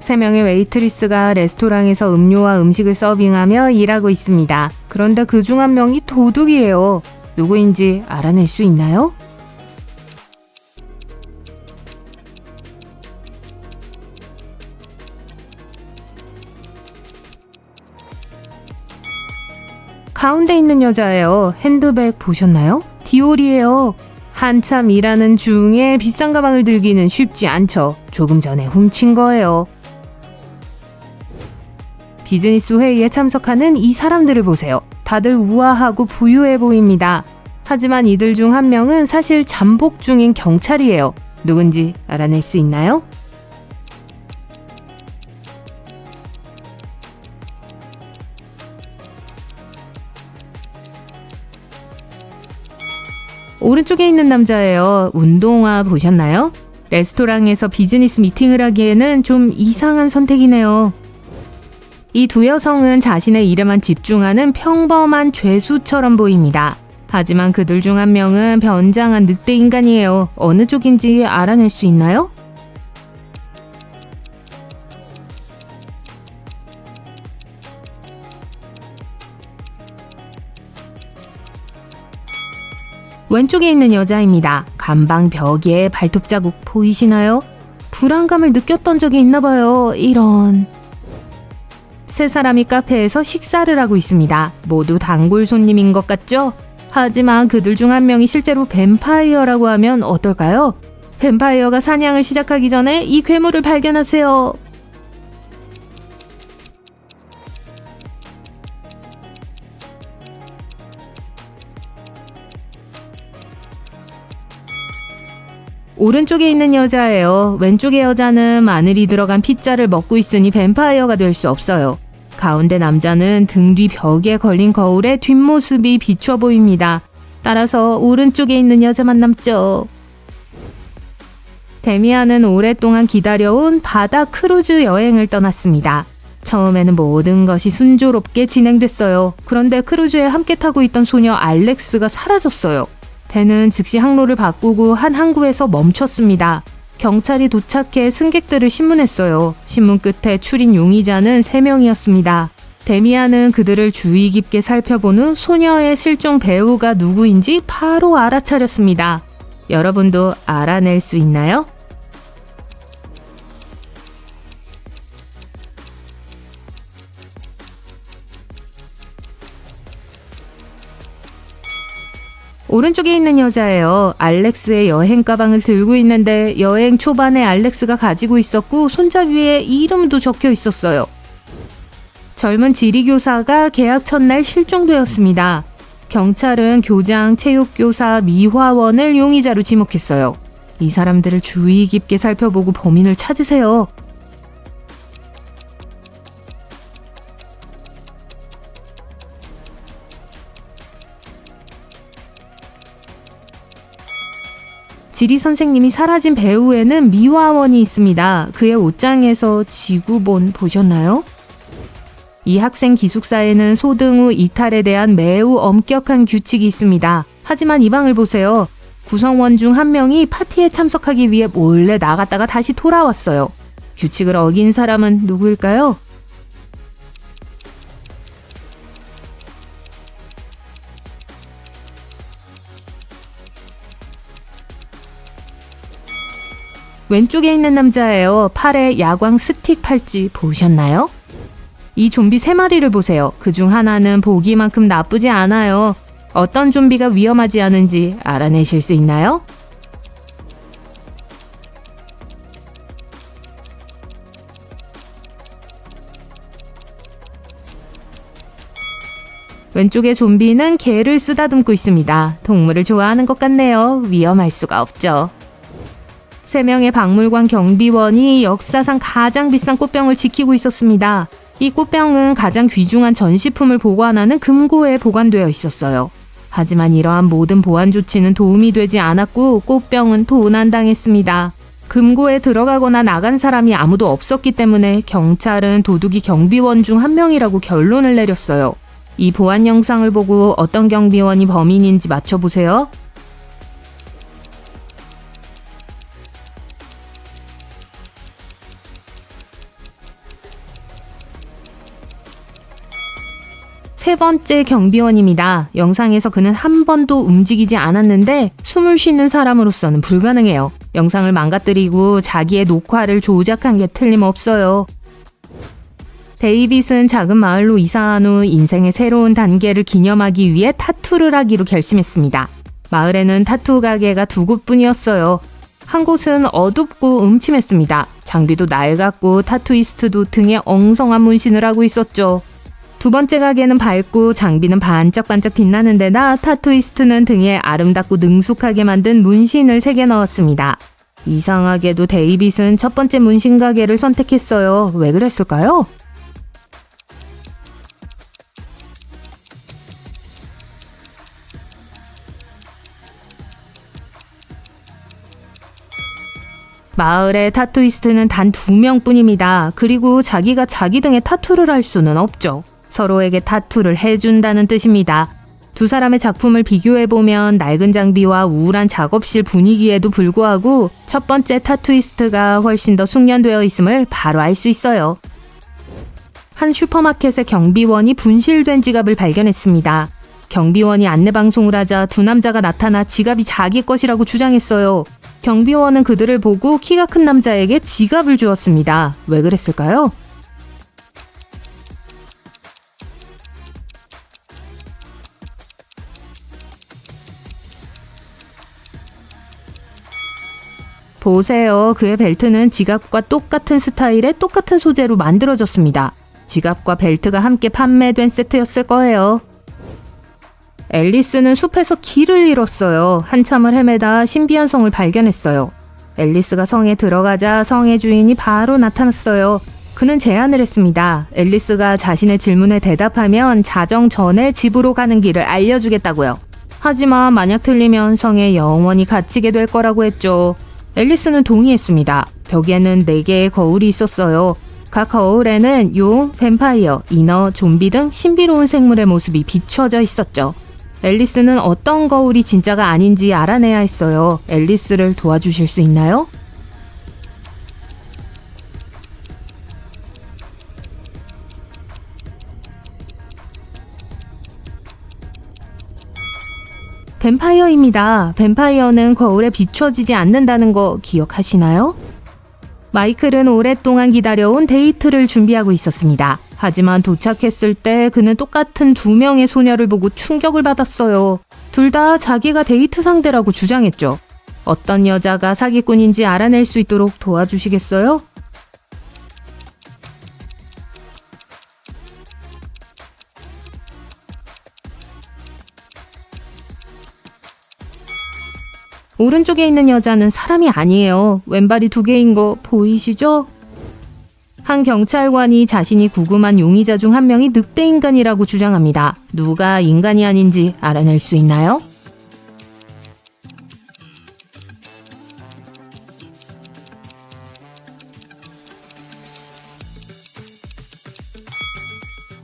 3명의 웨이트리스가 레스토랑에서 음료와 음식을 서빙하며 일하고 있습니다. 그런데 그중 한 명이 도둑이에요. 누구인지 알아낼 수 있나요? 가운데 있는 여자예요. 핸드백 보셨나요? 디올이에요. 한참 일하는 중에 비싼 가방을 들기는 쉽지 않죠. 조금 전에 훔친 거예요. 비즈니스 회의에 참석하는 이 사람들을 보세요. 다들 우아하고 부유해 보입니다. 하지만 이들 중 한 명은 사실 잠복 중인 경찰이에요. 누군지 알아낼 수 있나요? 오른쪽에 있는 남자예요. 운동화 보셨나요? 레스토랑에서 비즈니스 미팅을 하기에는 좀 이상한 선택이네요. 이 두 여성은 자신의 일에만 집중하는 평범한 죄수처럼 보입니다. 하지만 그들 중 한 명은 변장한 늑대 인간이에요. 어느 쪽인지 알아낼 수 있나요? 왼쪽에 있는 여자입니다. 간방 벽에 발톱 자국 보이시나요? 불안감을 느꼈던 적이 있나 봐요. 이런. 세 사람이 카페에서 식사를 하고 있습니다. 모두 단골 손님인 것 같죠? 하지만 그들 중 한 명이 실제로 뱀파이어라고 하면 어떨까요? 뱀파이어가 사냥을 시작하기 전에 이 괴물을 발견하세요. 오른쪽에 있는 여자예요. 왼쪽의 여자는 마늘이 들어간 피자를 먹고 있으니 뱀파이어가 될 수 없어요. 가운데 남자는 등 뒤 벽에 걸린 거울에 뒷모습이 비춰 보입니다. 따라서 오른쪽에 있는 여자만 남죠. 데미안은 오랫동안 기다려온 바다 크루즈 여행을 떠났습니다. 처음에는 모든 것이 순조롭게 진행됐어요. 그런데 크루즈에 함께 타고 있던 소녀 알렉스가 사라졌어요. 배는 즉시 항로를 바꾸고 한 항구에서 멈췄습니다. 경찰이 도착해 승객들을 신문했어요. 신문 끝에 추린 용의자는 3명이었습니다. 데미안은 그들을 주의 깊게 살펴본 후 소녀의 실종 배우가 누구인지 바로 알아차렸습니다. 여러분도 알아낼 수 있나요? 오른쪽에 있는 여자예요. 알렉스의 여행 가방을 들고 있는데 여행 초반에 알렉스가 가지고 있었고 손잡이에 이름도 적혀 있었어요. 젊은 지리교사가 계약 첫날 실종되었습니다. 경찰은 교장, 체육교사, 미화원을 용의자로 지목했어요. 이 사람들을 주의 깊게 살펴보고 범인을 찾으세요. 지리 선생님이 사라진 배후에는 미화원이 있습니다. 그의 옷장에서 지구본 보셨나요? 이 학생 기숙사에는 소등 후 이탈에 대한 매우 엄격한 규칙이 있습니다. 하지만 이 방을 보세요. 구성원 중 한 명이 파티에 참석하기 위해 몰래 나갔다가 다시 돌아왔어요. 규칙을 어긴 사람은 누구일까요? 왼쪽에 있는 남자예요. 팔에 야광 스틱 팔찌 보셨나요? 이 좀비 3마리를 보세요. 그중 하나는 보기만큼 나쁘지 않아요. 어떤 좀비가 위험하지 않은지 알아내실 수 있나요? 왼쪽의 좀비는 개를 쓰다듬고 있습니다. 동물을 좋아하는 것 같네요. 위험할 수가 없죠. 3명의 박물관 경비원이 역사상 가장 비싼 꽃병을 지키고 있었습니다. 이 꽃병은 가장 귀중한 전시품을 보관하는 금고에 보관되어 있었어요. 하지만 이러한 모든 보안 조치는 도움이 되지 않았고 꽃병은 도난당했습니다. 금고에 들어가거나 나간 사람이 아무도 없었기 때문에 경찰은 도둑이 경비원 중 한 명이라고 결론을 내렸어요. 이 보안 영상을 보고 어떤 경비원이 범인인지 맞춰보세요. 세 번째 경비원입니다. 영상에서 그는 한 번도 움직이지 않았는데 숨을 쉬는 사람으로서는 불가능해요. 영상을 망가뜨리고 자기의 녹화를 조작한 게 틀림없어요. 데이빗은 작은 마을로 이사한 후 인생의 새로운 단계를 기념하기 위해 타투를 하기로 결심했습니다. 마을에는 타투 가게가 2곳뿐이었어요. 한 곳은 어둡고 음침했습니다. 장비도 낡았고 타투이스트도 등에 엉성한 문신을 하고 있었죠. 2번째 가게는 밝고 장비는 반짝반짝 빛나는 데다 타투이스트는 등에 아름답고 능숙하게 만든 문신을 새겨 넣었습니다. 이상하게도 데이빗은 첫 번째 문신 가게를 선택했어요. 왜 그랬을까요? 마을의 타투이스트는 단 2명뿐입니다. 그리고 자기가 자기 등에 타투를 할 수는 없죠. 서로에게 타투를 해준다는 뜻입니다. 2 사람의 작품을 비교해보면 낡은 장비와 우울한 작업실 분위기에도 불구하고 첫 번째 타투이스트가 훨씬 더 숙련되어 있음을 바로 알 수 있어요. 한 슈퍼마켓의 경비원이 분실된 지갑을 발견했습니다. 경비원이 안내방송을 하자 2 남자가 나타나 지갑이 자기 것이라고 주장했어요. 경비원은 그들을 보고 키가 큰 남자에게 지갑을 주었습니다. 왜 그랬을까요? 보세요. 그의 벨트는 지갑과 똑같은 스타일의 똑같은 소재로 만들어졌습니다. 지갑과 벨트가 함께 판매된 세트였을 거예요. 앨리스는 숲에서 길을 잃었어요. 한참을 헤매다 신비한 성을 발견했어요. 앨리스가 성에 들어가자 성의 주인이 바로 나타났어요. 그는 제안을 했습니다. 앨리스가 자신의 질문에 대답하면 자정 전에 집으로 가는 길을 알려주겠다고요. 하지만 만약 틀리면 성에 영원히 갇히게 될 거라고 했죠. 앨리스는 동의했습니다. 벽에는 4개의 거울이 있었어요. 각 거울에는 용, 뱀파이어, 인어, 좀비 등 신비로운 생물의 모습이 비춰져 있었죠. 앨리스는 어떤 거울이 진짜가 아닌지 알아내야 했어요. 앨리스를 도와주실 수 있나요? 뱀파이어입니다. 뱀파이어는 거울에 비춰지지 않는다는 거 기억하시나요? 마이클은 오랫동안 기다려온 데이트를 준비하고 있었습니다. 하지만 도착했을 때 그는 똑같은 2명의 소녀를 보고 충격을 받았어요. 둘 다 자기가 데이트 상대라고 주장했죠. 어떤 여자가 사기꾼인지 알아낼 수 있도록 도와주시겠어요? 오른쪽에 있는 여자는 사람이 아니에요. 왼발이 2개인 거 보이시죠? 한 경찰관이 자신이 구금한 용의자 중 한 명이 늑대인간이라고 주장합니다. 누가 인간이 아닌지 알아낼 수 있나요?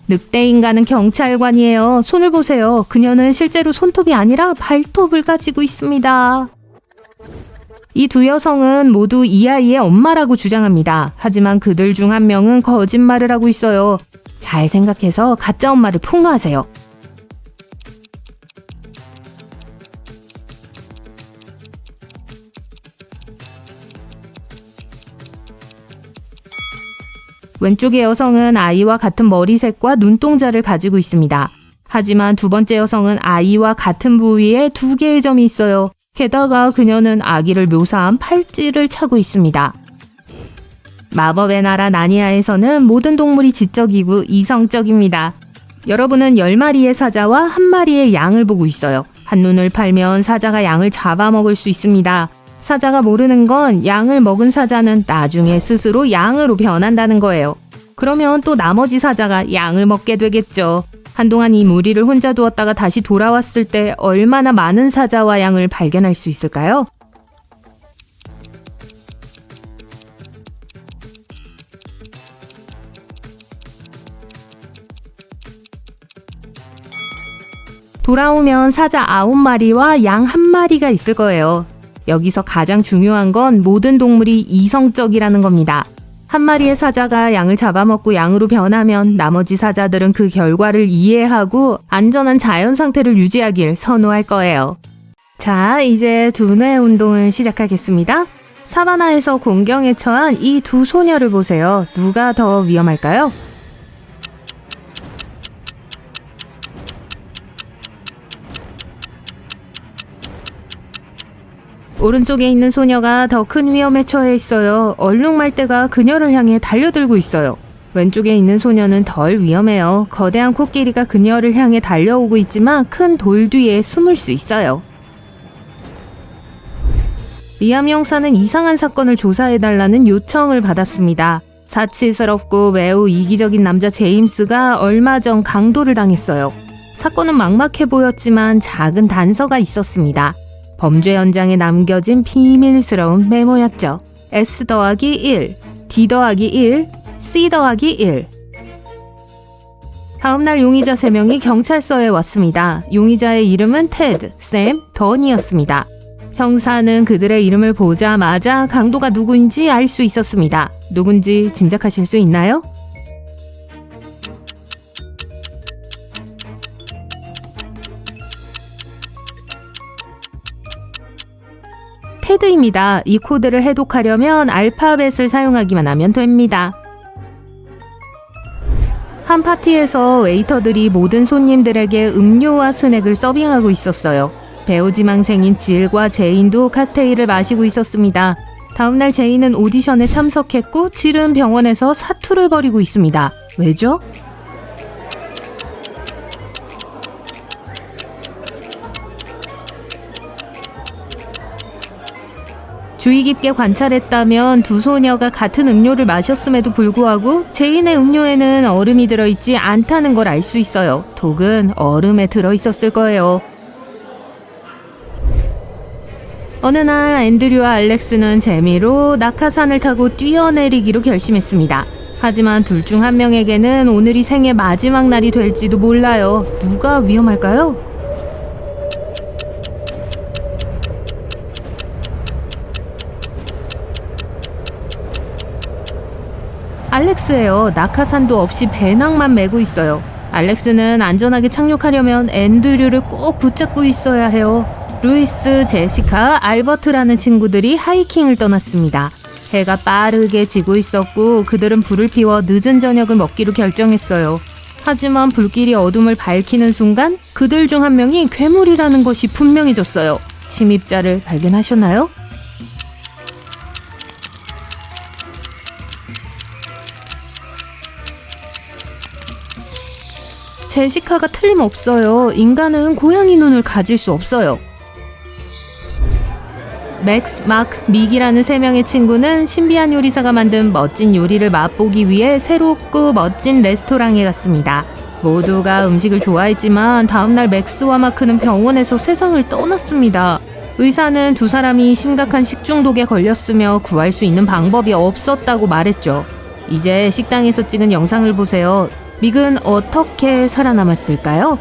늑대 인간은 경찰관이에요. 손을 보세요. 그녀는 실제로 손톱이 아니라 발톱을 가지고 있습니다. 이 두 여성은 모두 이 아이의 엄마라고 주장합니다. 하지만 그들 중 한 명은 거짓말을 하고 있어요. 잘 생각해서 가짜 엄마를 폭로하세요. 왼쪽의 여성은 아이와 같은 머리색과 눈동자를 가지고 있습니다. 하지만 두 번째 여성은 아이와 같은 부위에 2개의 점이 있어요. 게다가 그녀는 아기를 묘사한 팔찌를 차고 있습니다. 마법의 나라 나니아에서는 모든 동물이 지적이고 이성적입니다. 여러분은 10마리의 사자와 1마리의 양을 보고 있어요. 한눈을 팔면 사자가 양을 잡아먹을 수 있습니다. 사자가 모르는 건 양을 먹은 사자는 나중에 스스로 양으로 변한다는 거예요. 그러면 또 나머지 사자가 양을 먹게 되겠죠. 한동안 이 무리를 혼자 두었다가 다시 돌아왔을 때 얼마나 많은 사자와 양을 발견할 수 있을까요? 돌아오면 사자 9마리와 양 1마리가 있을 거예요. 여기서 가장 중요한 건 모든 동물이 이성적이라는 겁니다. 1마리의 사자가 양을 잡아먹고 양으로 변하면 나머지 사자들은 그 결과를 이해하고 안전한 자연 상태를 유지하길 선호할 거예요. 자, 이제 두뇌 운동을 시작하겠습니다. 사바나에서 공경에 처한 이 두 소녀를 보세요. 누가 더 위험할까요? 오른쪽에 있는 소녀가 더 큰 위험에 처해 있어요. 얼룩말대가 그녀를 향해 달려들고 있어요. 왼쪽에 있는 소녀는 덜 위험해요. 거대한 코끼리가 그녀를 향해 달려오고 있지만 큰 돌 뒤에 숨을 수 있어요. 리암 형사는 이상한 사건을 조사해달라는 요청을 받았습니다. 사치스럽고 매우 이기적인 남자 제임스가 얼마 전 강도를 당했어요. 사건은 막막해 보였지만 작은 단서가 있었습니다. 범죄 현장에 남겨진 비밀스러운 메모였죠. S 더하기 1, D 더하기 1, C 더하기 1. 다음날 용의자 3명이 경찰서에 왔습니다. 용의자의 이름은 테드, 샘, 던이었습니다. 형사는 그들의 이름을 보자마자 강도가 누구인지 알 수 있었습니다. 누군지 짐작하실 수 있나요? 테드입니다. 이 코드를 해독하려면 알파벳을 사용하기만 하면 됩니다. 한 파티에서 웨이터들이 모든 손님들에게 음료와 스낵을 서빙하고 있었어요. 배우 지망생인 질과 제인도 칵테일을 마시고 있었습니다. 다음날 제인은 오디션에 참석했고 질은 병원에서 사투를 벌이고 있습니다. 왜죠? 주의 깊게 관찰했다면 두 소녀가 같은 음료를 마셨음에도 불구하고 제인의 음료에는 얼음이 들어있지 않다는 걸 알 수 있어요. 독은 얼음에 들어있었을 거예요. 어느 날 앤드류와 알렉스는 재미로 낙하산을 타고 뛰어내리기로 결심했습니다. 하지만 둘 중 한 명에게는 오늘이 생애 마지막 날이 될지도 몰라요. 누가 위험할까요? 알렉스예요. 낙하산도 없이 배낭만 메고 있어요. 알렉스는 안전하게 착륙하려면 앤드류를 꼭 붙잡고 있어야 해요. 루이스, 제시카, 알버트라는 친구들이 하이킹을 떠났습니다. 해가 빠르게 지고 있었고 그들은 불을 피워 늦은 저녁을 먹기로 결정했어요. 하지만 불길이 어둠을 밝히는 순간 그들 중 한 명이 괴물이라는 것이 분명해졌어요. 침입자를 발견하셨나요? 제시카가 틀림없어요. 인간은 고양이 눈을 가질 수 없어요. 맥스, 마크, 믹이라는 3명의 친구는 신비한 요리사가 만든 멋진 요리를 맛보기 위해 새롭고 멋진 레스토랑에 갔습니다. 모두가 음식을 좋아했지만 다음날 맥스와 마크는 병원에서 세상을 떠났습니다. 의사는 두 사람이 심각한 식중독에 걸렸으며 구할 수 있는 방법이 없었다고 말했죠. 이제 식당에서 찍은 영상을 보세요. 믹은 어떻게 살아남았을까요?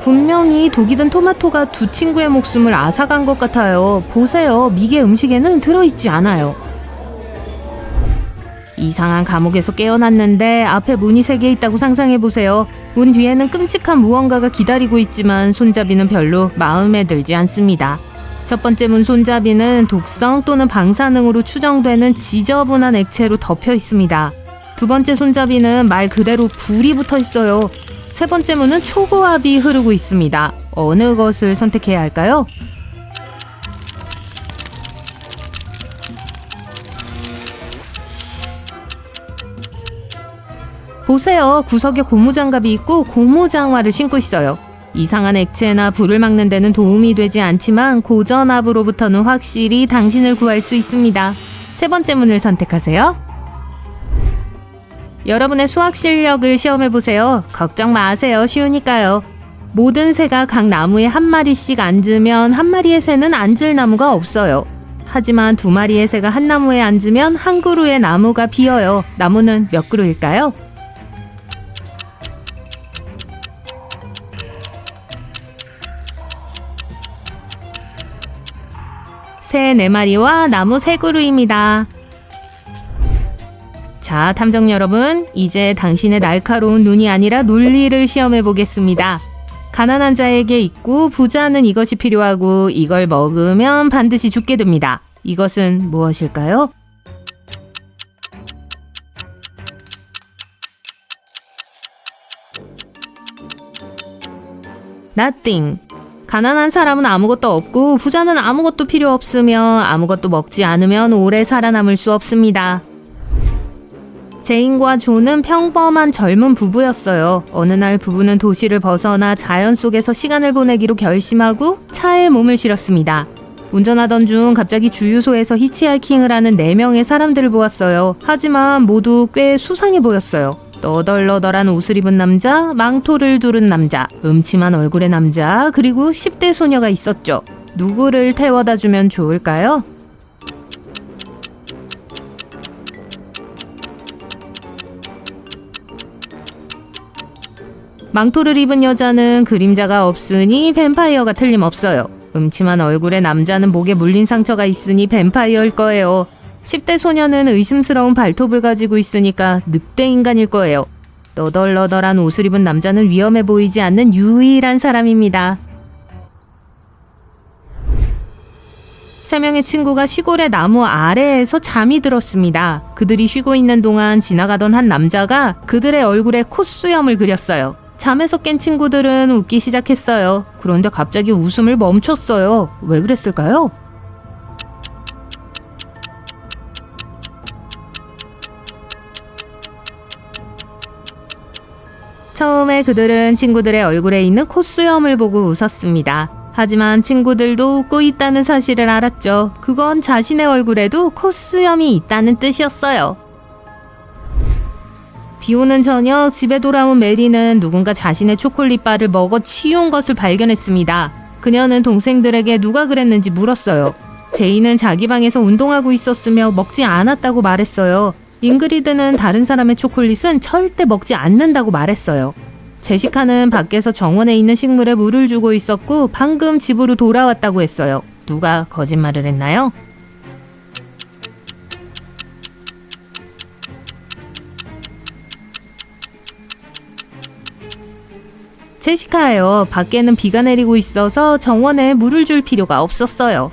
분명히 독이 든 토마토가 두 친구의 목숨을 앗아간 것 같아요. 보세요. 믹의 음식에는 들어있지 않아요. 이상한 감옥에서 깨어났는데 앞에 문이 3개 있다고 상상해보세요. 문 뒤에는 끔찍한 무언가가 기다리고 있지만 손잡이는 별로 마음에 들지 않습니다. 첫 번째 문 손잡이는 독성 또는 방사능으로 추정되는 지저분한 액체로 덮여 있습니다. 두 번째 손잡이는 말 그대로 불이 붙어 있어요. 세 번째 문은 초고압이 흐르고 있습니다. 어느 것을 선택해야 할까요? 보세요. 구석에 고무장갑이 있고 고무장화를 신고 있어요. 이상한 액체나 불을 막는 데는 도움이 되지 않지만 고전압으로부터는 확실히 당신을 구할 수 있습니다. 세 번째 문을 선택하세요. 여러분의 수학 실력을 시험해보세요. 걱정 마세요. 쉬우니까요. 모든 새가 각 나무에 한 마리씩 앉으면 한 마리의 새는 앉을 나무가 없어요. 하지만 2마리의 새가 한 나무에 앉으면 한 그루의 나무가 비어요. 나무는 몇 그루일까요? 새 4마리와 나무 3그루입니다. 자, 탐정 여러분, 이제 당신의 날카로운 눈이 아니라 논리를 시험해 보겠습니다. 가난한 자에게 있고 부자는 이것이 필요하고 이걸 먹으면 반드시 죽게 됩니다. 이것은 무엇일까요? Nothing. 가난한 사람은 아무것도 없고 부자는 아무것도 필요 없으며 아무것도 먹지 않으면 오래 살아남을 수 없습니다. 제인과 존은 평범한 젊은 부부였어요. 어느 날 부부는 도시를 벗어나 자연 속에서 시간을 보내기로 결심하고 차에 몸을 실었습니다. 운전하던 중 갑자기 주유소에서 히치하이킹을 하는 4명의 사람들을 보았어요. 하지만 모두 꽤 수상해 보였어요. 너덜너덜한 옷을 입은 남자, 망토를 두른 남자, 음침한 얼굴의 남자, 그리고 10대 소녀가 있었죠. 누구를 태워다 주면 좋을까요? 망토를 입은 여자는 그림자가 없으니 뱀파이어가 틀림없어요. 음침한 얼굴의 남자는 목에 물린 상처가 있으니 뱀파이어일 거예요. 10대 소녀는 의심스러운 발톱을 가지고 있으니까 늑대 인간일 거예요. 너덜너덜한 옷을 입은 남자는 위험해 보이지 않는 유일한 사람입니다. 3명의 친구가 시골의 나무 아래에서 잠이 들었습니다. 그들이 쉬고 있는 동안 지나가던 한 남자가 그들의 얼굴에 콧수염을 그렸어요. 잠에서 깬 친구들은 웃기 시작했어요. 그런데 갑자기 웃음을 멈췄어요. 왜 그랬을까요? 처음에 그들은 친구들의 얼굴에 있는 콧수염을 보고 웃었습니다. 하지만 친구들도 웃고 있다는 사실을 알았죠. 그건 자신의 얼굴에도 콧수염이 있다는 뜻이었어요. 비오는 저녁 집에 돌아온 메리는 누군가 자신의 초콜릿바를 먹어 치운 것을 발견했습니다. 그녀는 동생들에게 누가 그랬는지 물었어요. 제이는 자기 방에서 운동하고 있었으며 먹지 않았다고 말했어요. 잉그리드는 다른 사람의 초콜릿은 절대 먹지 않는다고 말했어요. 제시카는 밖에서 정원에 있는 식물에 물을 주고 있었고 방금 집으로 돌아왔다고 했어요. 누가 거짓말을 했나요? 제시카예요. 밖에는 비가 내리고 있어서 정원에 물을 줄 필요가 없었어요.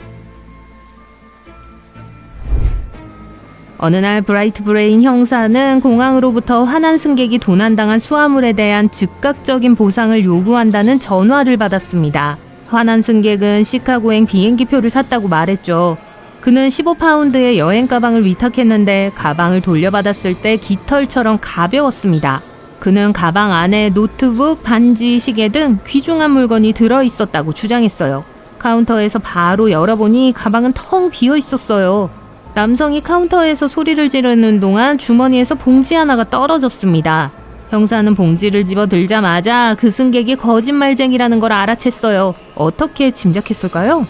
어느 날 브라이트 브레인 형사는 공항으로부터 화난 승객이 도난당한 수화물에 대한 즉각적인 보상을 요구한다는 전화를 받았습니다. 화난 승객은 시카고행 비행기표를 샀다고 말했죠. 그는 15파운드의 여행 가방을 위탁했는데 가방을 돌려받았을 때 깃털처럼 가벼웠습니다. 그는 가방 안에 노트북, 반지, 시계 등 귀중한 물건이 들어있었다고 주장했어요. 카운터에서 바로 열어보니 가방은 텅 비어 있었어요. 남성이 카운터에서 소리를 지르는 동안 주머니에서 봉지 하나가 떨어졌습니다. 형사는 봉지를 집어 들자마자 그 승객이 거짓말쟁이라는 걸 알아챘어요. 어떻게 짐작했을까요?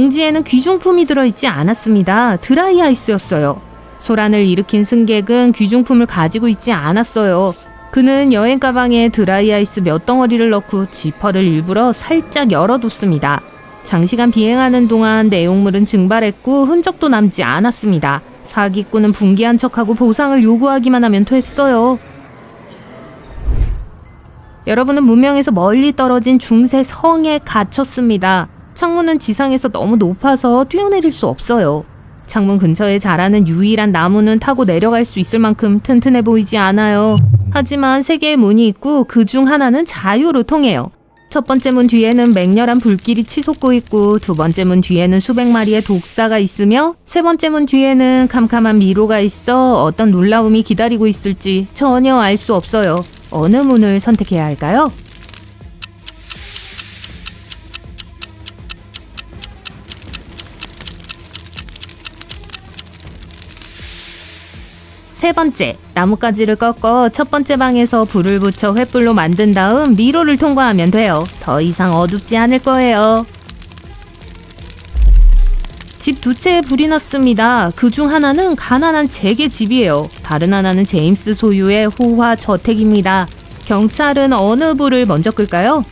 봉지에는 귀중품이 들어있지 않았습니다. 드라이 아이스였어요. 소란을 일으킨 승객은 귀중품을 가지고 있지 않았어요. 그는 여행 가방에 드라이 아이스 몇 덩어리를 넣고 지퍼를 일부러 살짝 열어뒀습니다. 장시간 비행하는 동안 내용물은 증발했고 흔적도 남지 않았습니다. 사기꾼은 분개한 척하고 보상을 요구하기만 하면 됐어요. 여러분은 문명에서 멀리 떨어진 중세 성에 갇혔습니다. 창문은 지상에서 너무 높아서 뛰어내릴 수 없어요. 창문 근처에 자라는 유일한 나무는 타고 내려갈 수 있을 만큼 튼튼해 보이지 않아요. 하지만 3개의 문이 있고 그 중 하나는 자유로 통해요. 첫 번째 문 뒤에는 맹렬한 불길이 치솟고 있고, 두 번째 문 뒤에는 수백 마리의 독사가 있으며, 세 번째 문 뒤에는 캄캄한 미로가 있어 어떤 놀라움이 기다리고 있을지 전혀 알 수 없어요. 어느 문을 선택해야 할까요? 세 번째, 나뭇가지를 꺾어 첫 번째 방에서 불을 붙여 횃불로 만든 다음 미로를 통과하면 돼요. 더 이상 어둡지 않을 거예요. 집 2채에 불이 났습니다. 그 중 하나는 가난한 잭의 집이에요. 다른 하나는 제임스 소유의 호화 저택입니다. 경찰은 어느 불을 먼저 끌까요?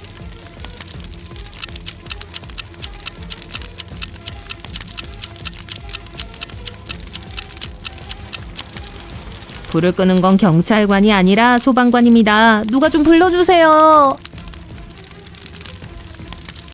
불을 끄는 건 경찰관이 아니라 소방관입니다. 누가 좀 불러주세요.